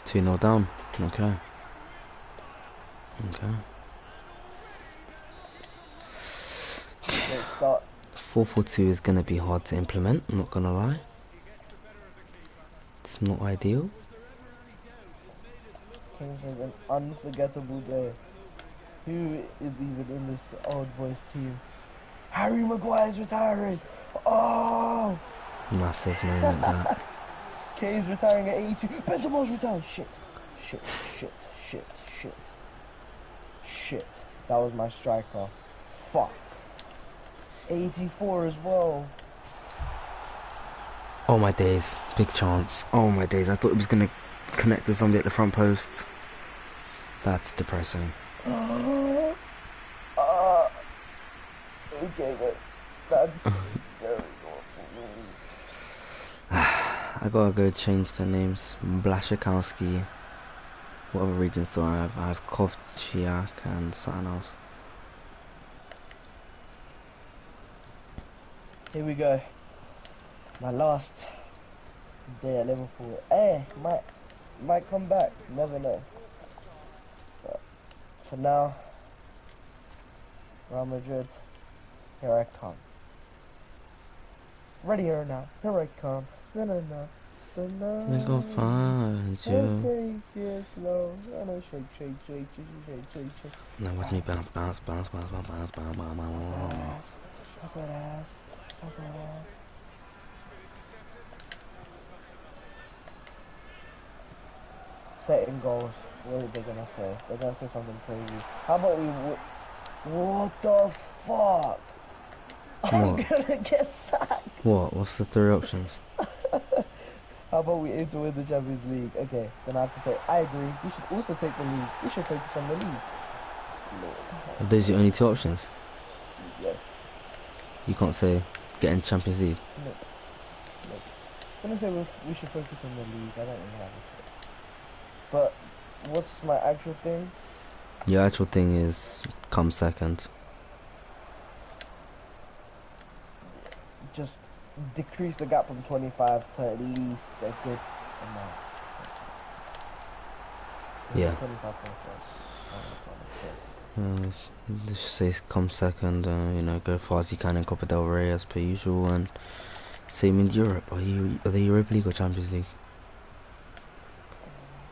2-0 down. Okay. Okay. Great start. 4-4-2 is gonna be hard to implement. I'm not gonna lie. It's not ideal. Kane says an unforgettable day. Who is even in this old boys team? Harry Maguire's retiring. Oh! Massive moment that. Kane's retiring at 82. Benzema's retiring. Shit. Shit. Shit. Shit. Shit. Shit. That was my striker. Fuck. 84 as well. Oh my days. Big chance. Oh my days. I thought it was gonna connect with somebody at the front post. That's depressing. Okay, but that's very I gotta go change their names. Blaszczykowski. What other regions do I have? I have Kovciak and something else. Here we go. My last day at Liverpool. Might come back. Never know. But for now, Real Madrid, here I come. Ready or not, here I come. No. We gon' find you. Take it slow. And shake. Now watch me bounce. Pass that ass. Setting goals. What are they gonna say? They're gonna say something crazy. How about we... What the fuck? I'm gonna get sacked. What? What's the three options? How about we aim to win the Champions League? Okay, then I have to say, I agree. We should also take the league. We should focus on the league. Are those your only two options? Yes. You can't say get in Champions League. No. I'm gonna say we should focus on the league. I don't really have a choice. But what's my actual thing? Your actual thing is come second. Just decrease the gap from 25 to at least a good amount. Yeah. 25 Let's just say come second. You know, go far as you can in Copa del Rey as per usual, and same in Europe. Are they Europa League or Champions League?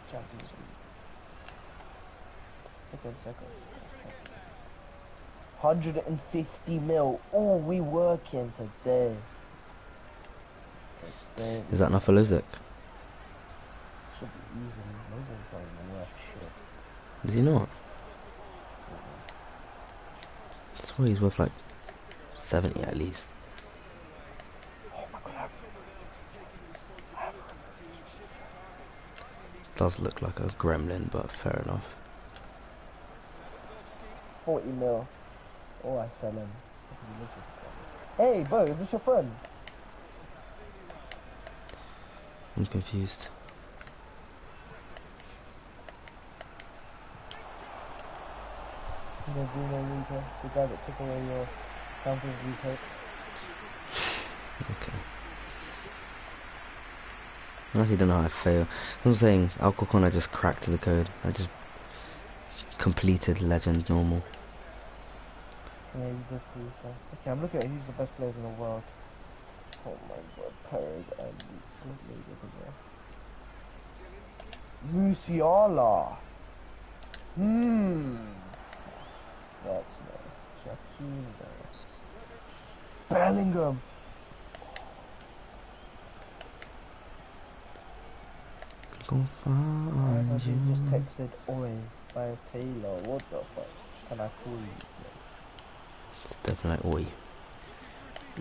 Champions League. Second. 150 mil. Oh, we working today. Is that enough for Lozic? Should be easy. Lozic's not even worth shit. Is he not? I swear he's worth like 70 at least. Oh my god. Does look like a gremlin, but fair enough. 40 mil. Oh, I sell him. Hey, bro, is this your friend? I'm confused. You know, Bruno Rico, the guy that took away your Champions League hope. Okay. I actually don't know how I fail. I'm saying Alcocon I just cracked the code. I just completed legend normal. Yeah, you did too, so. Okay, I'm looking at who's the best players in the world. Oh my god, Perez and Musiala. That's no. Shakira. Bellingham. Go find You you. just texted Oi by Taylor. What the fuck? Can I call you? It's definitely oi.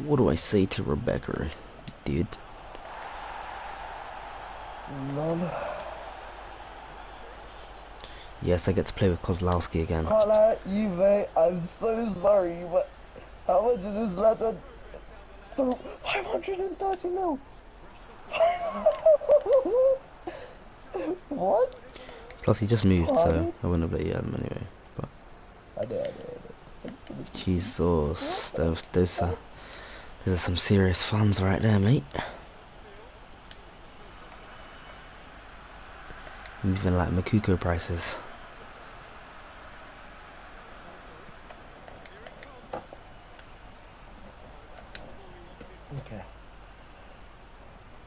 What do I say to Rebecca? dude. Lol. Yes, I get to play with Kozlowski again. Can't lie, you mate, I'm so sorry, but how much is this letter? 530 mil. What? Plus, he just moved, so Pardon? I wouldn't have let you have him anyway. But I did. Jesus, those are some serious funds right there, mate. Moving like Makuko prices. Okay.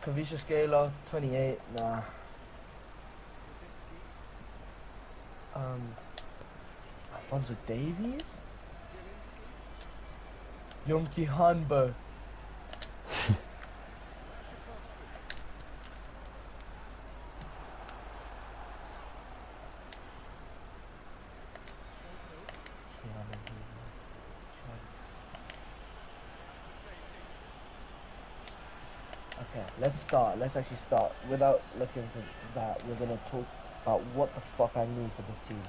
Kavisha Scalar, 28, nah. Alfonso Davies? Yonki Hanbo. Okay, let's actually start. Without looking for that, we're gonna talk about what the fuck I need for this team.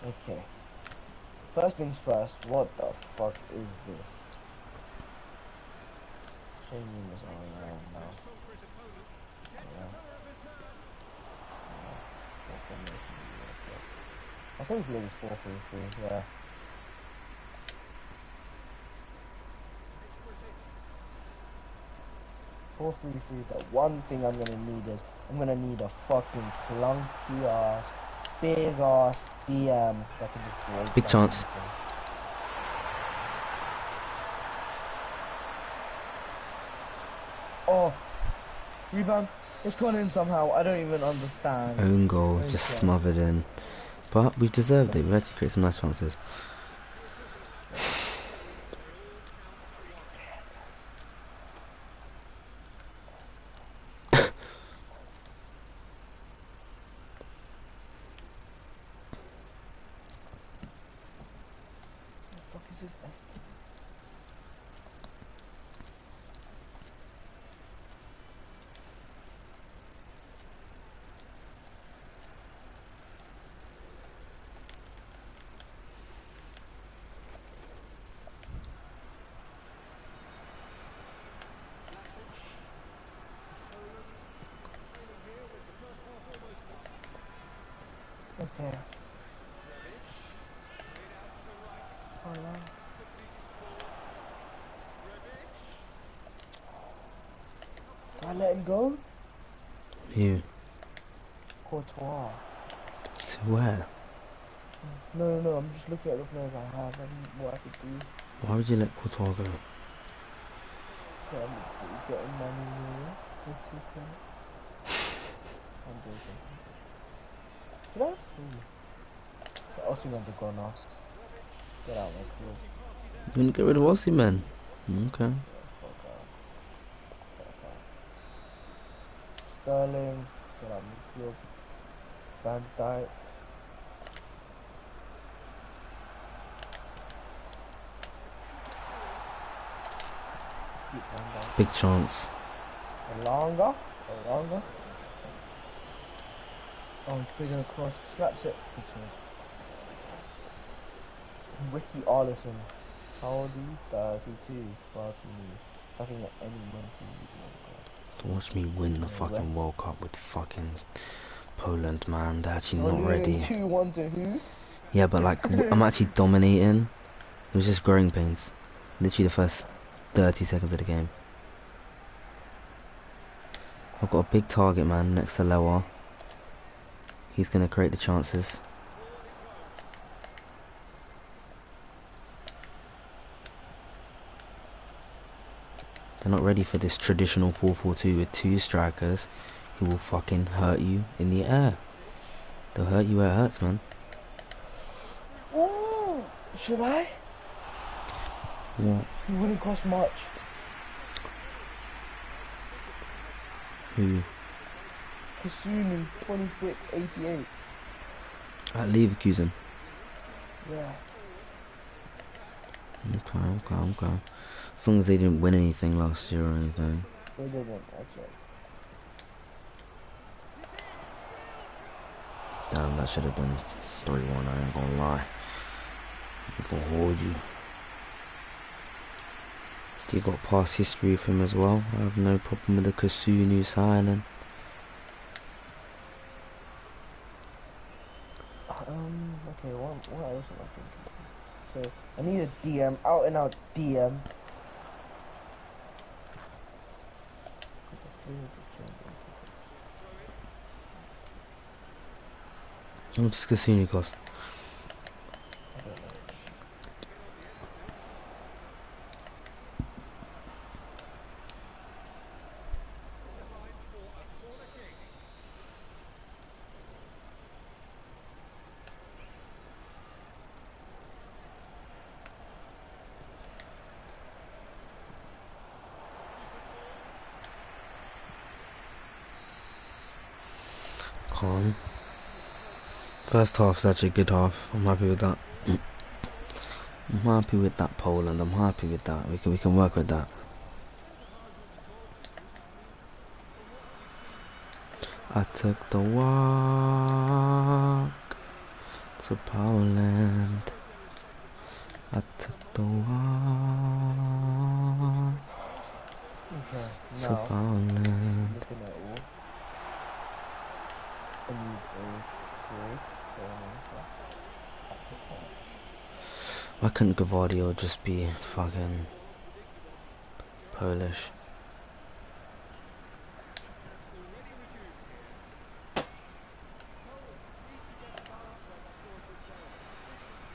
Okay. First things first, what the fuck is this? Shane is on around now. Yeah. I think we is 4-3-3, yeah. The one thing I'm gonna need is I'm gonna need a fucking clunky ass, big ass DM that can just break. Big chance. Oh, rebound. It's gone in somehow. I don't even understand. Own goal, just smothered in. But we deserved it. We actually created some nice chances. Okay. Did I let him go? You. Courtois. To where? No, I'm just looking at the players I have and what I could do. Why would you let Courtois go? Okay, I'm getting money here. 50 cents. I'm joking. Did I? The Aussie ones are gone now. Get out of my club. You want to get rid of Aussie men? Okay. Fuck off. Sterling. Get out of my club. Van Dijk. Keep Van Dijk. Big chance. Longer. Oh, he's putting across. Slaps it. Ricky Arlison. How old are you? 32. Fuck me. I can get any win from you. Watch me win the fucking World Cup with fucking Poland, man. They're actually not ready. 2-1 to who? Yeah, but like, I'm actually dominating. It was just growing pains. Literally the first 30 seconds of the game. I've got a big target, man, next to Lewa. He's going to create the chances. They're not ready for this traditional 4-4-2 with two strikers who will fucking hurt you in the air. They'll hurt you where it hurts, man. Ooh, should I? What? It wouldn't cost much. Who? Kasunu, 26.88. At Leverkusen. Yeah. Okay. As long as they didn't win anything last year or anything. They didn't, actually. Damn, that should have been 3-1, I ain't gonna lie. I'm gonna hold you. You got past history of him as well. I have no problem with the Kasunu signing. Okay, what else am I thinking? So, I need a DM, out and out DM. How much does Kasunu cost? Calm. First half's actually a good half. I'm happy with that. I'm happy with that, Poland. I'm happy with that. We can work with that. I took the walk to Poland. I took the walk to Now, Poland. looking at all. I need Why couldn't Gavardio just be fucking Polish?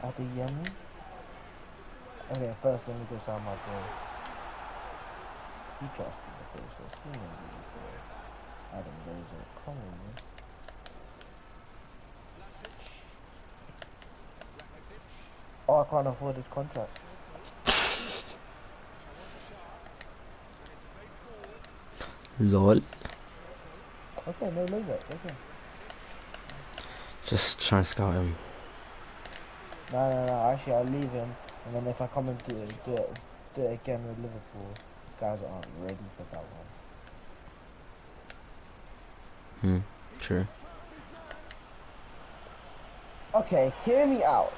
At Yemen? Okay, first let me go sign my bro. You trust me, okay, so it's me and you for Adam Rosa. Come on, man. Oh, I can't afford this contract. LOL. Okay, no lose it, okay. Just try and scout him. No, actually I'll leave him, and then if I come and do it again with Liverpool, guys aren't ready for that one. True. Okay, hear me out.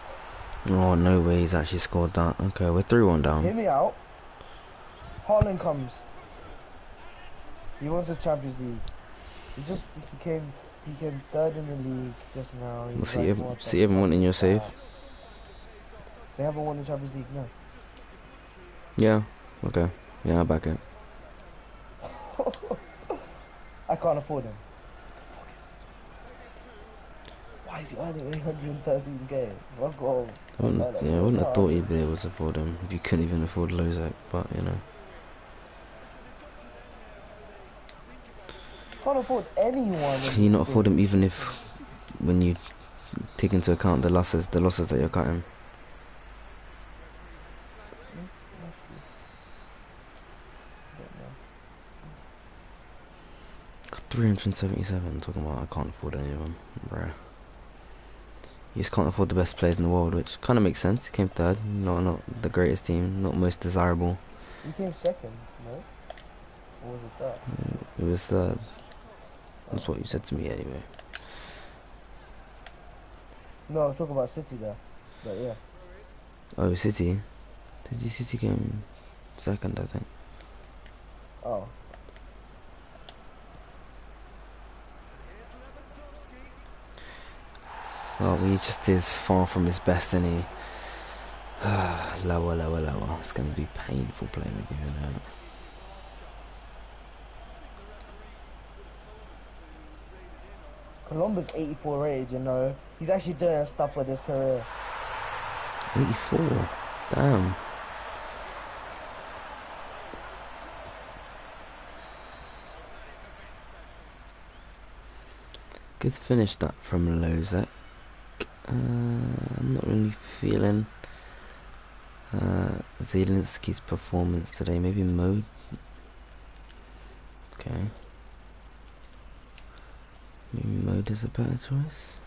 Oh, no way he's actually scored that. Okay, we're 3-1 down. Hear me out. Haaland comes. He wants the Champions League. He came third in the league just now. He's See everyone in your save. They haven't won the Champions League, no. Yeah, okay. Yeah, I'll back it. I can't afford him. Why is he earning 813k? Fuck off. I wouldn't have thought you'd be able to afford him if you couldn't even afford Lozak, but you know. Can't afford anyone. Can you not afford him even if, when you take into account the losses that you're cutting? 377, talking about I can't afford any of them, bruh. You just can't afford the best players in the world, which kind of makes sense. He came third, not the greatest team, not most desirable. He came second, no? Or was it third? It was third. That's what you said to me anyway. No, I'm talking about City there. But yeah. Oh, City? City came second, I think. Oh. Oh, he just is far from his best, and he lower. It's going to be painful playing with you, isn't it? Colombo's 84 age, you know. He's actually doing stuff with his career. 84. Damn. Good finish that from Lozak. I'm not really feeling Zielinski's performance today. Maybe Mode. Okay. Maybe Mode is a better choice.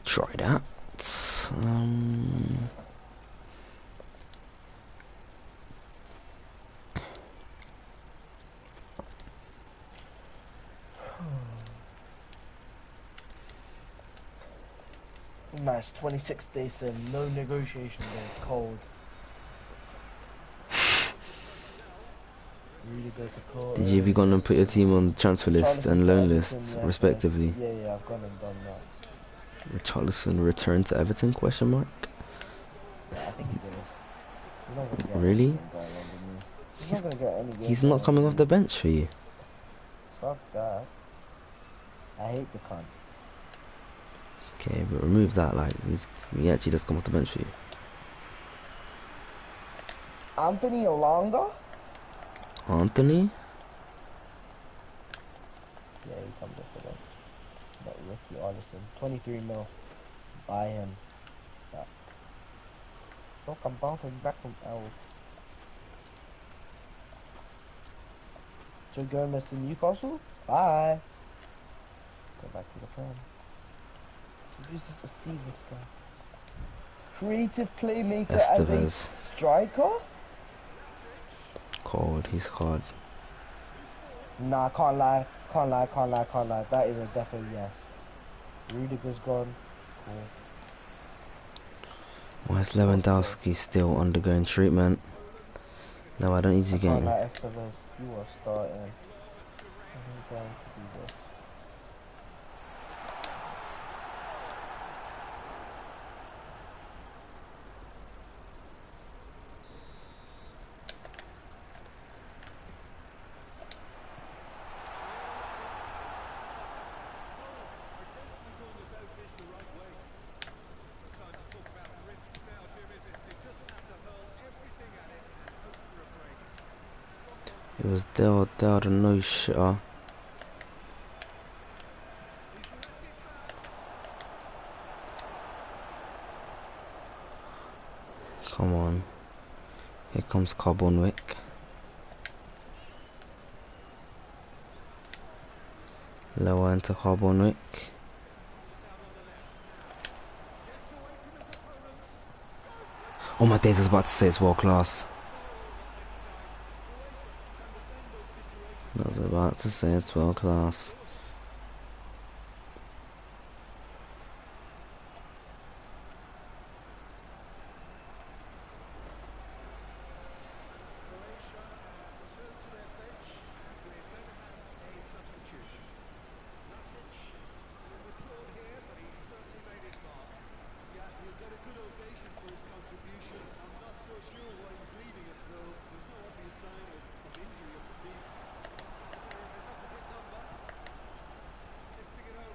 Try that. Nice, 26 days sim, no negotiation day, cold. Really good support. Did you have you gone and put your team on transfer list and loan list, respectively? Yeah, I've gone and done that. Richarlison return to Everton? Question mark. Yeah, I think he's not gonna get Really? anything going on with me. He's not gonna get any game He's not coming off the bench for you. Fuck that. I hate the cunt. Okay, but remove that. Like he actually does come off the bench for you. Anthony Alonga? Anthony? Yeah, he comes off the bench. But Ricky Arlison, 23 mil. Buy him. Yeah. Look, I'm bouncing back from L. Joe Gomez to Newcastle? Bye. Go back to the Prem. Who's this to Steve, this guy? Creative playmaker as a Estevez. striker? Cold. He's hard. Nah, can't lie. That is a definite yes. Rudiger's gone. Cool. Why is Lewandowski still undergoing treatment? No, I don't need to get Can't him. lie, Estevez. You are starting. I'm going to do this. It was Del the no shitter. Come on. Here comes Carbonwick. Lower into Carbonwick. Oh my days, I was about to say it's world class. I was about to say it's world class.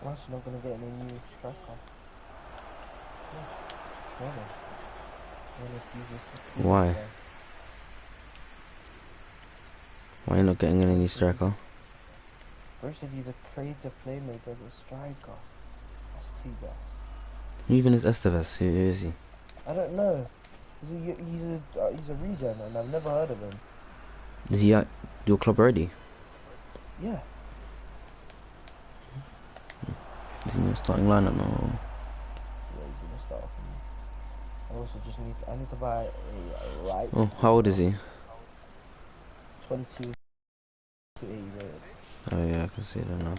I'm actually not gonna get any new striker. Why? Why are you not getting any striker? First, if he's a creative playmaker as a striker, that's too best. Who even is Estevez? Who is he? I don't know. He's a regen, and I've never heard of him. Is he at your club already? Yeah. Is he in your starting lineup now? Yeah, he's gonna start for me. I also just need to buy a right. Oh, how old is he? 22 to 80 rated. Oh yeah, I can see that now.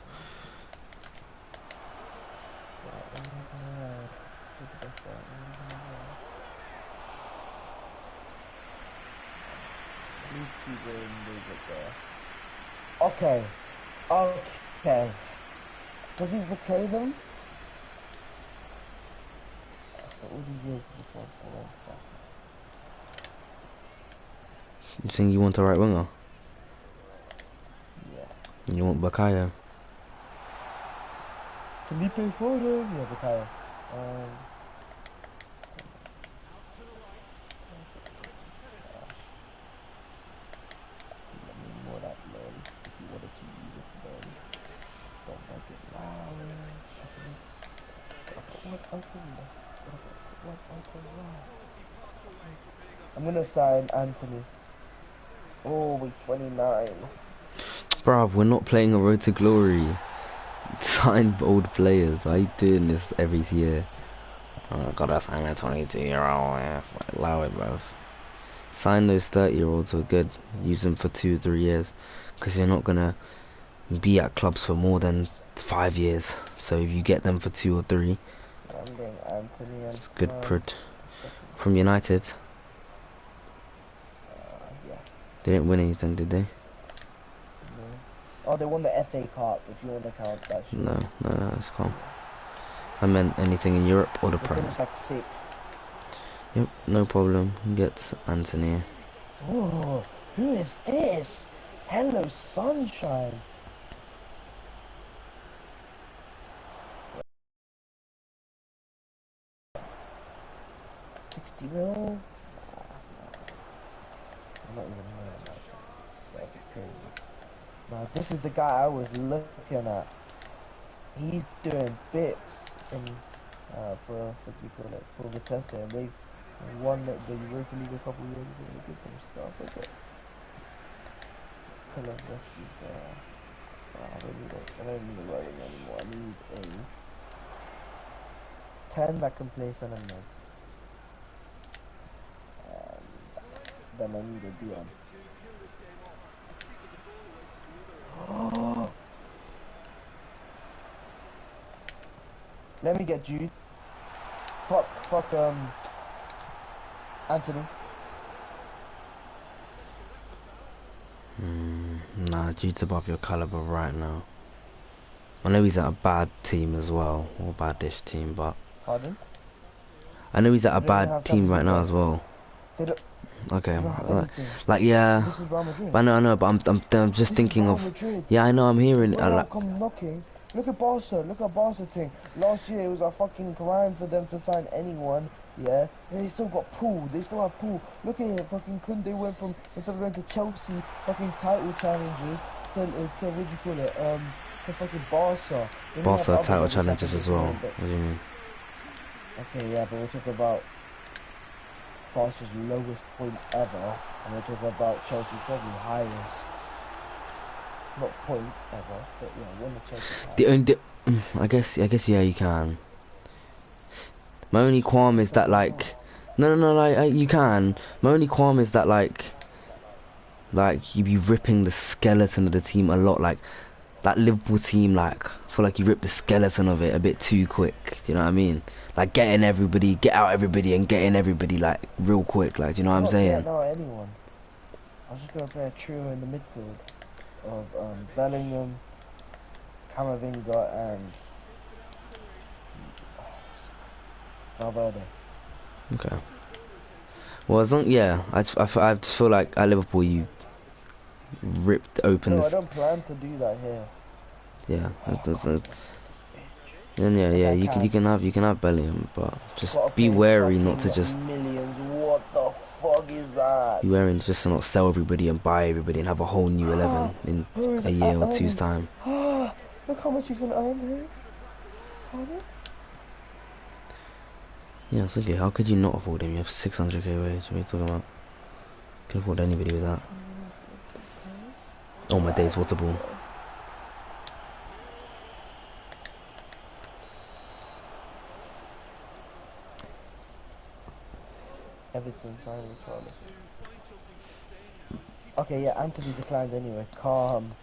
Okay. Okay. Does he betray them? After all these years, he just wants to win stuff. You saying you want a right winger? Yeah. And you want Bakayo? Felipe Foden. Yeah, Bakayo. More that loan if you wanted to use it then. Don't make it loud. I'm gonna sign Anthony. Oh, we're 29. Bruv, we're not playing a road to glory. Sign old players. Why are you doing this every year? Oh, gotta sign a 22-year-old. Yes, like, allow it, bruv. Sign those 30-year-olds who are good. Use them for 2-3 years. Because you're not gonna be at clubs for more than 5 years. So if you get them for 2 or 3, I'm going Anthony and It's good second. from United. Yeah. They didn't win anything, did they? No. Oh, they won the FA Cup, if you want to count that shit. No, it's calm. I meant anything in Europe or the They Prem. finished like 6th. Yep, no problem. Gets Anthony. Oh, who is this? Hello, sunshine. $60 mil? I'm not even knowing about that. That's crazy. Now, this is the guy I was looking at. He's doing bits in for what do you call it? For Vitesse, and they won the Europa League a couple years ago. They did some stuff. Okay. Kulusevski there. I don't need a writing anymore. I need a 10 that can play center mid. And then I need a Dion. Let me get Jude. Fuck Anthony. Nah, Jude's above your caliber right now. I know he's at a bad team as well, or bad-ish team, but Pardon? I know he's at a They don't even bad have team Champions right League now right? as well. They don't Okay, have anything. like yeah, This is Real Madrid. I know, but I'm just This thinking is Real of Madrid. yeah, I know, I'm hearing When I like come knocking, look at Barca. Look at Barca thing. Last year it was a fucking crime for them to sign anyone. Yeah, and they still got Pool. They still have Pool. Look at it. Fucking Kunde went from instead of going to Chelsea, fucking title challenges to what do you call it? To fucking Barca. Then we have Barca other title levels like challenges as well. What do you mean? Okay, yeah, but we're talking about Barca's lowest point ever, and we're talking about Chelsea's probably highest. Not point ever, but yeah, one of Chelsea's highest. The only, I guess yeah, you can. My only qualm is that like, no, like you can. My only qualm is that like you be ripping the skeleton of the team a lot. Like that Liverpool team, like I feel like you rip the skeleton of it a bit too quick. Do you know what I mean? Like get out everybody, and get in everybody like real quick. Like, do you know what I'm saying? No, anyone. I was just gonna play a trio in the midfield of Bellingham, Camavinga, and Valverde. Okay. Well, as long I just feel like at Liverpool you ripped open. No, I don't plan to do that here. Yeah, then yeah, you can have Bellingham, but just be wary not to just millions. What the fuck is that? be wary just to not sell everybody and buy everybody and have a whole new 11 in a year or two's time. Look how much he's gonna earn here. Yeah, it's okay. How could you not afford him? You have 600k wage. What are you talking about? Can afford anybody with that. Oh my days, what a ball. Everton signed with Carlos. Okay, yeah, Anthony declined anyway. Calm.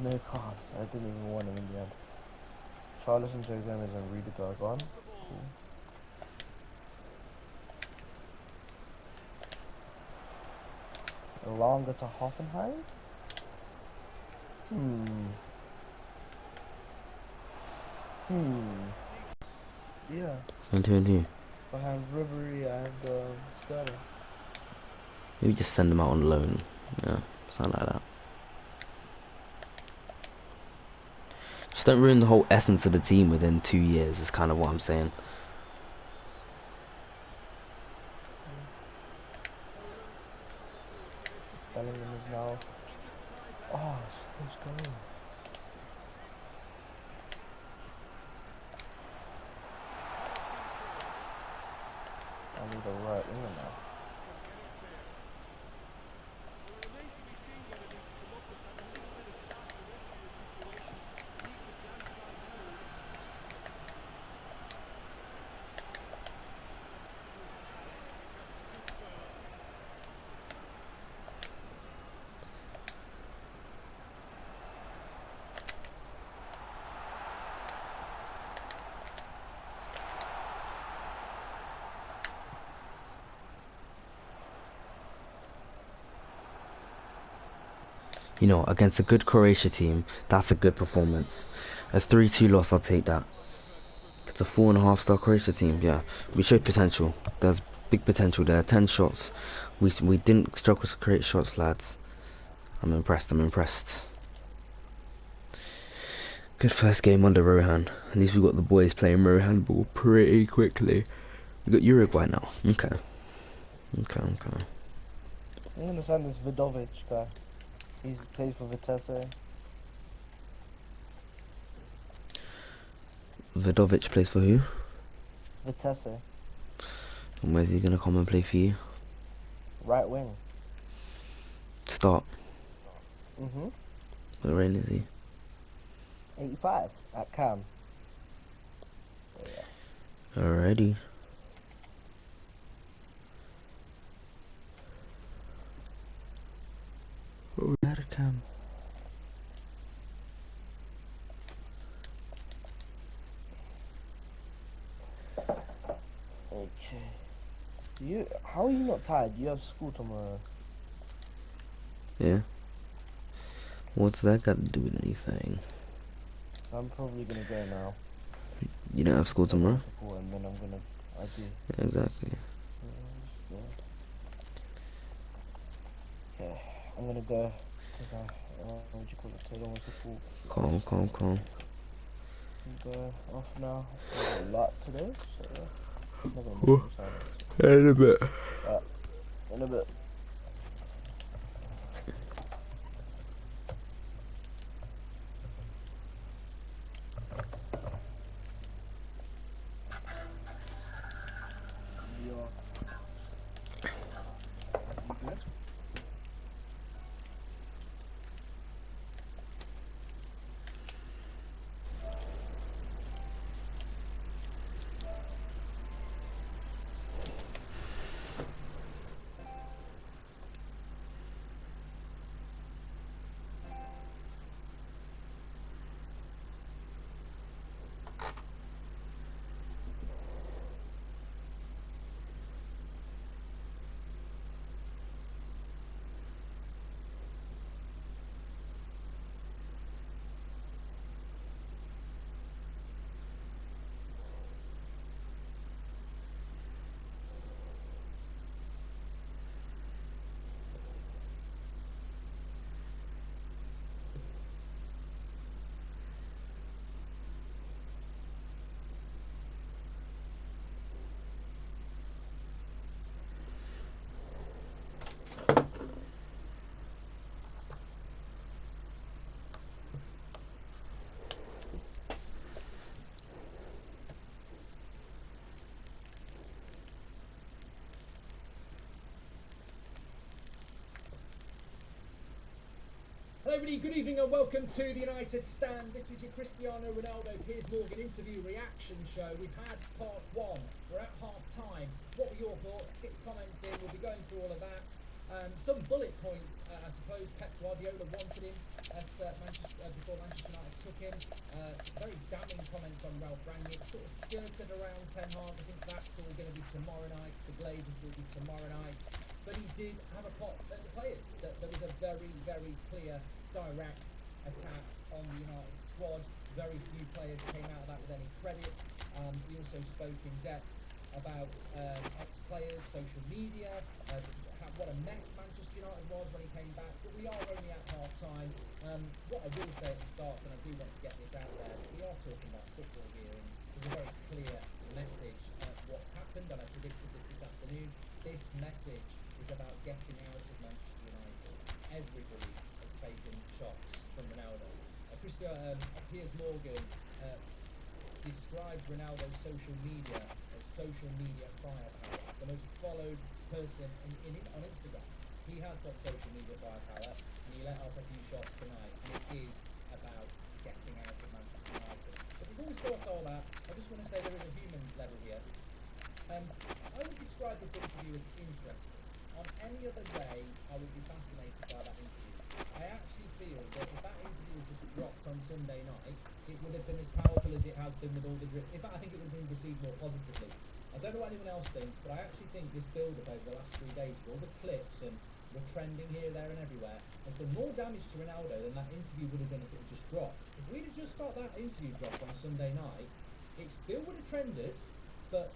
No carbs. I didn't even want him in the end. Charles and Joe Gomez and Rudiger are gone. Cool. Longer to Hoffenheim? Yeah. Who? I have Ribery and Sterling. Maybe just send them out on loan. Yeah, something like that. Just don't ruin the whole essence of the team within 2 years, is kind of what I'm saying. Bellingham is now... Oh, what's going on? I need a right winger now. You know, against a good Croatia team, that's a good performance. A 3-2 loss, I'll take that. It's a 4.5-star Croatia team. Yeah, we showed potential. There's big potential there. 10 shots. We didn't struggle to create shots, lads. I'm impressed. I'm impressed. Good first game under Rohan. At least we got the boys playing Rohan ball pretty quickly. We got Uruguay now. Okay. I'm gonna sign this Vidovic guy. He's played for Vitesse. Vidovic plays for who? Vitesse. And where's he gonna come and play for you? Right wing. Start. Mhm. What rank is he? 85 at Cam. Alrighty. At a Cam. Okay. How are you not tired? You have school tomorrow. Yeah. What's that got to do with anything? I'm probably gonna go now. You don't have school tomorrow? And then I do. Yeah, exactly. Okay, I'm gonna go. Cause what do you call it? So I don't want to fall. Calm. I'm go off now. I got a lot today, so I'm not gonna make some silence. In a bit. In a bit. Hello everybody, good evening and welcome to the United Stand. This is your Cristiano Ronaldo, Piers Morgan interview reaction show. We've had part one, we're at half time. What were your thoughts? Get your comments in, we'll be going through all of that. Some bullet points, I suppose Pep Guardiola wanted him at before Manchester United took him. Very damning comments on Ralph Rangnick, sort of skirted around Ten Hag. I think that's all going to be tomorrow night. The Glazers will be tomorrow night. But he did have a pot at the players. There was a very, very clear, direct attack on the United squad. Very few players came out of that with any credit. He also spoke in depth about ex-players, social media, what a mess Manchester United was when he came back. But we are only at half-time. What I will say at the start, and I do want to get this out there, we are talking about football here, and there's a very clear message of what's happened, and I predicted this afternoon. This message is about getting out of Manchester United. Everybody has taken shots from Ronaldo. Piers Morgan described Ronaldo's social media as social media firepower, the most followed person on Instagram. He has got social media firepower, and he let off a few shots tonight, and it is about getting out of Manchester United. But before we start all that, I just want to say there is a human level here. I would describe this interview as interesting. On any other day, I would be fascinated by that interview. I actually feel that if that interview was just dropped on Sunday night, it would have been as powerful as it has been with all the drip. In fact, I think it would have been received more positively. I don't know what anyone else thinks, but I actually think this build-up over the last 3 days, with all the clips and were trending here, there and everywhere, has done more damage to Ronaldo than that interview would have done if it had just dropped. If we'd have just got that interview dropped on a Sunday night, it still would have trended, but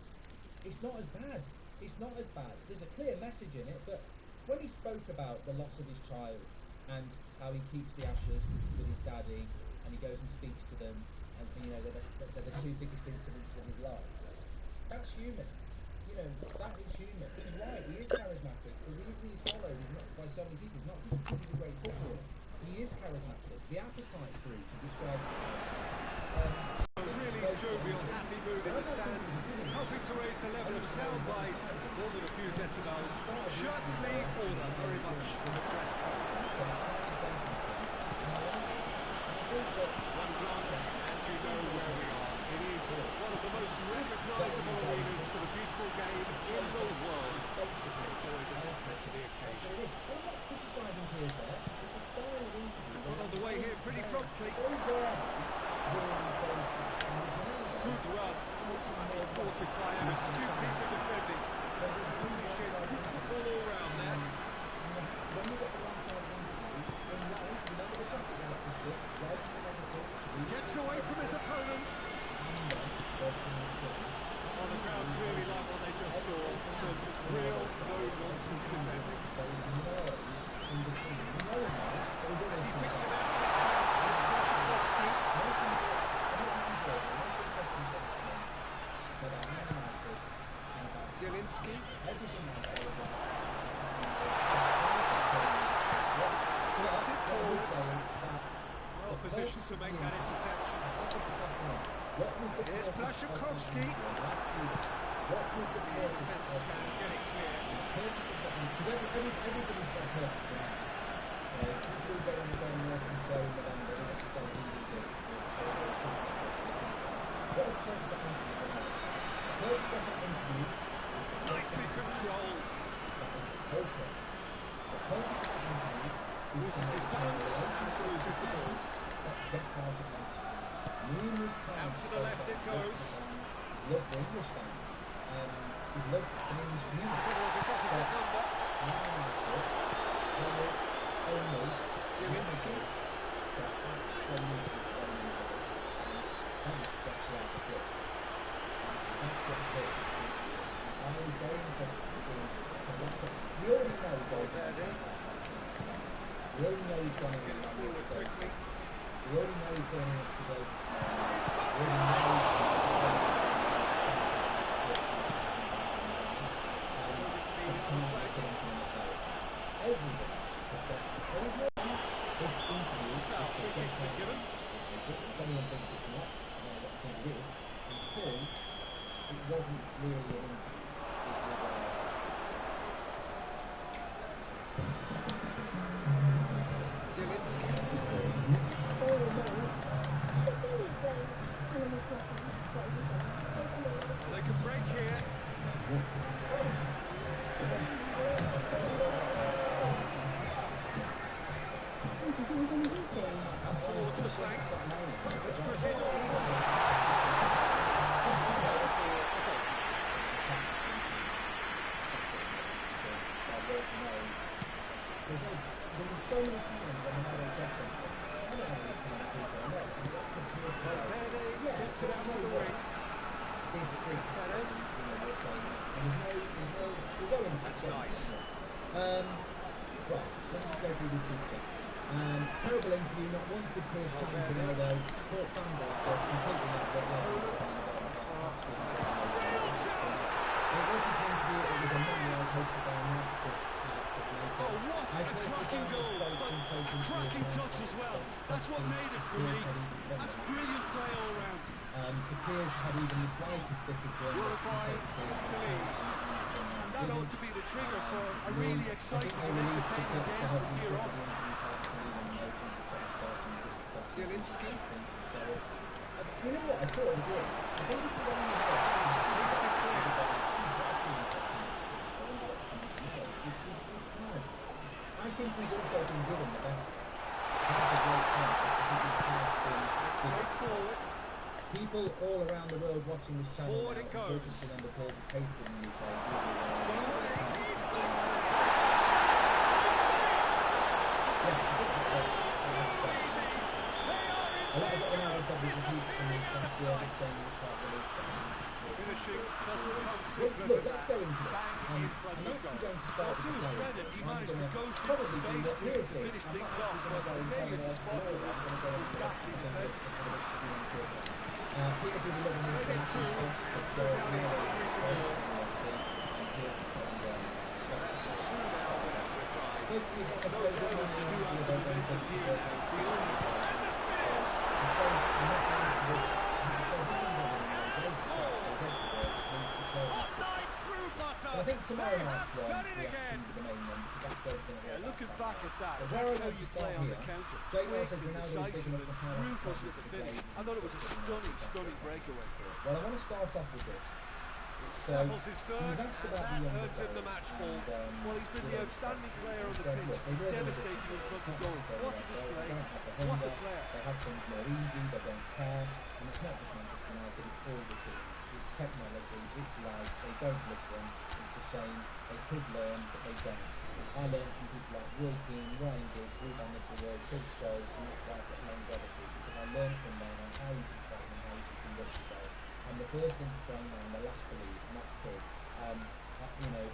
it's not as bad. It's not as bad. There's a clear message in it, but when he spoke about the loss of his child and how he keeps the ashes with his daddy and he goes and speaks to them, and you know, they're the two biggest incidents of his life, that's human. You know, that is human. He's right, he is charismatic. The reason he's followed is not by so many people, is not just because he's a great footballer. He is charismatic. The appetite group describes it. A really jovial, happy mood in the stands, helping to raise the level of sound by more than a few decibels. Shirt sleeve order, very much from the dress code. One glance and you know where we are. It is one of the most recognisable arenas for the beautiful game in the world. And boy, does it take to the occasion. Got on the way here pretty promptly. Good run, ultimately thwarted by an astute piece of defending. Appreciates good football all round there. Gets away from his opponents. On the crowd clearly like what they just saw. Some real no-nonsense defending. As he picks it out, it's Brashkovsky. Zielinski. Sit forward. Well positioned to make that interception. Here's Brashkovsky. The defence can get it clear. Everybody's got purpose for that. People go on the American show in November, they get to start easy. What is the purpose of that interview? The purpose of that interview is to Nicely controlled. That is the purpose. The purpose of that interview is loses his balance and loses the ball. that gets out of Manchester. Numerous times. Out to the left it goes. He's loved for English fans. He's loved an English community. Toward his opposite number. Owners, Zielinski. that absolutely and that gets you out the club. That's what the purpose of the season is. I was very impressed to see we already know he goes we already know he's going in Forward quickly. we already know he's going into the goals tomorrow. We already know everybody has got to. There is no this interview is to get to given. If anyone thinks it's not, I don't know what I think it is. Until it wasn't really an interview. They can break here. Towards the flank. It's Brzezinski. There were so many times when I had said something. I don't know this time Valverde gets it out to the wing. This is Sanchez. We'll go into That's nice. Right, let me just go through this sequence. Terrible interview, not once did Pierce challenge Ronaldo. Poor fan base, but completely not got Real chance! It wasn't an interview, it was a manual posted by a narcissist. Oh, what a cracking goal, but a cracking touch as well. That's what made it for me. That's brilliant play all round. The Piers had even the slightest bit of journalist Uruguay took the lead. And that ought to be the trigger for a really exciting and entertaining game from here on. Zielinski. You know what, I sort of agree. I think if you It's crystal clear. I think we've also been given the best. That's a great point. It's played forward. People all around the world watching this channel Forward now, it goes. focusing on the players hated in the UK. It's gone away. He's gone. Finishing doesn't come simpler Look, than let's that. go into this. Bang in front I'm of actually goal. going to start Well, to with his the player. credit, he I'm managed to gonna ghost into probably do space that. to Here's the finish thing. things I'm off, actually but gonna the go failure to into spot it was ghastly defence. Here's with the They get two, so down is hungry for more. So that's two now with that reply. No doubt as to who has the momentum here. The only and the finish! Hot knife through butter! I think tomorrow They night's have one done it we again! actually do the main one because that's where it's going to Yeah, go looking back back at that, So that's where how I'd you like to play start on the here, counter. Jake Quick said and Ronaldo's decisive big and enough to highlight ruthless the with the today. finish. I thought it was a stunning breakaway. Well, I want to start off with this. So, Snaffles his he third, was and asked about that the younger earns him the players, match ball. and, Well, he's been the outstanding player on the said, pitch, look, they really devastating in front of goal. What a display, what a player. They have things more easy, they don't care, and it's not just Manchester United, it's all the teams. It's technology, it's life, they don't listen, it's a shame, they could learn, but they don't. I learned from people like Roy Keane, Ryan Giggs, Ruben Nistelrooy, Chris Scholes, and that's why I've got longevity, because I learned from them on how you should train and how you should conduct yourself. I'm the first one to train and the last to leave, and that's true. You know,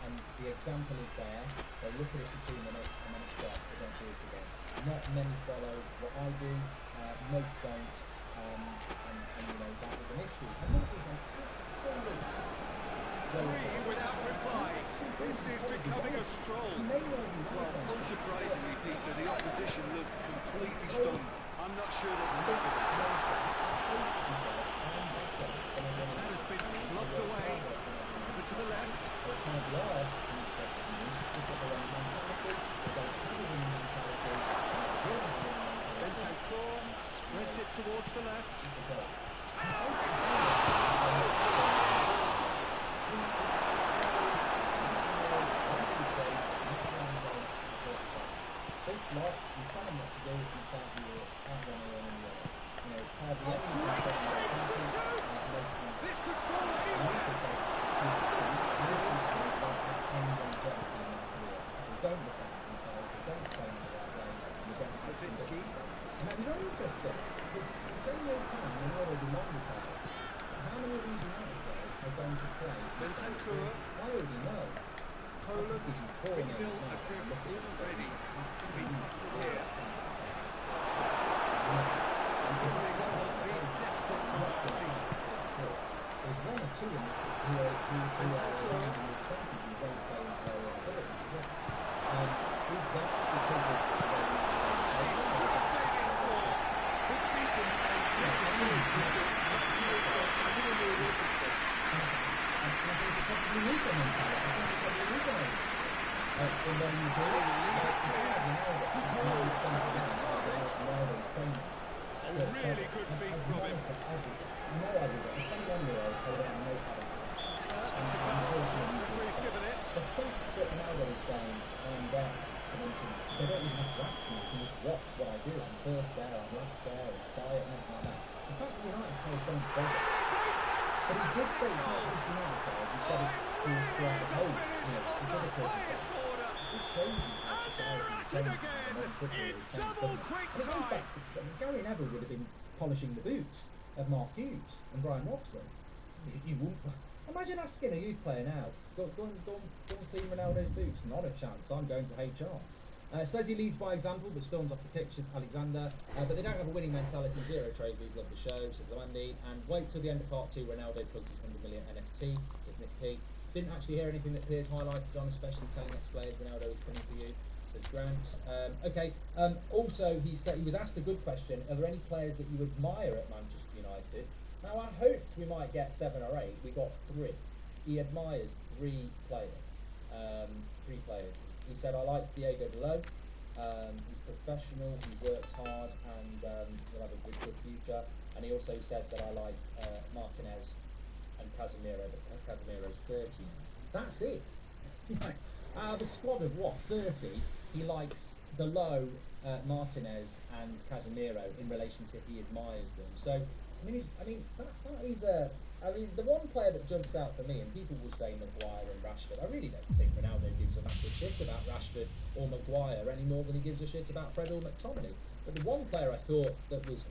and the example is there. They look at it for 2 minutes and then it's gone. They don't do it again. Not many follow what I do. Most don't. And you know that is an issue. And that is an absolute. Three without reply. This is becoming a stroll. Well, unsurprisingly, Peter, the opposition looked completely stunned. I'm not sure they can look at it. That has been clubbed away. Over to the left. Bentancur spreads it towards the left. This lot, you tell them what to do, you tell them you can't run away anywhere. You know, A great saves to suit! This could fall anywhere. Don't look at themselves, they don't play in the right way, you don't Krasinski. And that'd be very interesting, because in 10 years' time, we know they'll be long retired. How many of these United players are going to play? Bentancur. I already know. Poland 3-0 adrift already. Feet up clear. Fulfilling of the desperate penalty. There's one or two in the who are in the 20s who don't play into their abilities as well. Is that because of really good feet from him. No idea. A 21-year-old told him no paddock. That's a foul. Referee's given it. The fact that Ronaldo is saying, I'm there, they don't even have to ask me, you can just watch what I do. I'm first there, I'm last there, I'm quiet, and anything like that. The fact that United players don't bother. But he did say it's not just United players, he said it's throughout the whole, specific players. It just shows you how society is changing and how quickly it is changing. And it goes back to, Gary Neville would have been polishing the boots of Mark Hughes and Brian Robson. You wouldn't. Imagine asking a youth player now, go and clean Ronaldo's boots. Not a chance. I'm going to HR. Says he leads by example, but storms off the pitch as Alexander. But they don't have a winning mentality. Zero trophies. Love the show. Says Lewandi. And wait till the end of part 2. Ronaldo plugs his 100 million NFT. Says Nick P. Didn't actually hear anything that Piers highlighted on, especially telling ex-players Ronaldo is coming for you. Says Grants. Okay. Also, he was asked a good question. Are there any players that you admire at Manchester United? Now, I hoped we might get 7 or 8. We got 3. He admires 3 players. 3 players. He said, I like Diego Dalot. He's professional, he works hard, and he'll have a good future. And he also said that I like Martinez and Casemiro, but Casemiro's 30 now. That's it. Out of a squad of what, 30, he likes Dalot, Martinez, and Casemiro in relation to he admires them. So, that is a. The one player that jumps out for me, and people will say Maguire and Rashford. I really don't think Ronaldo gives a massive shit about Rashford or Maguire any more than he gives a shit about Fred or McTominay. But the one player I thought that was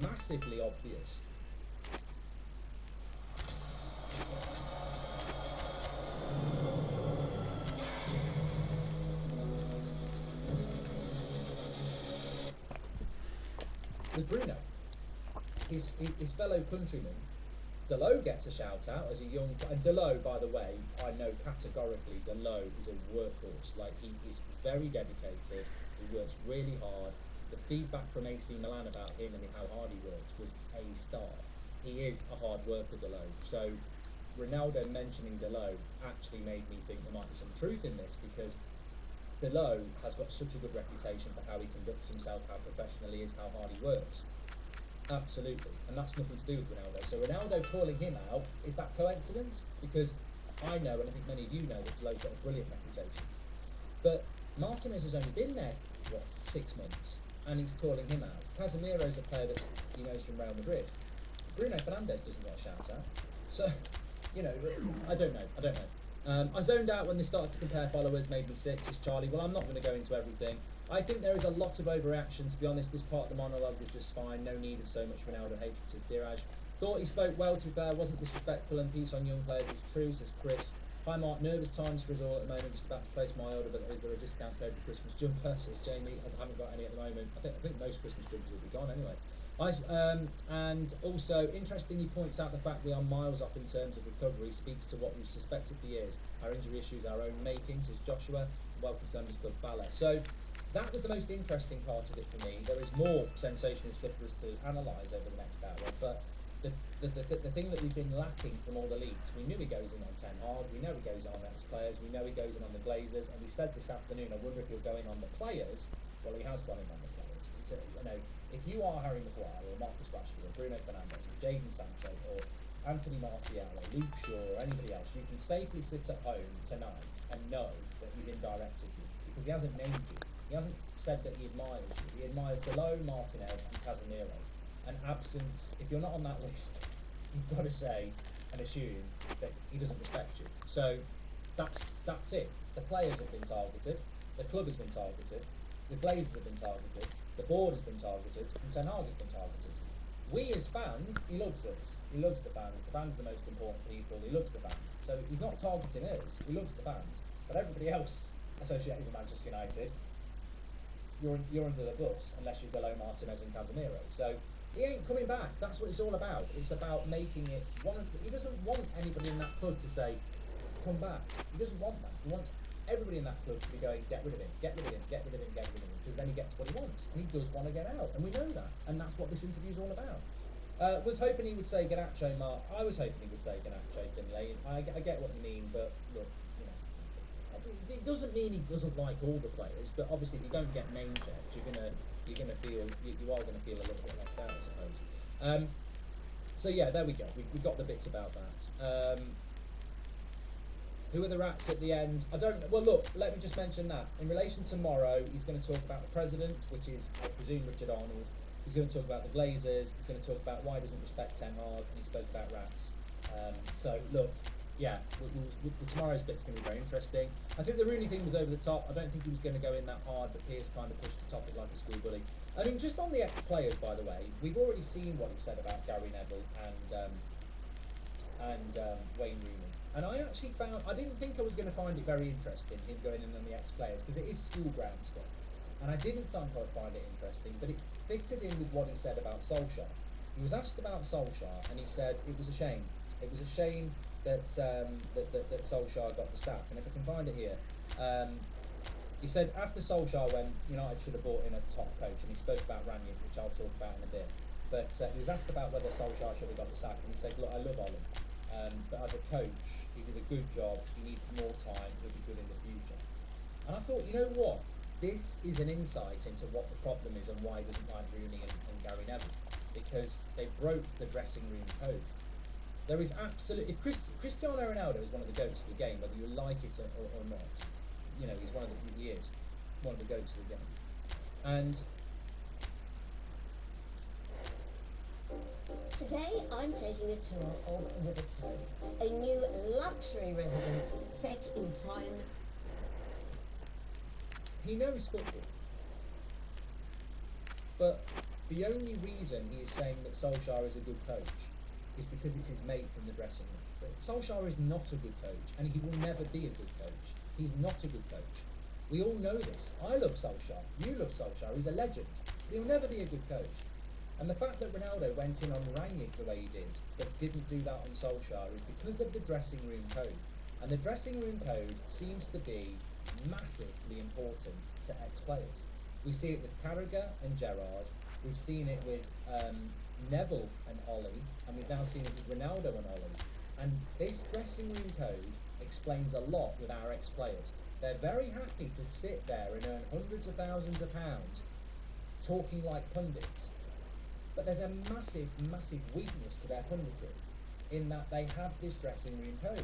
massively obvious was Bruno. His fellow countryman, Delot, gets a shout out as a young... And Delot, by the way, I know categorically Delot is a workhorse. Like, he is very dedicated, he works really hard. The feedback from AC Milan about him and how hard he works was a star. He is a hard worker, Delot. So Ronaldo mentioning Delot actually made me think there might be some truth in this, because Delot has got such a good reputation for how he conducts himself, how professional he is, how hard he works. Absolutely, and that's nothing to do with Ronaldo. So Ronaldo calling him out, is that coincidence? Because I know, and I think many of you know, that Delot's got a brilliant reputation. But Martinez has only been there, what, 6 months, and he's calling him out. Casemiro's a player that he knows from Real Madrid. Bruno Fernandes doesn't get a shout out. So, you know, I don't know. I zoned out when they started to compare followers, made me sick, says Charlie. Well, I'm not going to go into everything. I think there is a lot of overreaction. To be honest, this part of the monologue was just fine. No need of so much Ronaldo hatred, says Diraj. Thought he spoke well, to be fair. Wasn't disrespectful, and peace on young players is true, says Chris. Hi Mark, nervous times for us all at the moment. Just about to place my order, but is there a discount code for Christmas jumper, says Jamie. I haven't got any at the moment. I think most Christmas jumpers will be gone anyway. And also, interesting, he points out the fact we are miles off in terms of recovery. Speaks to what we've suspected for years. Our injury issues, our own making, says Joshua. Welcome to Members Club Bala. So that was the most interesting part of it for me. There is more sensational stuff for us to analyse over the next hour, but the thing that we've been lacking from all the leagues, we knew he goes in on Ten Hag, we know he goes in on ex-players, we know he goes in on the Glazers, and we said this afternoon, I wonder if he'll go in on the players. Well, he has gone in on the players. It's you know, if you are Harry Maguire or Marcus Rashford or Bruno Fernandes or Jadon Sancho or Anthony Martial or Luke Shaw or anybody else, you can safely sit at home tonight and know that he's in direct with you, because he hasn't named you. He hasn't said that he admires you. He admires Delot, Martinez and Casemiro. And absence, if you're not on that list, you've got to say and assume that he doesn't respect you. So that's it. The players have been targeted, the club has been targeted, the Glazers have been targeted, the board has been targeted, and Ten Hag has been targeted. We as fans, he loves us. He loves the fans. The fans are the most important people. He loves the fans. So he's not targeting us. He loves the fans. But everybody else associated with Manchester United, you're under the bus unless you're below Martinez and Casemiro. So he ain't coming back. That's what it's all about. It's about making it one. He doesn't want anybody in that club to say, "Come back." He doesn't want that. He wants everybody in that club to be going, "Get rid of him, get rid of him, get rid of him, get rid of him," because then he gets what he wants, and he does want to get out, and we know that, and that's what this interview is all about. Was hoping he would say Ganacho, Mark. I was hoping he would say Ganacho, Finlay. I get what you mean, but look, you know, it doesn't mean he doesn't like all the players, but obviously if you don't get name checked, you are gonna feel a little bit left out, I suppose. So yeah, there we go. We've got the bits about that. Who are the rats at the end? I don't. Well, look. Let me just mention that in relation to tomorrow, he's going to talk about the president, which is, I presume, Richard Arnold. He's going to talk about the Glazers. He's going to talk about why he doesn't respect Ten Hag, and he spoke about rats. So look. Yeah, tomorrow's bit's going to be very interesting. I think the Rooney thing was over the top. I don't think he was going to go in that hard, but Pierce kind of pushed the topic like a school bully. I mean, just on the ex-players, by the way, we've already seen what he said about Gary Neville and Wayne Rooney. And I actually I didn't think I was going to find it very interesting, him going in on the ex-players, because it is school ground stuff. And I didn't think I would find it interesting, but it fitted in with what he said about Solskjaer. He was asked about Solskjaer, and he said it was a shame. It was a shame that Solskjaer got the sack. And if I can find it here, he said after Solskjaer went, United should have brought in a top coach, and he spoke about Ranić, which I'll talk about in a bit. But he was asked about whether Solskjaer should have got the sack, and he said, look, I love Ollie, but as a coach, he did a good job, he needs more time, he'll be good in the future. And I thought, you know what? This is an insight into what the problem is and why he doesn't like Rooney and Gary Neville, because they broke the dressing room code. There is absolutely, if Cristiano Ronaldo is one of the goats of the game, whether you like it or not, he is one of the goats of the game. And today I'm taking a tour of Riverstone, a new luxury residence set in prime. He knows football. But the only reason he is saying that Solskjaer is a good coach is because it's his mate from the dressing room. But Solskjaer is not a good coach, and he will never be a good coach. He's not a good coach. We all know this. I love Solskjaer. You love Solskjaer. He's a legend. But he'll never be a good coach. And the fact that Ronaldo went in on Rangnick the way he did, but didn't do that on Solskjaer, is because of the dressing room code. And the dressing room code seems to be massively important to ex-players. We see it with Carragher and Gerrard. We've seen it with Neville and Ollie, and we've now seen it with Ronaldo and Ollie. And this dressing room code explains a lot with our ex-players. They're very happy to sit there and earn hundreds of thousands of pounds talking like pundits. But there's a massive, massive weakness to their punditry in that they have this dressing room code.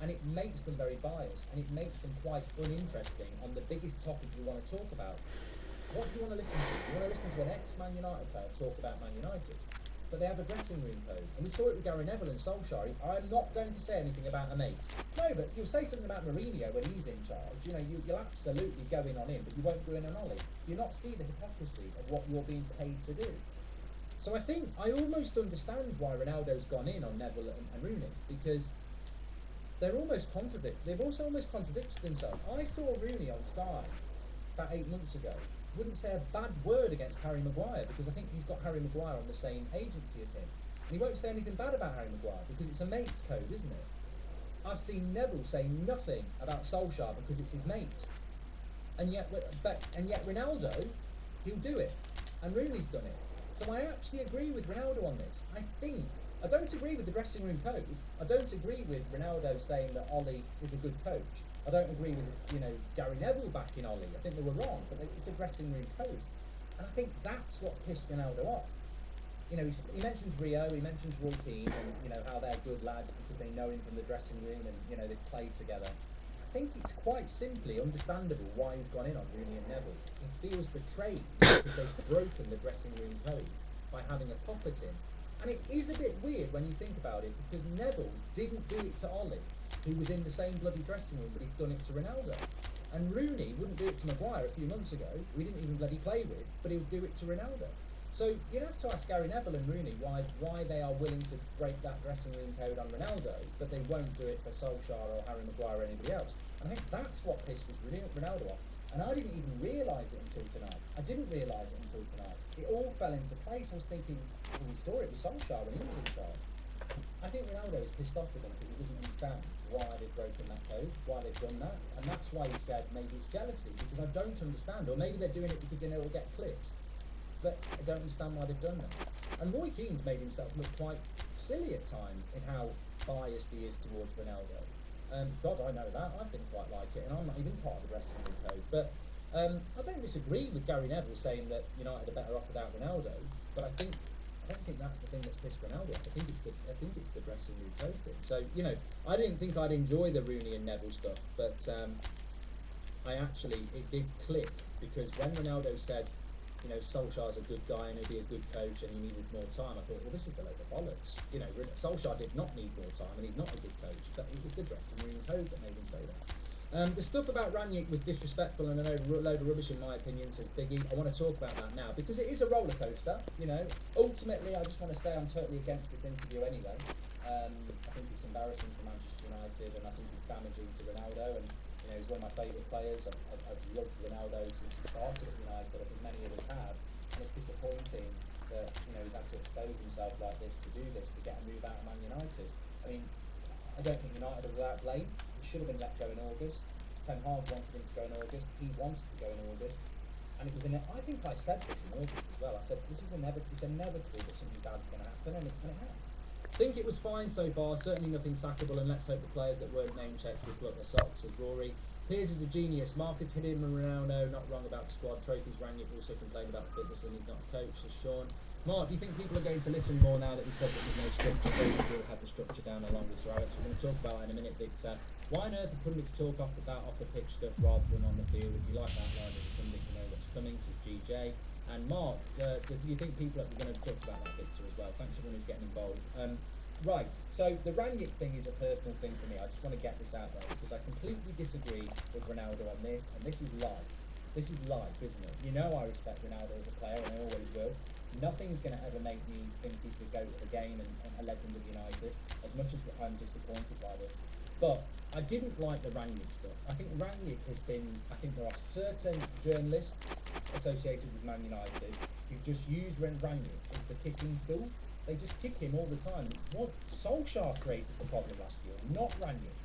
And it makes them very biased, and it makes them quite uninteresting on the biggest topic you want to talk about. What do you want to listen to? You want to listen to an ex-Man United player talk about Man United? But they have a dressing room code. And we saw it with Gary Neville and Solskjaer. I'm not going to say anything about a mate. No, but you'll say something about Mourinho when he's in charge. You know, you'll absolutely go in on him, but you won't go in on Ollie. Do you not see the hypocrisy of what you're being paid to do? So I think I almost understand why Ronaldo's gone in on Neville and Rooney, because they're almost they've also almost contradicted themselves. I saw Rooney on Sky about 8 months ago. Wouldn't say a bad word against Harry Maguire because I think he's got Harry Maguire on the same agency as him. And he won't say anything bad about Harry Maguire because it's a mate's code, isn't it? I've seen Neville say nothing about Solskjaer because it's his mate. And yet Ronaldo, he'll do it. And Rooney's done it. So I actually agree with Ronaldo on this. I don't agree with the dressing room code. I don't agree with Ronaldo saying that Ollie is a good coach. I don't agree with, Gary Neville backing Ollie. I think they were wrong, but it's a dressing room code. And I think that's what's pissed Ronaldo off. He mentions Rio, he mentions Roy Keane, and, how they're good lads because they know him from the dressing room and, they've played together. I think it's quite simply understandable why he's gone in on Rooney and Neville. He feels betrayed because they've broken the dressing room code by having a poppet in. And it is a bit weird when you think about it, because Neville didn't do it to Ollie, who was in the same bloody dressing room, but he's done it to Ronaldo. And Rooney wouldn't do it to Maguire a few months ago, who he didn't even bloody play with, but he'll do it to Ronaldo. So you'd have to ask Gary Neville and Rooney why they are willing to break that dressing room code on Ronaldo, but they won't do it for Solskjaer or Harry Maguire or anybody else. And I think that's what pisses Ronaldo off. And I didn't even realise it until tonight. It all fell into place. I was thinking, well, we saw it with Solskjaer when he was in charge. I think Ronaldo is pissed off with them because he doesn't understand why they've broken that code, why they've done that. And that's why he said maybe it's jealousy, because I don't understand. Or maybe they're doing it because they know it'll get clicks. But I don't understand why they've done that. And Roy Keane's made himself look quite silly at times in how biased he is towards Ronaldo. God, I know that. I didn't quite like it, and I'm not even part of the dressing room code. But I don't disagree with Gary Neville saying that United are better off without Ronaldo. But I don't think that's the thing that's pissed Ronaldo off. I think it's the dressing room code thing. So I didn't think I'd enjoy the Rooney and Neville stuff, but it did click, because when Ronaldo said, Solskjaer's a good guy and he'll be a good coach and he needed more time, I thought, well, this is a load of bollocks. Solskjaer did not need more time and he's not a good coach, but it was the dressing room code that made him say that. The stuff about Rangnick was disrespectful and a load of rubbish in my opinion, says Biggie. I want to talk about that now because it is a roller coaster. Ultimately, I just want to say I'm totally against this interview anyway. I think it's embarrassing for Manchester United, and I think it's damaging to Ronaldo. And he's one of my favourite players. I've loved Ronaldo since he started at United. I think many of us have, and it's disappointing that he's had to expose himself like this to do this, to get a move out of Man United. I mean, I don't think United are without blame. He should have been let go in August. Ten Hag wanted him to go in August. He wanted to go in August. And it was I think I said this in August as well. I said, this is inevitable. It's inevitable that something bad's going to happen, and it has. I think it was fine so far. Certainly nothing sackable, and let's hope the players that weren't name checked will plug their socks, says Rory. Piers is a genius. Marcus hit him and Ronaldo, not wrong about the squad. Trophies Rangnick also complained about the fitness and he's not a coach, says Sean. Mark, do you think people are going to listen more now that he said that there's no structure? They will have the structure down along with Sir Alex. We're going to talk about that in a minute, Victor. Why on earth are pundits talk off the pitch stuff rather than on the field? If you like that line as a pundit, you know what's coming, says GJ. And Mark, do you think people are going to talk about that, Victor, as well? Thanks everyone who's getting involved. Right, so the Rangnick thing is a personal thing for me. I just want to get this out there because I completely disagree with Ronaldo on this, and this is live. This is life, isn't it? You know I respect Ronaldo as a player, and I always will. Nothing's going to ever make me think he's the GOAT of the game and a legend of United, as much as I'm disappointed by this. But I didn't like the Rangnick stuff. I think Rangnick has been, I think there are certain journalists associated with Man United who just use Rangnick as the kicking stool. They just kick him all the time. What Solskjaer created the problem last year, not Rangnick.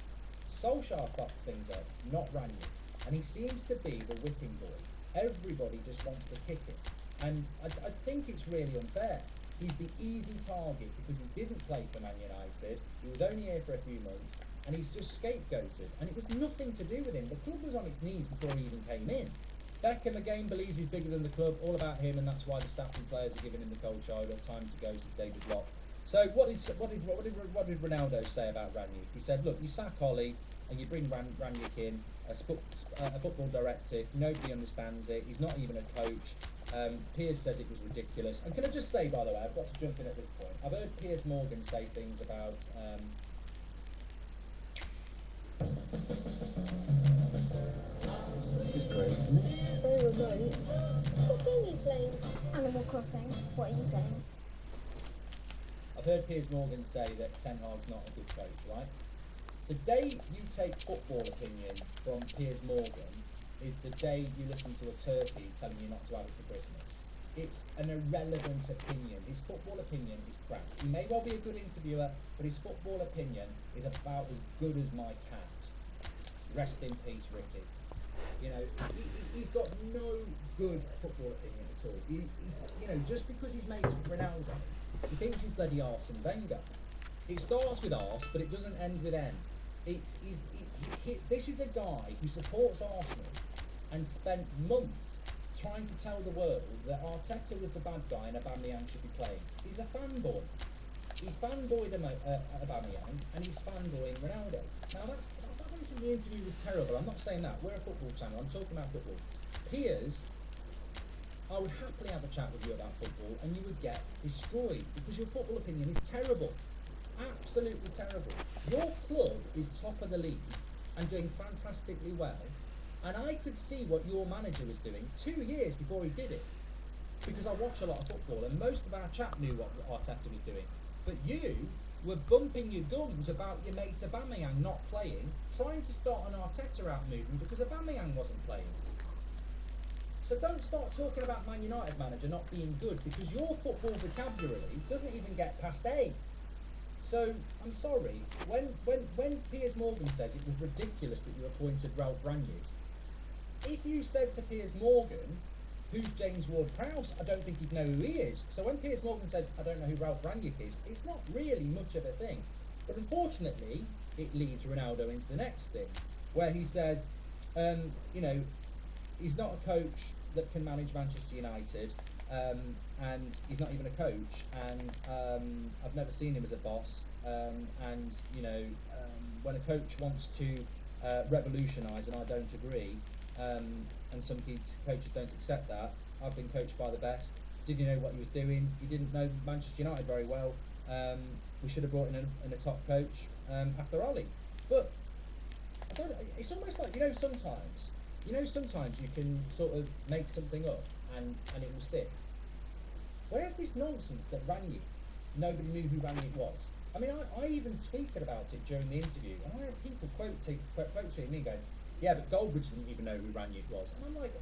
Solskjaer fucks things up, not Rangnick. And he seems to be the whipping boy. Everybody just wants to kick him. And I think it's really unfair. He's the easy target because he didn't play for Man United. He was only here for a few months. And he's just scapegoated. And it was nothing to do with him. The club was on its knees before he even came in. Beckham again believes he's bigger than the club, all about him, and that's why the staff and players are giving him the cold shoulder. Time to go, says David Locke. So what did Ronaldo say about Rangnick? He said, look, you sack Ollie and you bring Rangnick in, a football directive. Nobody understands it. He's not even a coach. Piers says it was ridiculous. And can I just say, by the way, I've got to jump in at this point. I've heard Piers Morgan say things about. This is great, isn't it? It's very remote. What game are you playing? Animal Crossing. What are you playing? I've heard Piers Morgan say that Ten Hag's not a good coach, right? The day you take football opinion from Piers Morgan is the day you listen to a turkey telling you not to have it for Christmas. It's an irrelevant opinion. His football opinion is crap. He may well be a good interviewer, but his football opinion is about as good as my cat. Rest in peace, Ricky. You know, he's got no good football opinion at all. You know, just because he's mates with Ronaldo, he thinks he's bloody Arsene Wenger. It starts with Ars, but it doesn't end with N. This is a guy who supports Arsenal and spent months trying to tell the world that Arteta was the bad guy and Aubameyang should be playing. He's a fanboy. He fanboyed Aubameyang and he's fanboying Ronaldo. Now that mentioned the interview was terrible. I'm not saying that. We're a football channel. I'm talking about football. Piers, I would happily have a chat with you about football and you would get destroyed because your football opinion is terrible. Absolutely terrible. Your club is top of the league and doing fantastically well, and I could see what your manager was doing 2 years before he did it, because I watch a lot of football and most of our chat knew what Arteta was doing, but you were bumping your gums about your mate Aubameyang not playing, trying to start an Arteta out movement because Aubameyang wasn't playing. So don't start talking about Man United manager not being good, because your football vocabulary doesn't even get past A. So, I'm sorry, when Piers Morgan says it was ridiculous that you appointed Ralph Rangnick, if you said to Piers Morgan, who's James Ward-Prowse, I don't think he'd know who he is. So when Piers Morgan says, I don't know who Ralph Rangnick is, it's not really much of a thing. But unfortunately, it leads Ronaldo into the next thing, where he says, you know, he's not a coach that can manage Manchester United, and he's not even a coach, and I've never seen him as a boss, and you know, when a coach wants to revolutionise, and I don't agree, and some coaches don't accept that. I've been coached by the best. Did you know what he was doing? He didn't know Manchester United very well. We should have brought in a top coach after Ollie. But I don't, it's almost like, you know, sometimes you can sort of make something up and it will stick. Where's this nonsense that Rangnick, nobody knew who Rangnick was? I mean, I even tweeted about it during the interview, and I had people quoting me going, yeah, but Goldbridge didn't even know who Rangnick was. And I'm like,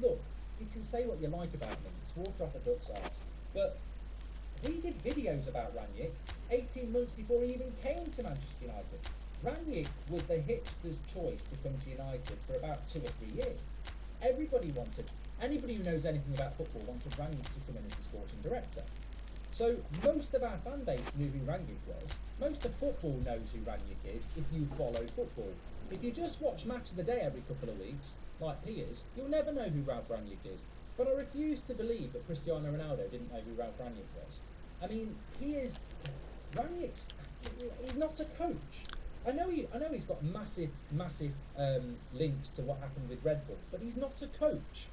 look, you can say what you like about me, it's water off a duck's arse, but we did videos about Rangnick 18 months before he even came to Manchester United. Rangnick was the hipster's choice to come to United for about 2 or 3 years. Anybody who knows anything about football wanted Rangnick to come in as the sporting director. So most of our fan base knew who Rangnick was. Most of football knows who Rangnick is if you follow football. If you just watch Match of the Day every couple of weeks, like Piers, you'll never know who Ralph Rangnick is. But I refuse to believe that Cristiano Ronaldo didn't know who Ralph Rangnick was. I mean, Rangnick's, he's not a coach. I know he's got massive links to what happened with Red Bull, but he's not a coach.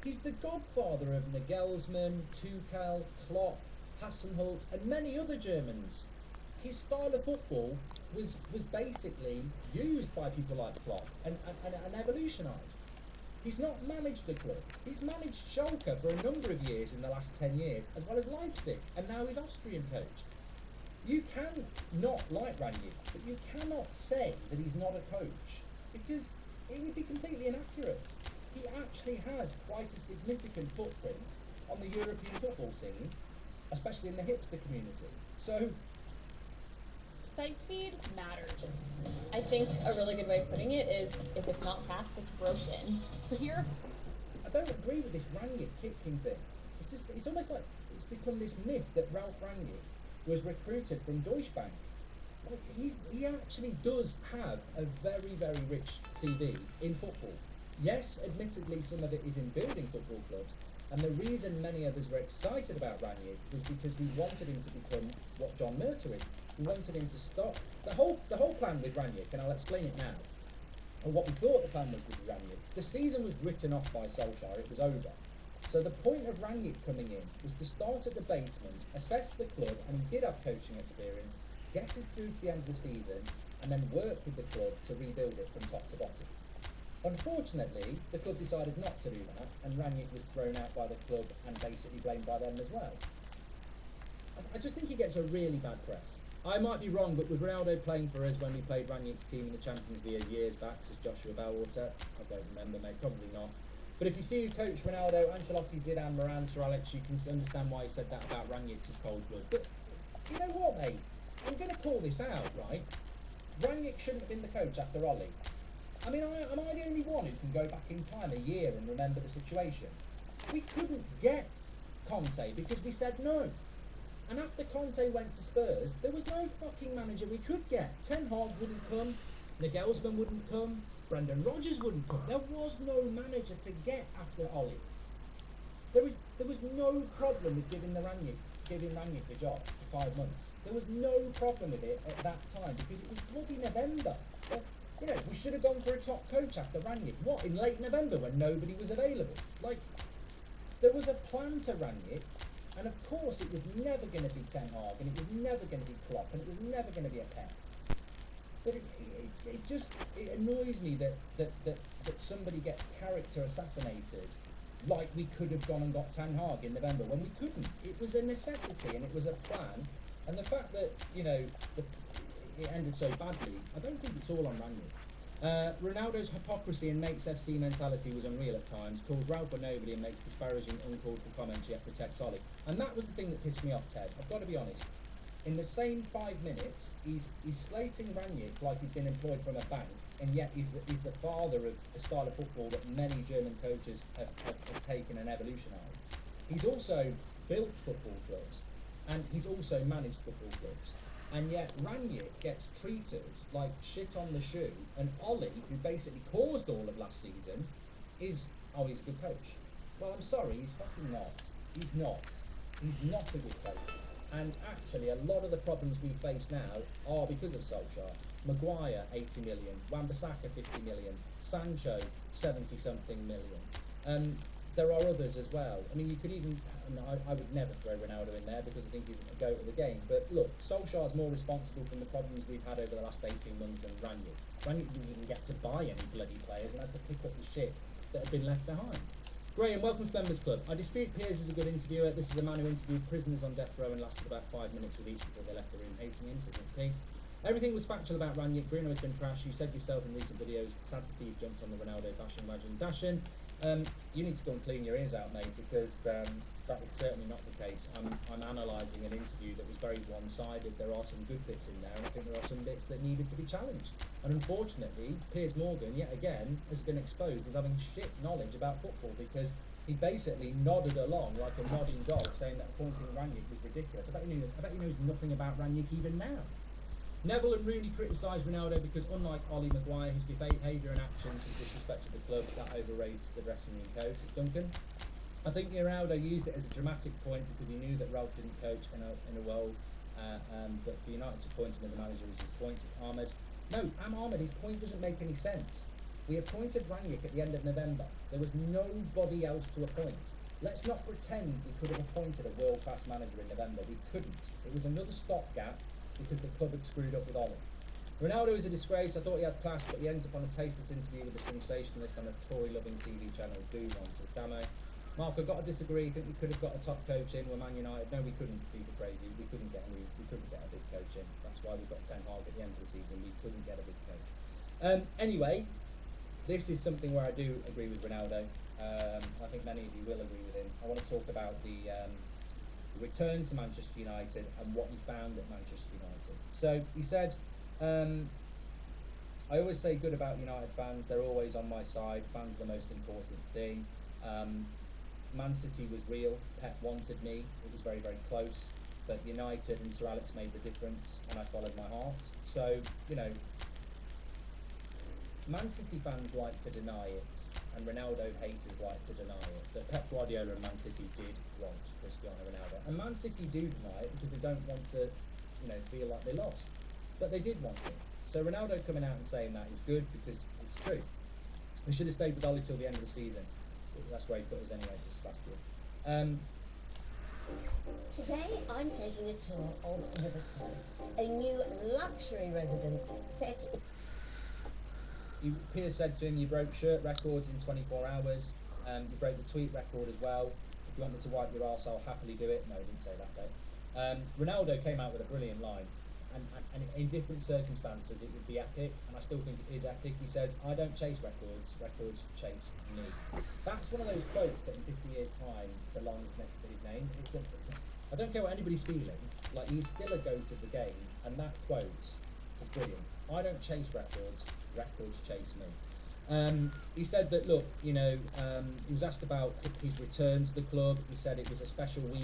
He's the godfather of Nagelsmann, Tuchel, Klopp, Hasenhüttl, and many other Germans. His style of football was basically used by people like Klopp and evolutionised. He's not managed the club. He's managed Schalke for a number of years in the last 10 years, as well as Leipzig, and now he's Austrian coach. You can not like Rangnick, but you cannot say that he's not a coach, because it would be completely inaccurate. He actually has quite a significant footprint on the European football scene, especially in the hipster community. So, site speed matters. I think a really good way of putting it is, if it's not fast, it's broken. So here, I don't agree with this Rangnick kicking thing. It's almost like it's become this myth that Ralf Rangnick was recruited from Deutsche Bank. Like, he actually does have a very, very rich CV in football. Yes, admittedly, some of it is in building football clubs, and the reason many of us were excited about Rangnick was because we wanted him to become what John Murtough is. We wanted him to stop the whole plan with Rangnick, and I'll explain it now. And what we thought the plan was with Rangnick. The season was written off by Solskjaer; it was over. So the point of Rangnick coming in was to start at the basement, assess the club, and he did have coaching experience, get us through to the end of the season, and then work with the club to rebuild it from top to bottom. Unfortunately, the club decided not to do that, and Rangnick was thrown out by the club and basically blamed by them as well. I just think he gets a really bad press. I might be wrong, but was Ronaldo playing for us when we played Rangnick's team in the Champions League years back, says Joshua Bellwater? I don't remember, mate, probably not. But if you see who coached Ronaldo, Ancelotti, Zidane, Moran, Sir Alex, you can understand why he said that about Rangnick's cold blood. But you know what, mate? I'm going to call this out, right? Rangnick shouldn't have been the coach after Ollie. I mean, am I the only one who can go back in time a year and remember the situation? We couldn't get Conte because we said no. And after Conte went to Spurs, there was no fucking manager we could get. Ten Hag wouldn't come, Nagelsmann wouldn't come, Brendan Rodgers wouldn't come. There was no manager to get after Ollie. There was no problem with giving Rangnick the job for 5 months. There was no problem with it at that time because it was bloody November. You know, we should have gone for a top coach after Rangnick. What, in late November when nobody was available? Like, there was a plan to Rangnick, and of course it was never going to be Ten Hag, and it was never going to be Klopp, and it was never going to be a Pep. But it annoys me that somebody gets character assassinated like we could have gone and got Ten Hag in November when we couldn't. It was a necessity and it was a plan, and the fact that, you know, it ended so badly, I don't think it's all on Rangnick. Ronaldo's hypocrisy and makes FC mentality was unreal at times, calls Ralph a nobody and makes disparaging, uncalled for comments yet protects Ollie. And that was the thing that pissed me off, Ted. I've got to be honest. In the same 5 minutes, he's slating Rangnick like he's been employed from a bank, and yet he's the father of a style of football that many German coaches have taken and evolutionised. He's also built football clubs, and he's also managed football clubs. And yet Rangnick gets treated like shit on the shoe, and Ollie, who basically caused all of last season, he's a good coach. Well, I'm sorry, he's fucking not. He's not. He's not a good coach. And actually, a lot of the problems we face now are because of Solskjaer. Maguire, 80 million. Wan-Bissaka, 50 million. Sancho, 70-something million. There are others as well. I mean, you could even... I would never throw Ronaldo in there because I think he's a goat of the game. But look, Solskjaer's more responsible for the problems we've had over the last 18 months than Rangnick. Rangnick didn't even get to buy any bloody players and had to pick up the shit that had been left behind. Graham, welcome to Members Club. I dispute Piers is a good interviewer. This is a man who interviewed prisoners on death row and lasted about 5 minutes with each before they left the room hating him, says Nick P. Everything was factual about Rangnick. Bruno has been trash. You said yourself in recent videos. Sad to see you've jumped on the Ronaldo bashing wagon. Dashin, you need to go and clean your ears out, mate, because that is certainly not the case. I'm analysing an interview that was very one-sided. There are some good bits in there, and I think there are some bits that needed to be challenged. And unfortunately, Piers Morgan, yet again, has been exposed as having shit knowledge about football because he basically nodded along like a nodding dog, saying that appointing Rangnick was ridiculous. I bet he knows nothing about Rangnick even now. Neville and Rooney criticised Ronaldo because, unlike Ollie Maguire, his behaviour and actions has disrespected the club. That overrates the dressing room coach, says Duncan. I think Ronaldo used it as a dramatic point because he knew that Ralph didn't coach in a world, but for United to appoint him as the manager is his point, says Ahmed. No, Ahmed, his point doesn't make any sense. We appointed Rangnick at the end of November. There was nobody else to appoint. Let's not pretend we could have appointed a world-class manager in November. We couldn't. It was another stopgap because the club had screwed up with Ollie. Ronaldo is a disgrace. I thought he had class, but he ends up on a tasteless interview with a sensationalist on a Tory-loving TV channel. Do want us, Damo. Mark, I've got to disagree. I think we could have got a top coach in with Man United. No, we couldn't. Be crazy. We couldn't get a big coach in. That's why we got Ten Hag at the end of the season. We couldn't get a big coach. Anyway, this is something where I do agree with Ronaldo. I think many of you will agree with him. I want to talk about the return to Manchester United and what he found at Manchester United. So he said, I always say good about United fans. They're always on my side. Fans are the most important thing. Man City was real. Pep wanted me. It was very, very close. But United and Sir Alex made the difference, and I followed my heart. So, you know, Man City fans like to deny it, and Ronaldo haters like to deny it. But Pep Guardiola and Man City did want Cristiano Ronaldo. And Man City do deny it because they don't want to, you know, feel like they lost. But they did want him. So Ronaldo coming out and saying that is good because it's true. We should have stayed with Oli till the end of the season. That's where he put us anyway, just last year. Today, I'm taking a tour of Liverpool, a new luxury residence set in... Piers said to him, you broke shirt records in 24 hours. You broke the tweet record as well. If you want me to wipe your arse, I'll happily do it. No, he didn't say that, though. Ronaldo came out with a brilliant line. And in different circumstances, it would be epic, and I still think it is epic. He says, I don't chase records, records chase me. That's one of those quotes that in 50 years' time belongs next to his name. I don't care what anybody's feeling, like, he's still a GOAT of the game, and that quote is brilliant. I don't chase records, records chase me. He said that, look, you know, he was asked about his return to the club. He said it was a special week.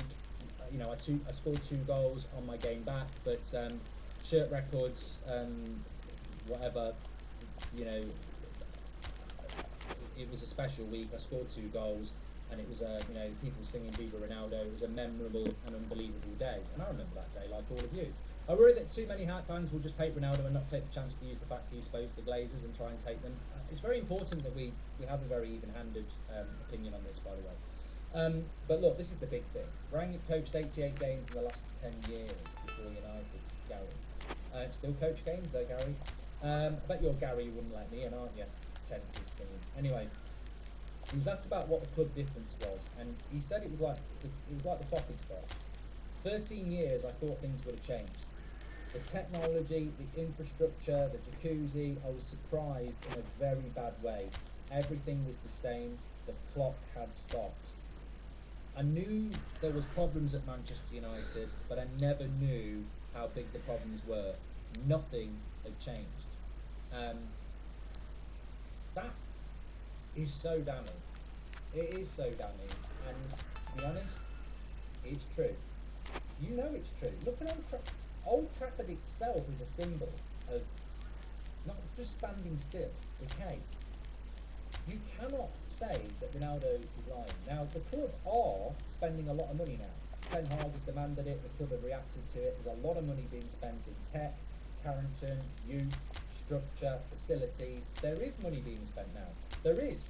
You know, I scored 2 goals on my game back, but shirt records, whatever, you know, it was a special week. I scored 2 goals, and it was you know, people singing Viva Ronaldo. It was a memorable and unbelievable day, and I remember that day like all of you. I worry that too many Heart fans will just hate Ronaldo and not take the chance to use the fact he exposed the Glazers and try and take them. It's very important that we have a very even-handed opinion on this, by the way. But look, this is the big thing. Rangnick coached 88 games in the last 10 years before United, Gary. Still coach games though, Gary. I bet you're Gary, you wouldn't let me in, aren't you? 10, 15. Anyway, he was asked about what the club difference was, and he said it was like the clock had stopped. 13 years, I thought things would have changed. The technology, the infrastructure, the jacuzzi, I was surprised in a very bad way. Everything was the same. The clock had stopped. I knew there was problems at Manchester United, but I never knew how big the problems were. Nothing had changed. That is so damning. It is so damning. And to be honest, it's true. You know it's true. Look at Old Trafford. Old Trafford itself is a symbol of not just standing still, decay. You cannot say that Ronaldo is lying. Now, the club are spending a lot of money now. Ten Hag has demanded it, the club have reacted to it. There's a lot of money being spent in tech, Carrington, youth, structure, facilities. There is money being spent now. There is.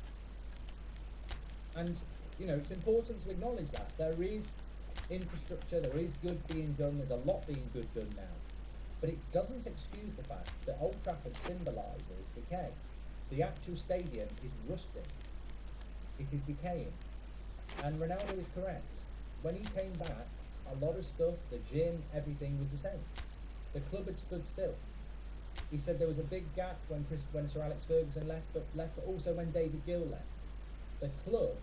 And, you know, it's important to acknowledge that. There is infrastructure, there is good being done, there's a lot being good done now. But it doesn't excuse the fact that Old Trafford symbolises decay. The actual stadium is rusting. It is decaying. And Ronaldo is correct. When he came back, a lot of stuff, the gym, everything was the same. The club had stood still. He said there was a big gap when Sir Alex Ferguson left, but also when David Gill left. The club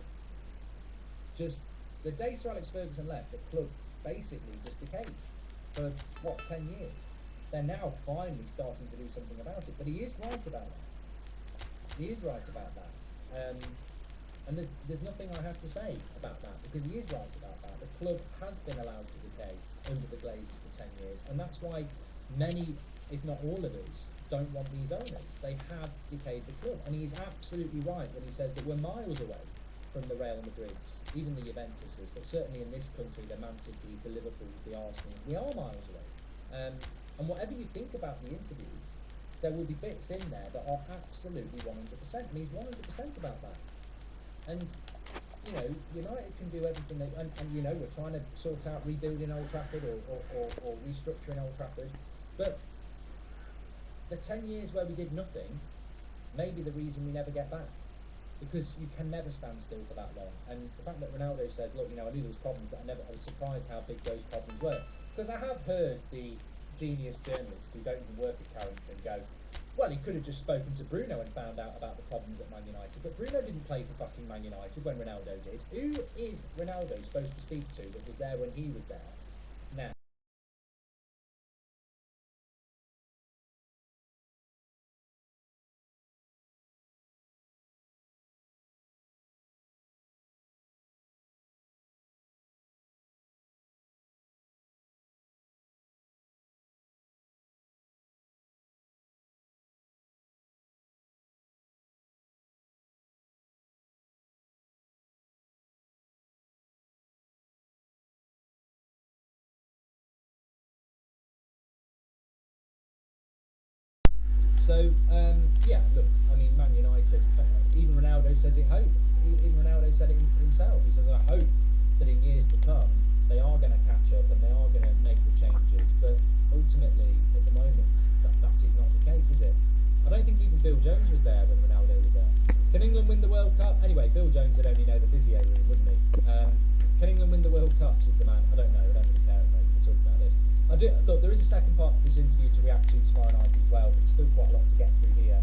just, the day Sir Alex Ferguson left, the club basically just decayed for, 10 years? They're now finally starting to do something about it. But he is right about that. He is right about that. And there's nothing I have to say about that, because he is right about that. The club has been allowed to decay under the Glazers for 10 years, and that's why many, if not all of us, don't want these owners. They have decayed the club, and he's absolutely right when he says that we're miles away from the Real Madrids, even the Juventuses, but certainly in this country, the Man City, the Liverpool, the Arsenal, we are miles away. And whatever you think about the interview, there will be bits in there that are absolutely 100%, and he's 100% about that. And, you know, United can do everything they, and you know, we're trying to sort out rebuilding Old Trafford or restructuring Old Trafford, but the 10 years where we did nothing may be the reason we never get back. Because you can never stand still for that long. And the fact that Ronaldo said, look, I knew there was problems, but I was surprised how big those problems were. Because I have heard the genius journalists who don't even work at Carrington go, well, he could have just spoken to Bruno and found out about the problems at Man United. But Bruno didn't play for fucking Man United when Ronaldo did. Who is Ronaldo supposed to speak to that was there when he was there? Now. So, yeah, look, I mean, Man United, even Ronaldo says it hope. Even Ronaldo said it himself. He says, I hope that in years to come, they are going to catch up and they are going to make the changes. But ultimately, at the moment, that is not the case, is it? I don't think even Bill Jones was there when Ronaldo was there. Can England win the World Cup? Anyway, Bill Jones would only know the physio room, wouldn't he? Can England win the World Cup, says the man. I don't know. I don't really care at the moment to talk about this. Look, there is a second part of this interview to react to tomorrow night as well, but there's still quite a lot to get through here.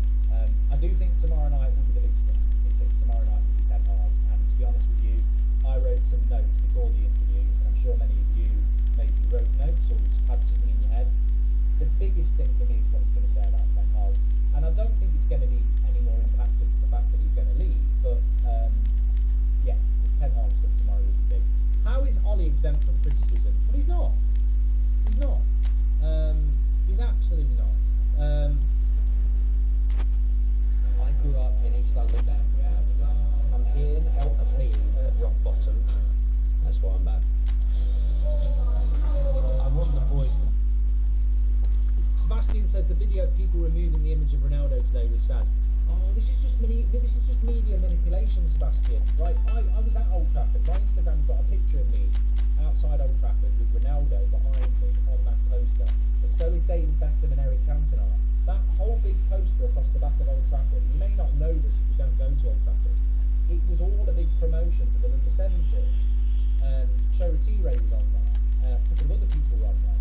I do think tomorrow night will be the big stuff, because tomorrow night will be 10 hard, and to be honest with you, I wrote some notes before the interview, and I'm sure many of you maybe wrote notes or just had something in your head. The biggest thing for me is what he's going to say about 10 hard, and I don't think it's going to be any more impactful to the fact that he's going to leave, but yeah, 10 hard stuff tomorrow will be big. How is Ollie exempt from criticism? Well, he's not. He's not. He's absolutely not. I grew up in East London. I'm here to help a team at rock bottom. That's why I'm back. I want the boys to... Sebastian says the video of people removing the image of Ronaldo today was sad. Oh, this is just media manipulation, Sebastian. Right, I was at Old Trafford. My Instagram's got a picture of me outside Old Trafford with Ronaldo behind me on that poster. And so is David Beckham and Eric Cantona. That whole big poster across the back of Old Trafford, you may not know this if you don't go to Old Trafford, it was all a big promotion for the number 7 shirts. Charity Ray was on there. A couple of other people were on there.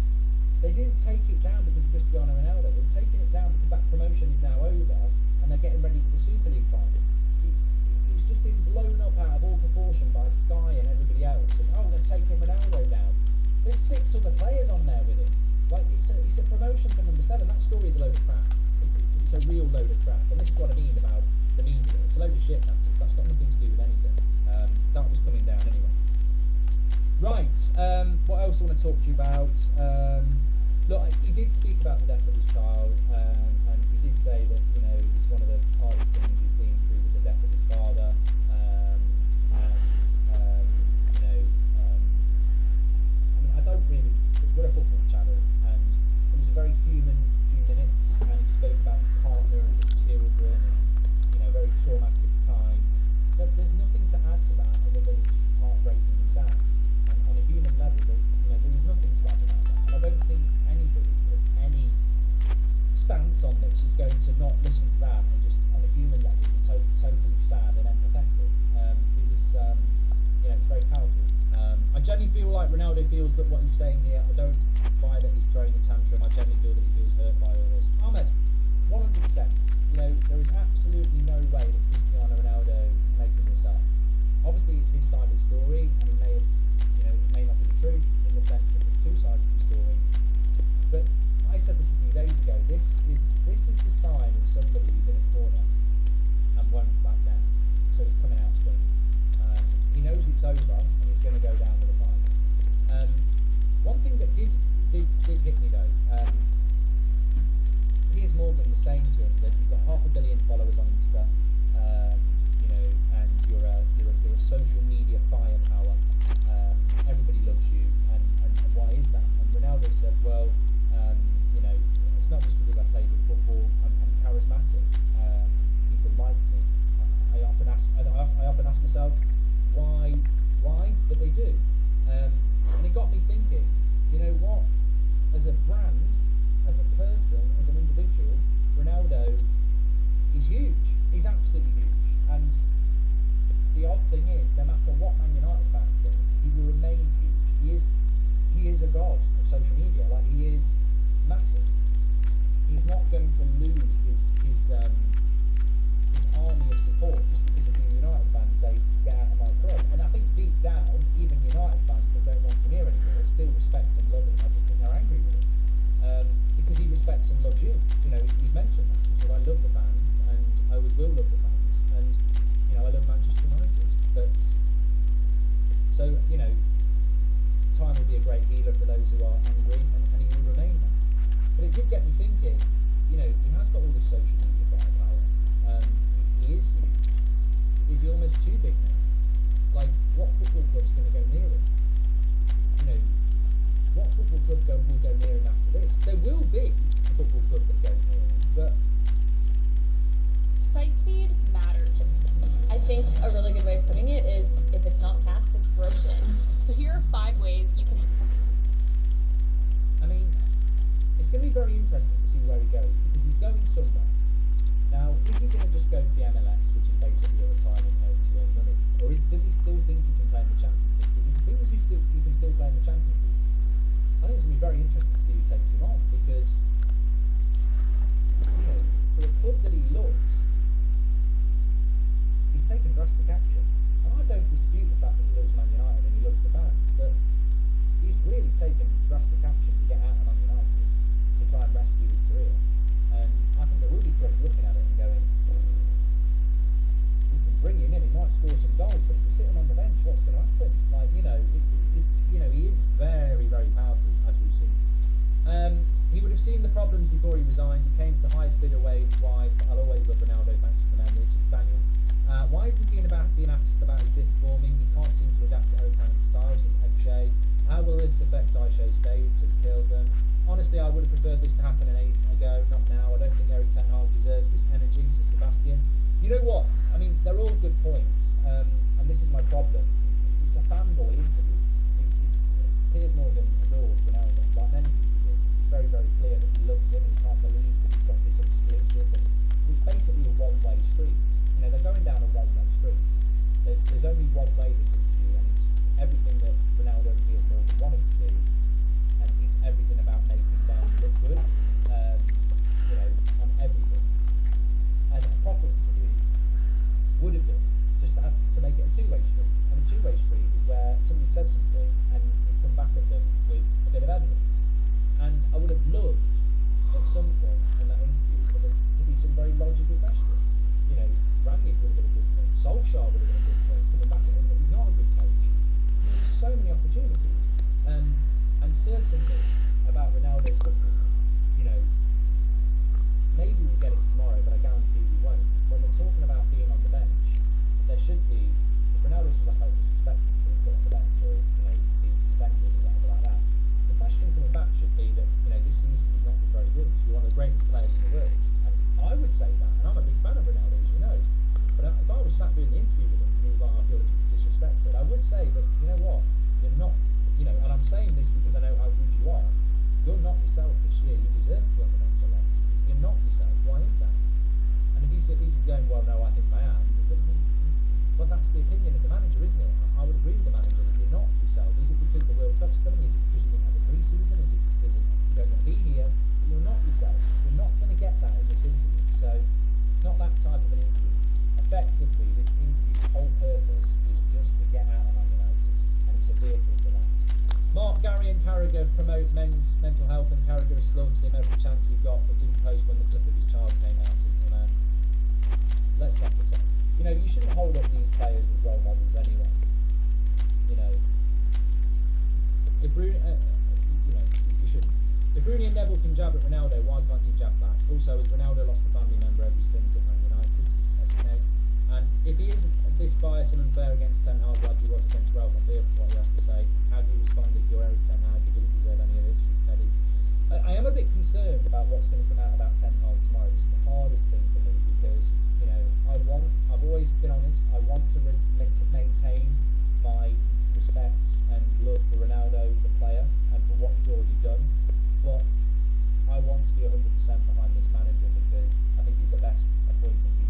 They didn't take it down because of Cristiano Ronaldo. They're taking it down because that promotion is now over and they're getting ready for the Super League final. It's just been blown up out of all proportion by Sky and everybody else. And, oh, they're taking Ronaldo down. There's 6 other players on there with him. Like, it's a promotion for number 7. That story is a load of crap. It's a real load of crap. And this is what I mean about the media. It's a load of shit, that's got nothing to do with anything. That was coming down anyway. Right, what else I want to talk to you about? Look, he did speak about the death of his child, and he did say that, it's one of the hardest things he's been through with the death of his father, I don't really, we're a football channel, and it was a very human few minutes, and he spoke about his partner and his children, and, a very traumatic time. There's nothing to add to that other than it's heartbreakingly sad. And on a human level, there is nothing to add about that. And I don't think anybody with any stance on this is going to not listen to that and just on a human level be totally sad and empathetic. It's very powerful. I generally feel like Ronaldo feels that what he's saying here, I don't buy that he's throwing a tantrum. I generally feel that he feels hurt by all this. Ahmed, 100%. There is absolutely no way that Cristiano Ronaldo is making this up. Obviously, it's his side of the story, and it may not be the truth in the sense that there's 2 sides to the story. But I said this a few days ago. This is the sign of somebody who's in a corner and won't back down. So he's coming out swinging. He knows it's over, and he's going to go down with a fight. One thing that did hit me though. Piers Morgan was saying to him that you've got 500 million followers on Insta, and you're a social media firepower. Everybody loves you, and why is that? And Ronaldo said, well, it's not just because I play good football. I'm charismatic. People like me. I often ask myself why, but they do. And it got me thinking. You know what? As a brand, as a person, as an individual, huge. He's absolutely huge. And the odd thing is, no matter what Man United fans do, he will remain huge. He is a god of social media. Like, he is massive. He's not going to lose his army of support just because a few United fans say, get out of my club. And I think deep down, even United fans that don't want him here anymore still respect and love him. I just think they're angry with him. Because he respects and loves you. You know, he's mentioned that. He said, I love the fans, and I always will love the fans. And, you know, I love Manchester United. But, so, you know, time will be a great healer for those who are angry, and he will remain that. But it did get me thinking, you know, he has got all this social media firepower. He is huge. Is he almost too big now? Like, what football club's going to go near him? You know, what football club will go near him after this? There will be a football club that goes near him, but... Site speed matters. I think a really good way of putting it is, if it's not fast, it's broken. So here are 5 ways you can... I mean, it's going to be very interesting to see where he goes, because he's going somewhere. Now, is he going to just go to the MLS, which is basically a retirement home to earn money? Or does he still think he can play in the Champions League? Does he think he can still play in the Champions League? I think it's going to be very interesting to see who takes him on, because, you know, for a club that he loves, he's taken drastic action. And I don't dispute the fact that he loves Man United and he loves the fans, but he's really taken drastic action to get out of Man United to try and rescue his career. And I think there will be clubs looking at it and going, we can bring him in, he might score some goals, but if we sit him on the bench, what's going to happen? Like, you know, he is very, very powerful, as we've seen. He would have seen the problems before he resigned. He came to the highest bidder wide, but I'll always love Ronaldo, thanks for the memory. Daniel. Why isn't he being asked about his bit forming? He can't seem to adapt to Eric's style, says MJ. How will this affect Aisho Spade, says Kilburn. Honestly, I would have preferred this to happen an age ago, not now. I don't think Eric Ten Hag deserves this energy, says Sebastian. You know what? I mean, they're all good points, and this is my problem. It's a fanboy interview. Piers Morgan adores Ronaldo, like many people do. It's very, very clear that he loves him and he can't believe that he's got this exclusive. And it's basically a one-way street. You know, they're going down a one-way street. There's only one way this interview, and it's everything that Ronaldo and Piers Morgan wanted to do, and it's everything about making them look good. You know, on everything. And a proper interview would have been just to make it a two-way street. And a two-way street is where somebody says something and you come back at them with a bit of evidence. And I would have loved at some point in that interview for there to be some very logical questions. You know, Rangnick would have been a good thing. Solskjaer would have been a good thing, coming back at him that he's not a good coach. There's so many opportunities. And certainly about Ronaldo's football, you know, maybe we'll get it tomorrow, but I guarantee we won't. When we're talking about being on the bench, there should be, if Ronaldo says I felt disrespectful to being put on the bench or, you know, being suspended or whatever like that, the question coming back should be that, you know, this season you've not been very good. You're one of the greatest players in the world. And I would say that, and I'm a big fan of Ronaldo, as you know. But if I was sat doing the interview with him and he was like, I feel disrespected, I would say that, you know what, you're not, you know, and I'm saying this because I know how good you are. You're not yourself this year. You deserve to be on the bench a lot. You're not yourself. Why is that? And if he's going, well, no, I think I am. Well, that's the opinion of the manager, isn't it? I would agree with the manager that you're not yourself. Is it because the World Cup's coming? Is it because you didn't have a pre-season? Is it because you don't want to be here? But you're not yourself. You're not going to get that in this interview. So it's not that type of an interview. Effectively, this interview's whole purpose is just to get out of Man United, and it's a vehicle for that. Mark, Gary and Carragher promote men's mental health, and Carragher has slaughtered him every chance he got, but didn't post when the clip of his child came out. Let's not pretend. You know, you shouldn't hold up these players as role models anyway. You know, if Rooney, you know, you shouldn't. If Rooney and Neville can jab at Ronaldo, why can't he jab back? Also, has Ronaldo lost a family member every stint at Man United? SK. And if he is this biased and unfair against Ten Hag like he was against Ralph, I fear for what he has to say. How do you respond if you're Eric Ten Hag? He didn't deserve any of this. He's petty. I am a bit concerned about what's going to come out about Ten Hag tomorrow. This is the hardest thing for me because, you know, I've always been honest. I want to maintain my respect and love for Ronaldo, the player, and for what he's already done. But I want to be 100% behind this manager because I think he's the best appointment we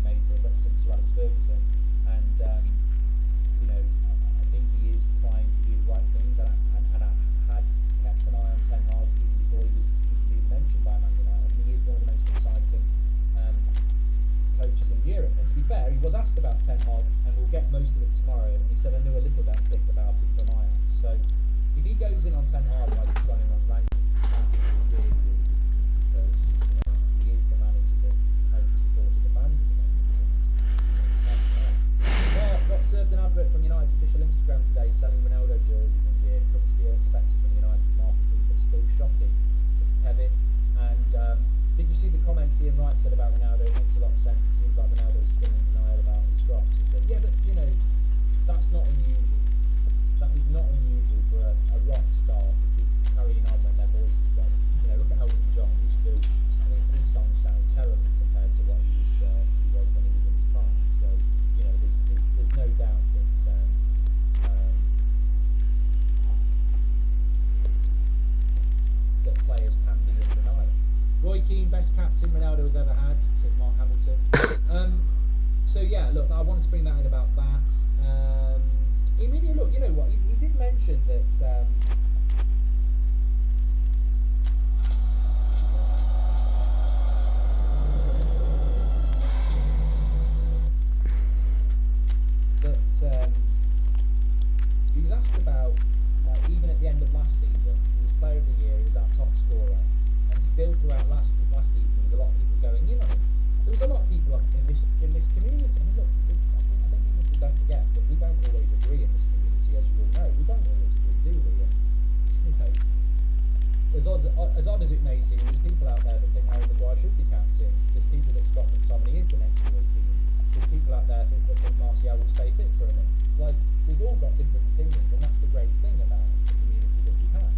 hear him. And to be fair, he was asked about Ten Hag, and we'll get most of it tomorrow. And he said, I knew a little bit about him from Ajax. So if he goes in on Ten Hag like he's gone in on Rangnick, that is really, really good, because he is the manager that has the support of the fans at the moment. Mark got served an advert from United's official Instagram today selling Ronaldo jerseys and gear. Come to be expected from United's marketing, but still shocking, says Kevin. And did you see the comments Ian Wright said about Ronaldo? It makes a lot of sense. It seems like Ronaldo is still in denial about his drops. He said, yeah, but that's not unusual. That is not unusual for a rock star to keep carrying on when their voice is gone. Look at Elton John. He's still, his songs sound terrible compared to what he was when he was in his prime. So, there's no doubt that players can be in denial. Roy Keane, best captain Ronaldo has ever had, says Mark Hamilton. So yeah, look, I wanted to bring that in about that. Look, you know what? He did mention that. He was asked about even at the end of last season, he was Player of the Year, he was our top scorer, and still throughout last season, there was a lot of people going in on him. There was a lot of people in this community. I mean, look, I think people don't forget that we don't always agree in this community, as you all know. We don't always agree, do we? And, as odd as it may seem, there's people out there that think Harry Maguire should be captain. There's people that Scott McTominay is the next Roy Keane. There's people out there that think Martial will stay fit for a month. Like, we've all got different opinions, and that's the great thing about the community that we have.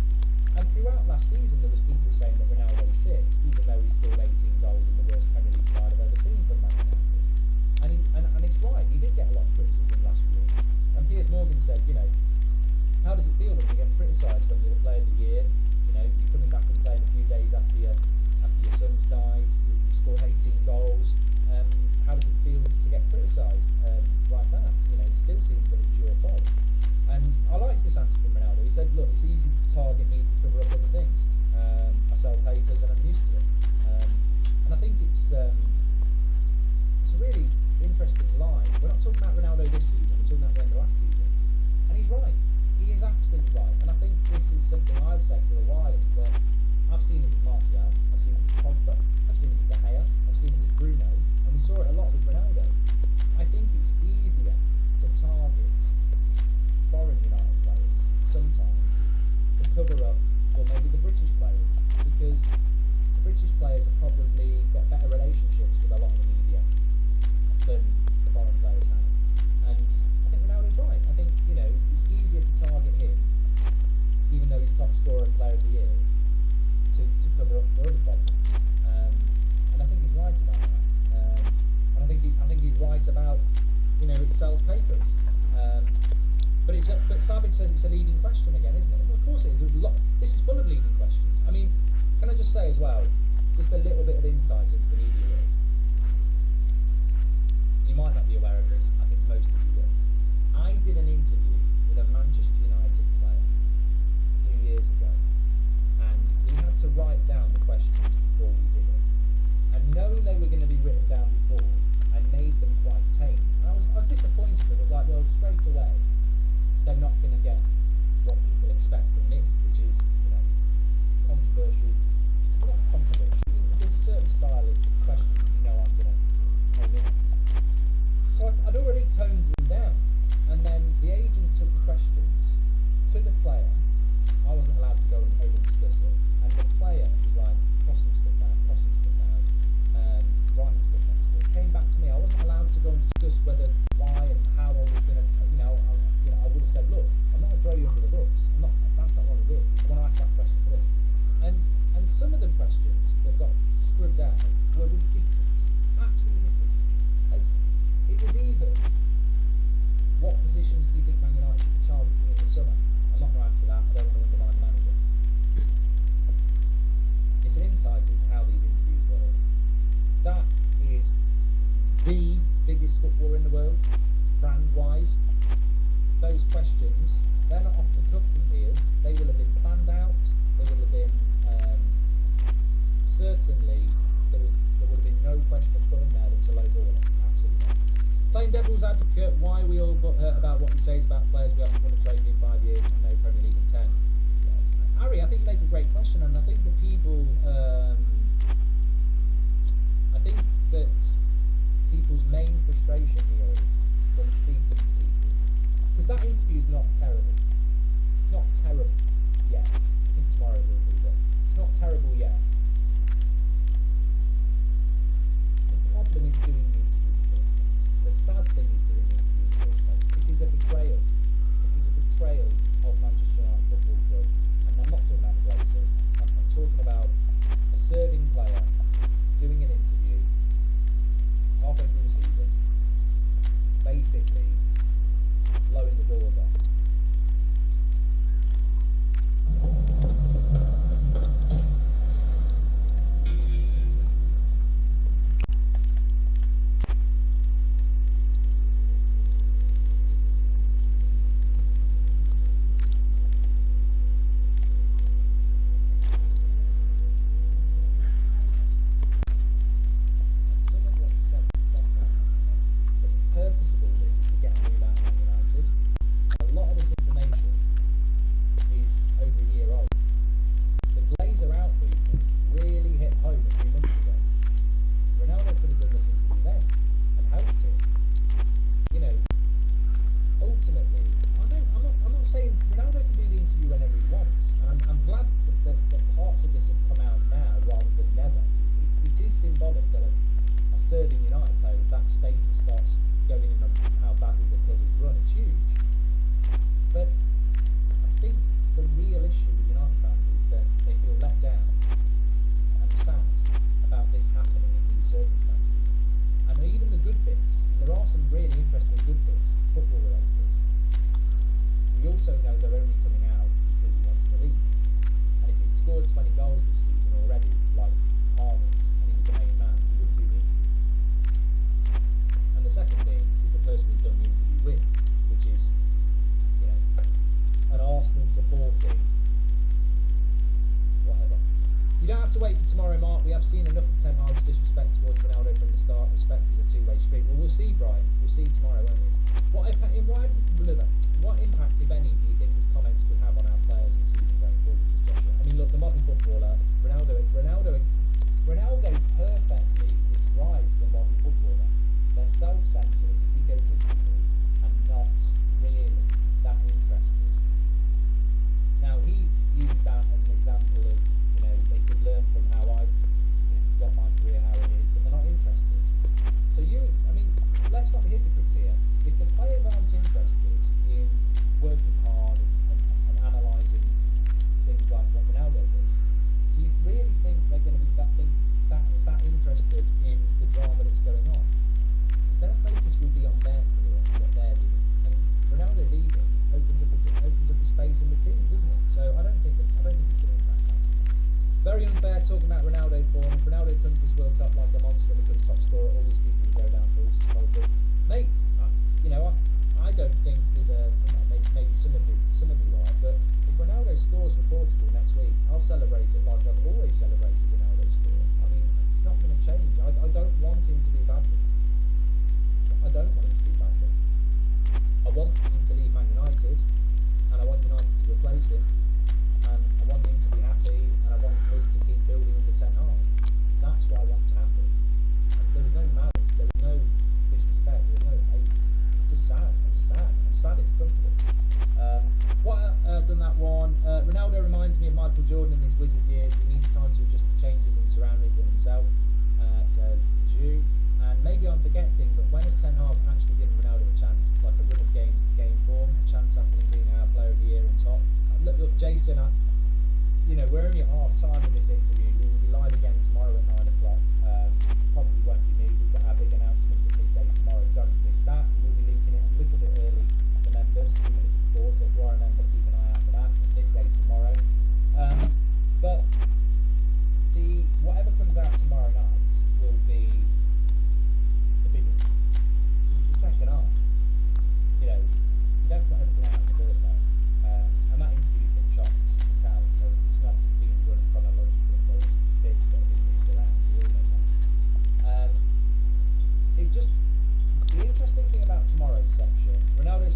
And throughout last season, there was people saying that Ronaldo's shit, even though he scored 18 goals in the worst Premier League side I've ever seen from Man United. And it's right, he did get a lot of criticism last year. And Piers Morgan said, how does it feel when you get criticised when you're the Player of the Year? You're coming back and playing a few days after your son's died, you scored 18 goals. How does it feel to get criticised like that? It still seems that it's your fault. And I liked this answer from Ronaldo. He said, look, it's easy to target me to cover up other things. I sell papers and I'm used to it. And I think it's a really interesting line. We're not talking about Ronaldo this season, we're talking about the end of last season. And he's right. He is absolutely right. And I think this is something I've said for a while, but I've seen it with Martial, I've seen it with Pogba, I've seen it with De Gea, I've seen it with Bruno, and we saw it a lot with Ronaldo. I think it's easier to target foreign United players sometimes to cover up, or maybe the British players, because the British players have probably got better relationships with a lot of the media than the foreign players have. And I think Ronaldo's right. I think, it's easier to target him, even though he's top scorer and Player of the Year, to cover up for other problems. And I think he's right about that. And I think he's right about, it sells papers. But Savage says it's a leading question again, isn't it? Well, of course it is. This is full of leading questions. I mean, can I just say as well, just a little bit of insight into the media world. You might not be aware of this. I think most of you will. I did an interview with a Manchester United player a few years ago, and he had to write down the questions before we did it. And knowing they were going to be written down before, I made them quite tame. And I was disappointed. I was like, well, straight away, they're not going to get what people expect from me, which is, controversial. Not controversial. There's a certain style of question I'm going to hone in on. So I'd already toned them down, and then the agent took the questions to the player. I wasn't allowed to go and over discuss it, and the player was like, crossing stuff out, writing stuff next to it. Came back to me. I wasn't allowed to go and discuss why and how I was going to, I would have said, look, I'm not going to throw you under the bus. That's not what I do. I want to ask that question first. And some of the questions that got scrubbed out were ridiculous, absolutely ridiculous. It was even, what positions do you think Man United should be targeting in the summer? I'm not going to answer that. I don't want to undermine the manager. It's an insight into how these interviews work. That is the biggest footballer in the world, brand-wise. Those questions, they're not off the cuff from Piers. They will have been planned out. They will have been, certainly, there would have been no question put in there that's a low baller. Absolutely. playing devil's advocate, why are we all butthurt about what he says about players we haven't won a trophy in 5 years and no Premier League in 10? Harry, I think you make a great question, and I think the people, I think that people's main frustration here is from speaking to people, because that interview's not terrible. It's not terrible yet. I think tomorrow will be, but it's not terrible yet. The problem is doing the interview in the first place. The sad thing is doing the interview in the first place. It is a betrayal. It is a betrayal of Manchester United Football Club. And I'm not talking about the Glazers. I'm talking about a serving player doing an interview halfway through the season, basically blowing the doors off.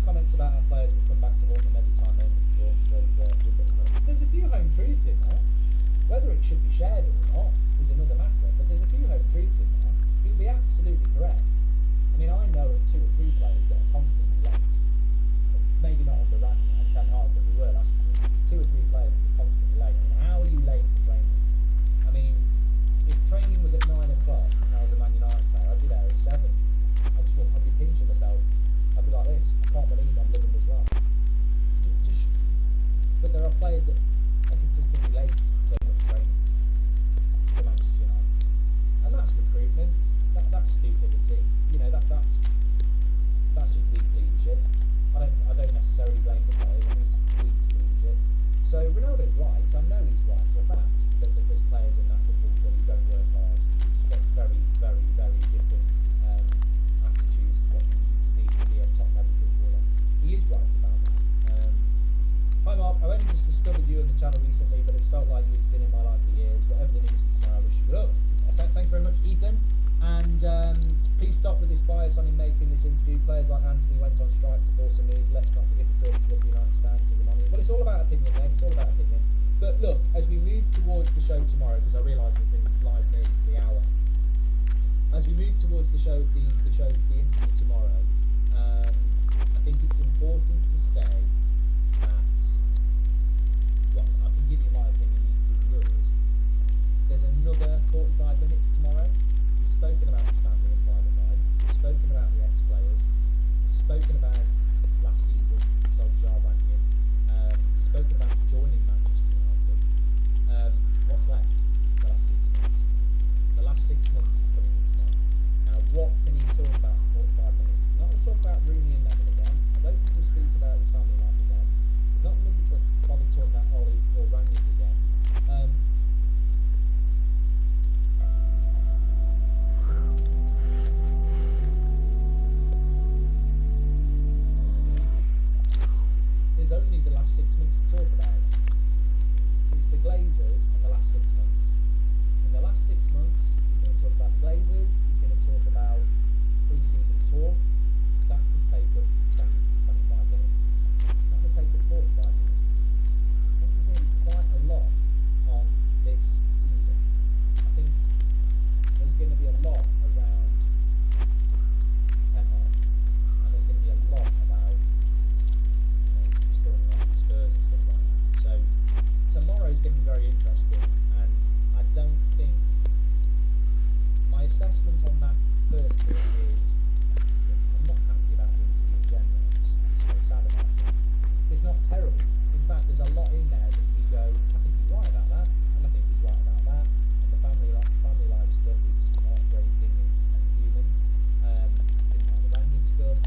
comments about how players will come back to haunt them every time they perform. There's a few home truths in there. Whether it should be shared or not is another matter, but there's a few home truths in there. He'll be absolutely correct. I mean, I know of 2 or 3 players that are constantly late. Maybe not under Randy and Ten Hag, but we were last year. There's 2 or 3 players that are constantly late. I mean, how are you late for training? I mean, if training was at 9 o'clock and I was a Man United player, I'd be there at 7. I'd be pinching myself. I'd be like this. I can't believe I'm living this life. But there are players that are consistently late so much training for Manchester United, and that's recruitment. That's stupidity. You know, that's just weak leadership. I don't necessarily blame the players. I think it's weak leadership. So Ronaldo's right. I know he's right for a fact that there's players in that football club who don't work hard. Who've just got very, very, very different attitudes to what you need to be a top level footballer. He is right about that. Hi Mark, I've only just discovered you on the channel recently, but it's felt like you've been in my life for years. Whatever the news is tomorrow, I wish you luck. Thank you very much, Ethan. And please stop with this bias on him making this interview. Players like Anthony went on strike to force a move. Let's not forget the 30 Club United stand to the money. Well, it's all about opinion, mate. It's all about opinion. But look, as we move towards the show tomorrow, because I realise we've been live nearly for the hour. As we move towards the interview tomorrow, I think it's important to say that, well, I can give you my opinion, you can give yours. There's another 45 minutes tomorrow. We've spoken about his family and private life. We've spoken about the ex-players. We've spoken about last season, Solskjaer ranking. We've spoken about joining Manchester United. What's left? The last 6 months. The last 6 months is coming into time. Now, what can he talk about for 45 minutes? He's not going to talk about Rooney and Neville again. I don't think we'll speak about his family life again. He's not going to bother talking about Ollie or Rangers again. There's only the last 6 months to talk about. It's the Glazers and the last 6 months. In the last 6 months, he's going to talk about the Glazers, he's going to talk about pre-season tour. That could take up 20, 25 minutes. That could take up 45 minutes. I think there's going to be quite a lot on this season. I think there's going to be a lot around Ten Hag, and there's going to be a lot about Spurs and stuff like that. So tomorrow's going to be very interesting, and I don't think my assessment on that first bit is I'm not happy about the interview in general. I'm just very sad about it. It's not terrible. In fact, there's a lot in there that you go, I think he's right about that, and I think he's right about that, and the family life stuff is just heartbreaking and human. Didn't like the Randy stuff.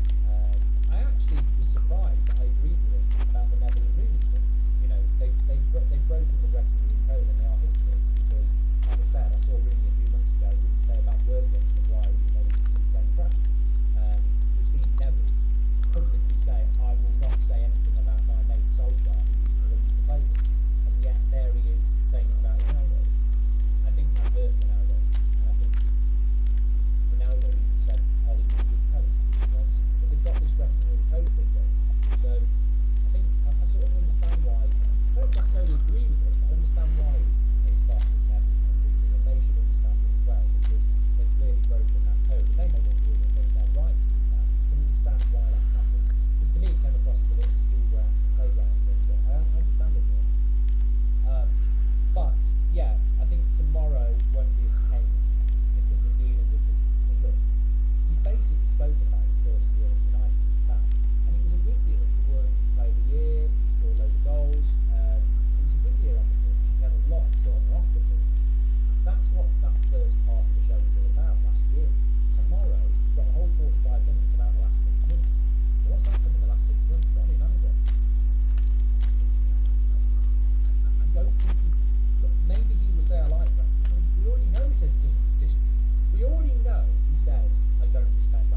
I actually was surprised that I agreed with him about the Neville and Rooney stuff. You know, they've broken the dressing room code and they are hypocrites because, as I said, I saw Rooney a few months ago. Wouldn't say a bad word against Maguire, even though he's playing crap. We've seen Neville publicly say, "I will not say anything about my mate Solskjaer, who used to play with," and yet there he is saying it about Ronaldo. I think that hurt Ronaldo, and I think Ronaldo even said Ollie was a good coach, which is nonsense. But they've got this dressing room code thing going. So I think I sort of understand why. I don't necessarily agree with it, but I understand why they started with Neville and Rooney, and they should understand it as well because they've clearly broken that code. And they know what to do, and they've their right to do that. You can understand why that's happened. Because to me, it came across as a bit of a schoolground playground thing, but I understand it more. But yeah, I think tomorrow won't be as tame because we're dealing with the look. He's basically spoken about his first year at United, and it was a good year. He won Player of the Year, he scored a load of goals. It was a good year on the pitch. He had a lot of corner off the pitch. That's what that first part of the show was all about last year. Tomorrow, we've got a whole 45 minutes about the last 6 months. So what's happened in the last 6 months? Got any manager? I don't think maybe he will say I like that. We already know he says he doesn't. We already know he says I don't respect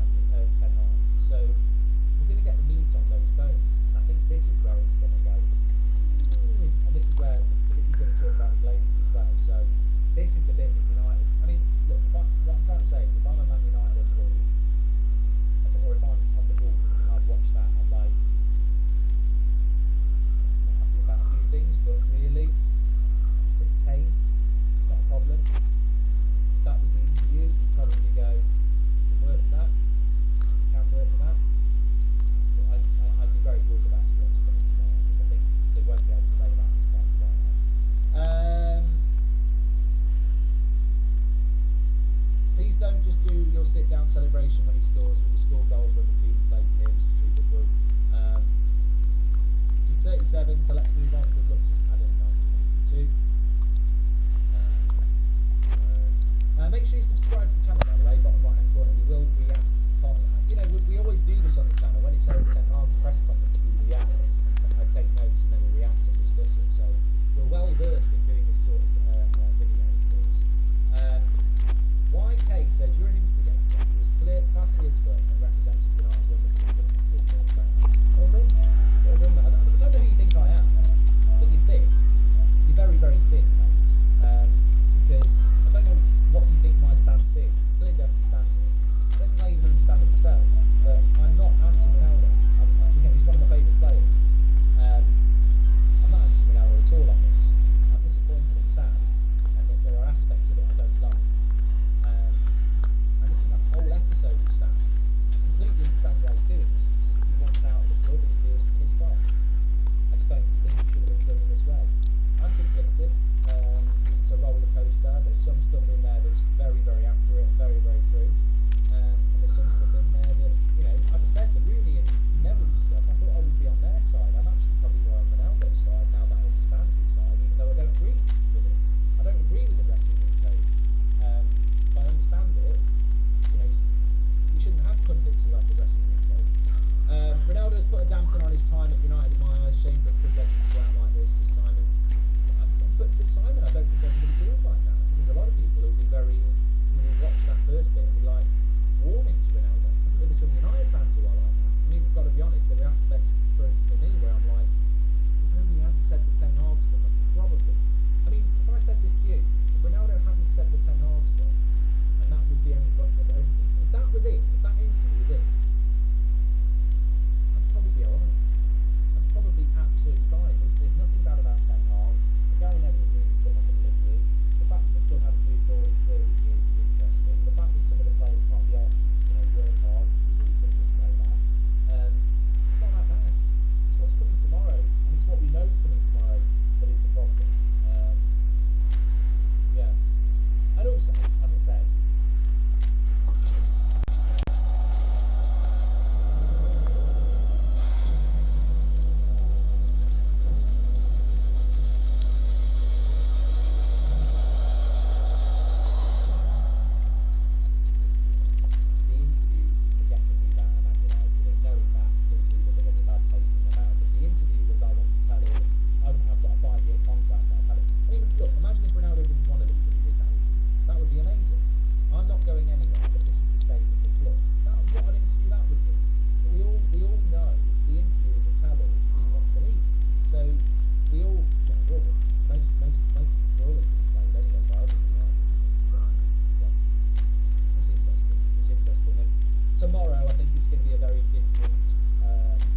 I think it's going to be a very different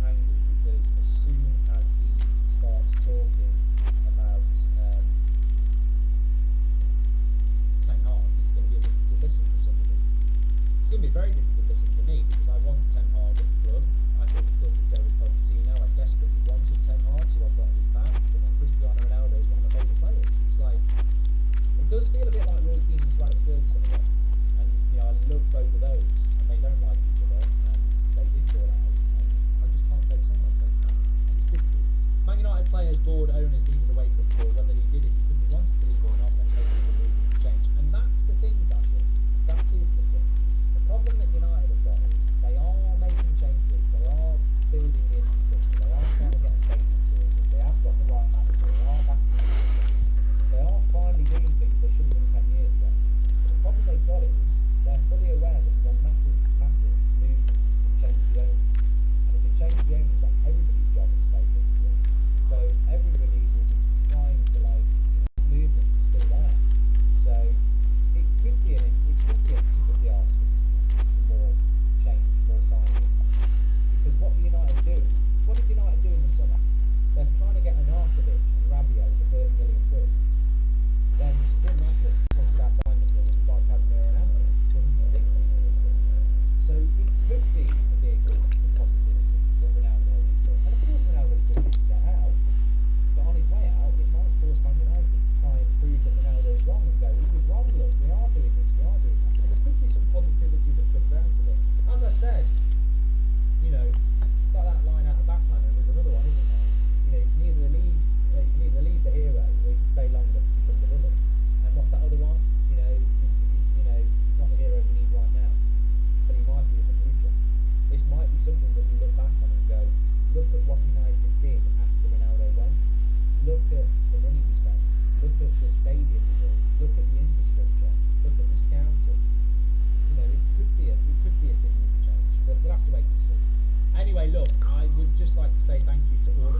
angle, because as soon as he starts talking about Ten Hag, it's going to be a difficult listen for some of them. It's going to be a very difficult listen for me, because I want Ten Hag at the club. I thought the club would go with Pochettino. I desperately wanted Ten Hag, so I got him back. But then Cristiano Ronaldo is one of my favourite players. It's like, it does feel a bit like Roy Keane and Sir Alex Ferguson again. And I love both of those, and they don't like each other, and they did fall out, and I just can't take sides. And it's difficult. Man United players, board, owners needed a wake-up call, whether he did it because he wanted to leave or not, then maybe the move to change. And that's the thing, Basham. That is the thing. The problem that United have got is they are making changes, they are building the infrastructure, they are trying to get a stadium sorted, they have got the right manager, they are backing the players, they are finally doing things they should have done 10 years ago. But the problem they've got is they're fully aware that there's a massive, massive movement to change the owners. And if you change the owners, that's everybody's job in stadium. So everybody will be trying to movement is still there. So it could be a kick up the arse for more change, more signings. Because what United do, what did United do in the summer? They're trying to get an Artovic and Rabiot for 30 million quid. Then Jim Ratcliffe talks about buying them and buy Casemiro and Ante for ridiculous million quid. So it could be a vehicle for positivity that Ronaldo is doing. And of course Ronaldo's doing it to get out. But on his way out, it might force Man United to try and prove that Ronaldo is wrong and go, he was wrong, look, we are doing this, we are doing that. So there could be some positivity that comes out of it. As I said, it's like that line out of Batman, and there's another one, isn't there? You can either leave the hero, or you can stay long enough to become the villain. And what's that other one? He's not the hero we need right now, but he might be in the future. This might be something that we look back on and go, look at what United did after Ronaldo went. Look at the money we spent. Look at the stadium we built. Look at the infrastructure. Look at the scouting. It could be a signal for change, but we'll have to wait and see. Anyway, look, I would just like to say thank you to all